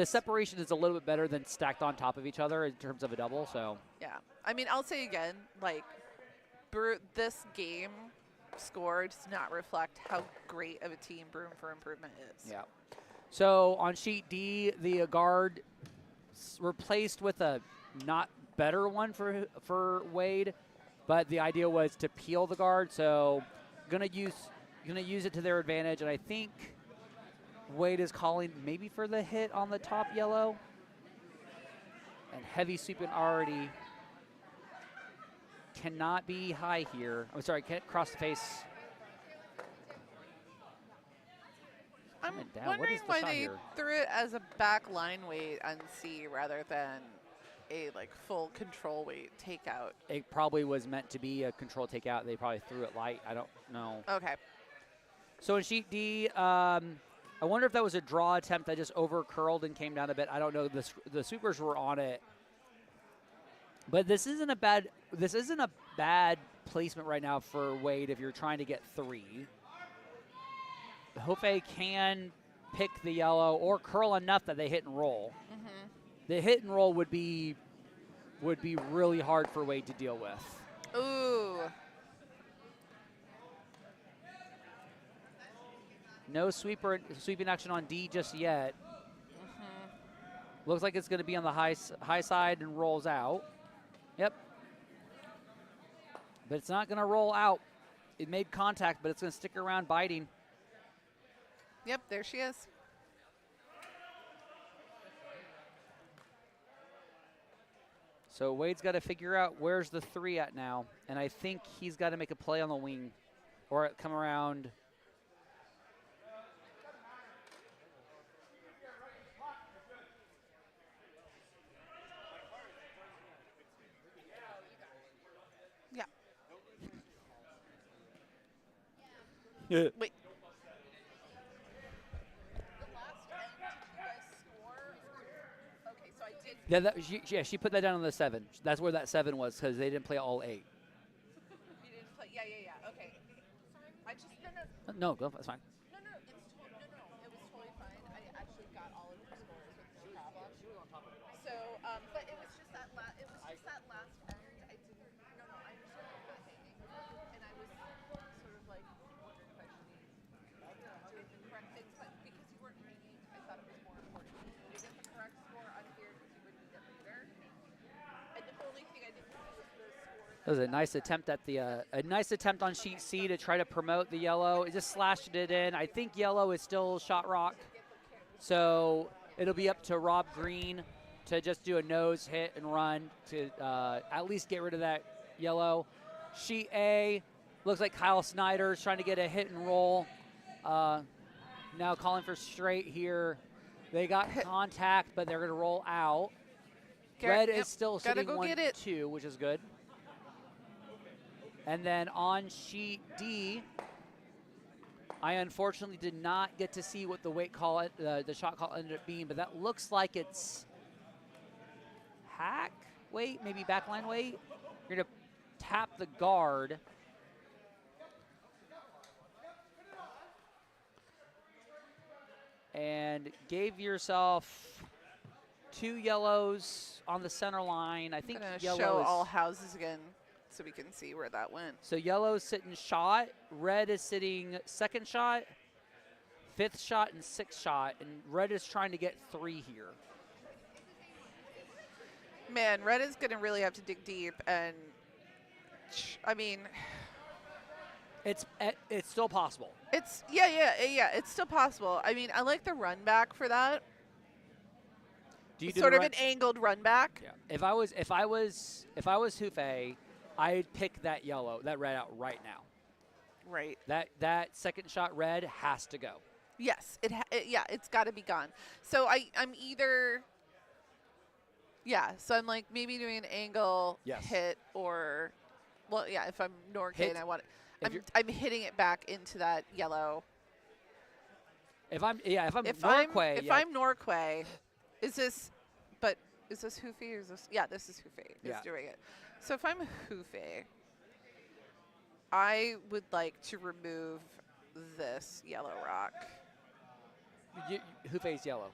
doubles. is a little bit better than stacked on top of each other in terms of a double, so. Yeah. I mean, I'll say again, like, this game score does not reflect how great of a team Room for Improvement is. Yeah. So on sheet D, the guard replaced with a not better one for Wade, but the idea was to peel the guard. So gonna use it to their advantage, and I think Wade is calling maybe for the hit on the top yellow, and heavy sweeping already cannot be high here. I'm sorry, can't cross the face. I'm Coming down. What wondering is the why shot they here? threw it as a back line weight on C rather than a like full control weight takeout. It probably was meant to be a control takeout. They probably threw it light. I don't know. Okay. So in sheet D, I wonder if that was a draw attempt that just over curled and came down a bit. I don't know. The sweepers were on it, but this isn't a bad placement right now for Wade if you're trying to get three. Sha-Hufe can pick the yellow or curl enough that they hit and roll. Mm-hmm. The hit and roll would be really hard for Wade to deal with. Ooh. No sweeping action on D just yet. Mm-hmm. Looks like it's going to be on the high side and rolls out. Yep. But it's not going to roll out. It made contact, but it's going to stick around biting. Yep, there she is. So Wade's got to figure out where's the three at now. And I think he's got to make a play on the wing or come around. Yeah. Yeah. Wait. Yeah, she put that down on the 7. That's where that 7 was because they didn't play all 8. You didn't play. Yeah. Okay. I just didn't. No, go. That's fine. No. It was totally fine. I actually got all of her scores with no problem. So, but it was just that last end. I didn't. No. I was not hanging, and I was sort of like wondering if I should do the correct things, but because you weren't hanging, I thought it was more important to get the correct score on here because you would need it later. And the only thing I didn't see was the score. That was a nice attempt at a nice attempt on sheet C to try to promote the yellow. It just slashed it in. I think yellow is still shot rock, so it'll be up to Rob Green to just do a nose hit and run to at least get rid of that yellow. Sheet A looks like Kyle Snyder is trying to get a hit and roll. Now calling for straight here. They got contact, but they're going to roll out. Red is still Gotta sitting go get it. 1-2, which is good. And then on sheet D, I unfortunately did not get to see what the weight call, the shot call ended up being, but that looks like it's hack weight, maybe backline weight. You're going to tap the guard. and gave yourself 2 yellows on the center line. I think I'm gonna yellow show is, all houses again so we can see where that went. so yellow's sitting shot, red is sitting second shot, 5th shot, and 6th shot, and red is trying to get 3 here. Man, red is going to really have to dig deep, and I mean, It's still possible. it's yeah, it's still possible. I mean, I like the run back for that. Do you do Sort the of run- an angled run back. Yeah. If I was Hufe, I'd pick that red out right now. Right. That second shot red has to go. Yes. It's got to be gone. So I'm either. Yeah. So I'm like maybe doing an angle Yes. hit or, well, yeah. If I'm Norquay Hit. and I want it, If I'm hitting it back into that yellow. If I'm If Norquay, I'm Norquay, is this Hufe or is this? Yeah, this is Hufe who's Yeah. doing it. So if I'm Hufe, I would like to remove this yellow rock. Hufe's yellow.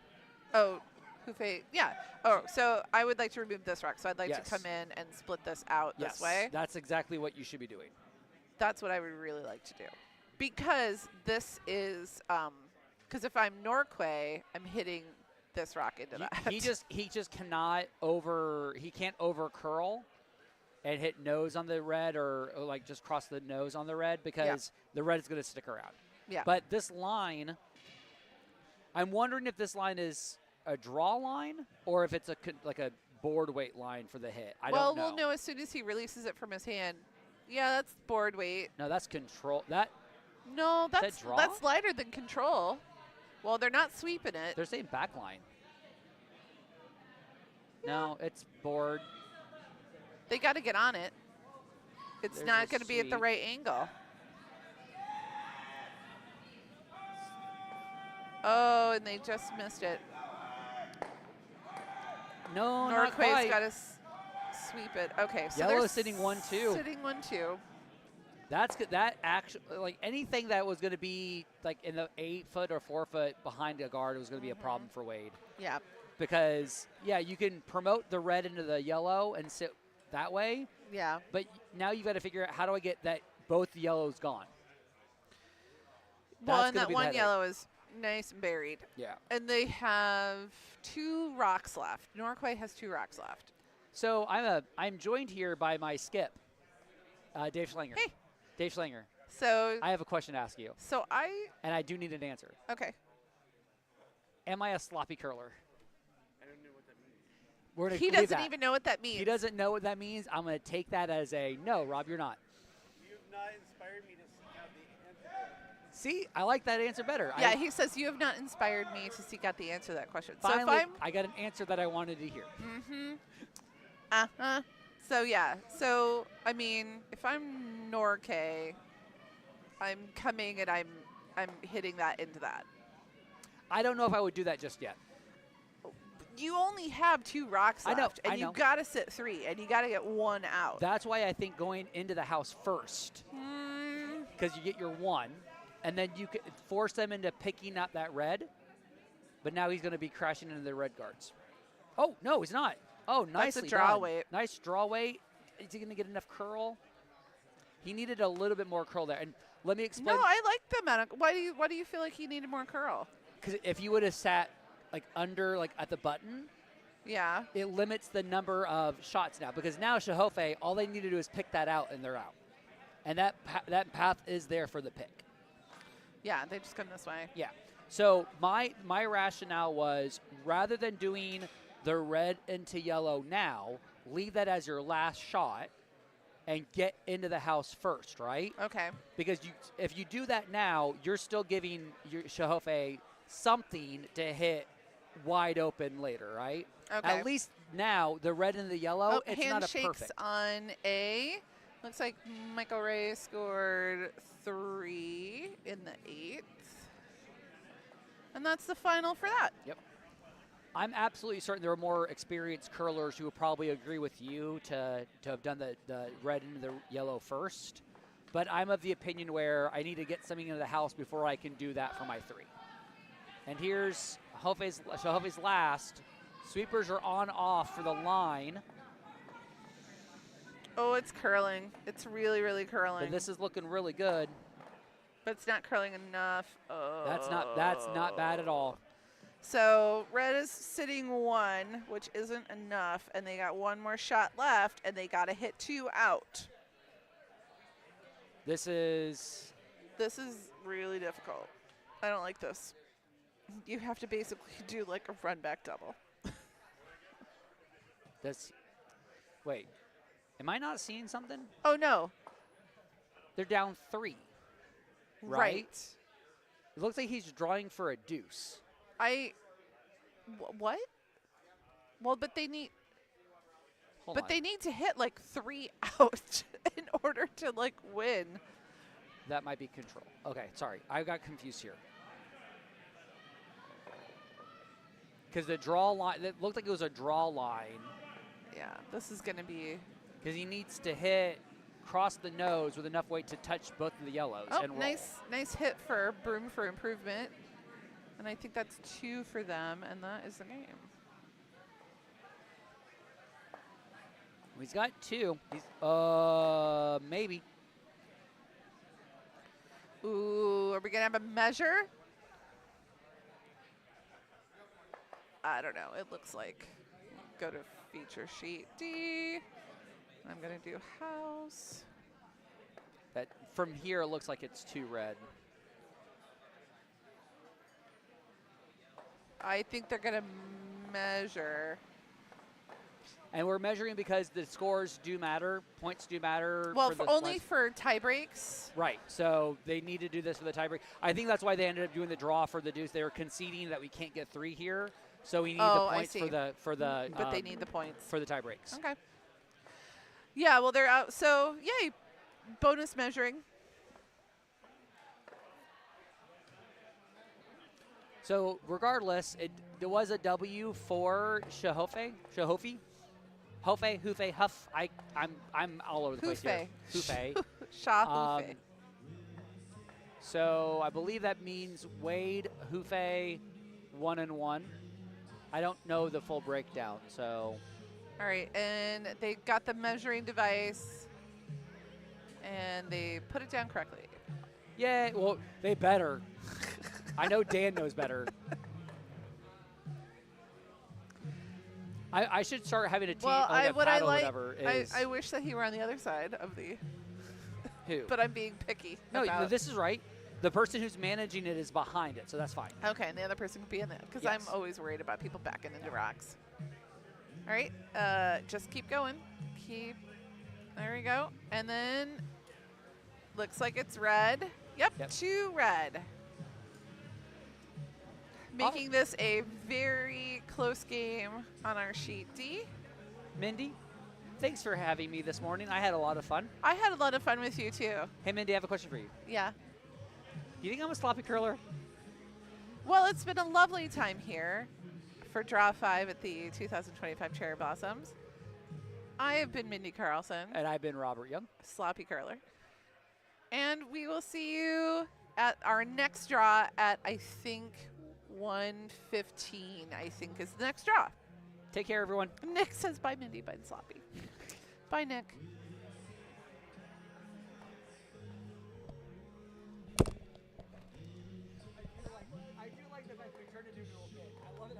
Oh, Hufe, yeah. Oh, so I would like to remove this rock. So I'd like Yes. to come in and split this out Yes, this way. that's exactly what you should be doing. That's what I would really like to do. Because this is, because if I'm Norquay, I'm hitting this rock into that. He just cannot he can't over curl and hit nose on the red or like just cross the nose on the red because the red is going to stick around. Yeah. But this line, I'm wondering if this line is a draw line or if it's like a board weight line for the hit. I don't know. We'll know as soon as he releases it from his hand. Yeah, that's board weight. No, that's control. No, that that's draw? that's lighter than control. Well, they're not sweeping it. They're saying back line. No, it's board. They got to get on it. It's There's not a going to be at the sweep. right angle. Oh, and they just missed it. No, not Norquay's quite. got to sweep it. Okay, so Yellow's they're sitting 1-2. Sitting 1-2. That's good. That actually, like anything that was going to be like in the 8 foot or 4 foot behind a guard was going to be a problem for Wade. Yeah. Because, yeah, you can promote the red into the yellow and sit that way, Yeah. but now you've got to figure out how do I get that both yellows gone. Well, That's and gonna that be the one headache. yellow is nice and buried. Yeah. And they have 2 rocks left. Norquay has 2 rocks left. So I'm joined here by my skip, Dave Schlanger. Hey. Dave Schlanger, So I have a question to ask you, and I do need an answer. okay. Am I a sloppy curler? I don't know what that means. We're gonna He leave doesn't that. even know what that means. He doesn't know what that means. I'm going to take that as a no, Rob, you're not. You've not inspired me to seek out the answer. See, I like that answer better. Yeah, he says you have not inspired me to seek out the answer to that question. Finally, So if I got an answer that I wanted to hear. So yeah. So I mean, if I'm Norquay, I'm coming and I'm hitting that into that. I don't know if I would do that just yet. You only have 2 rocks I know, left, and I know. you got to sit 3, and you got to get 1 out. That's why I think going into the house first, because you get your 1, and then you can force them into picking up that red. But now he's going to be crashing into the red guards. Oh, no, he's not. Oh, nicely draw done. weight. Nice draw weight. Is he going to get enough curl? He needed a little bit more curl there. And let me explain. No, I like the amount of. Why do you feel like he needed more curl? Because if you would have sat like under, like at the button, Yeah. it limits the number of shots now. Because now Sha-Hufe, all they need to do is pick that out, and they're out. And that path is there for the pick. Yeah, they just come this way. Yeah. So my rationale was rather than doing the red into yellow now, leave that as your last shot and get into the house first, right? Okay. Because if you do that now, you're still giving your Sha-Hufe something to hit wide open later, right? Okay. At least now, the red and the yellow, it's not a handshakes perfect. on A. Looks like Michael Ray scored 3 in the 8th. And that's the final for that. Yep. I'm absolutely certain there are more experienced curlers who would probably agree with you to have done the red into the yellow first. But I'm of the opinion where I need to get something into the house before I can do that for my 3. And here's Sha-Hufe's last. Sweepers are on off for the line. Oh, it's curling. It's really, really curling. But this is looking really good. But it's not curling enough. Oh. That's not bad at all. So red is sitting 1, which isn't enough, and they got 1 more shot left, and they got to hit 2 out. This is really difficult. I don't like this. You have to basically do like a run back double. wait. Am I not seeing something? Oh no. They're down 3. Right? It looks like he's drawing for a deuce. What? Well, but they need Hold on. they need to hit like 3 out in order to like win. That might be control. Okay, sorry. I got confused here. Because the draw line, it looked like it was a draw line. Yeah, this is going to be. Because he needs to hit cross the nose with enough weight to touch both of the yellows and roll. Nice hit for Broom for improvement. And I think that's 2 for them, and that is the game. He's got 2. He's maybe. Ooh, are we gonna have a measure? I don't know. It looks like. Go to feature sheet D. I'm gonna do house. That from here it looks like it's 2 red. I think they're gonna measure. And we're measuring because the scores do matter, points do matter. Well, for only for tie breaks. Right, so they need to do this for the tiebreak. I think that's why they ended up doing the draw for the deuce. They were conceding that we can't get 3 here, so we need the points for the. But they need the points for the tie breaks. Okay. Yeah, well they're out. So yay, bonus measuring. So regardless, there was a W for Sha-Hufe. Hufe, Huff. I'm all over the place here. Hufe. Sha-Hufe. So I believe that means Wade, Hufe, 1-1. I don't know the full breakdown, so. All right, and they got the measuring device, and they put it down correctly. Yeah, well, they better. I know Dan knows better. I should start having a team, Well, like a paddle or like, whatever. I wish that he were on the other side of the. Who? But I'm being picky. No, about. this is right. The person who's managing it is behind it, so that's fine. Okay, and the other person can be in that because Yes. I'm always worried about people backing into rocks. All right, just keep going. There we go. And then looks like it's red. Yep. 2 red. Making this a very close game on our sheet D. Mindy, thanks for having me this morning. I had a lot of fun. I had a lot of fun with you too. Hey, Mindy, I have a question for you. Yeah. You think I'm a sloppy curler? Well, it's been a lovely time here for Draw 5 at the 2025 Cherry Blossoms. I have been Mindy Carlson. And I've been Robert Young. Sloppy curler. And we will see you at our next draw at, I think, 1:15, I think, is the next draw. Take care, everyone. Nick says bye, Mindy, bye, Sloppy. Bye, Nick. I do like the fact we turned it into a bit. I love it.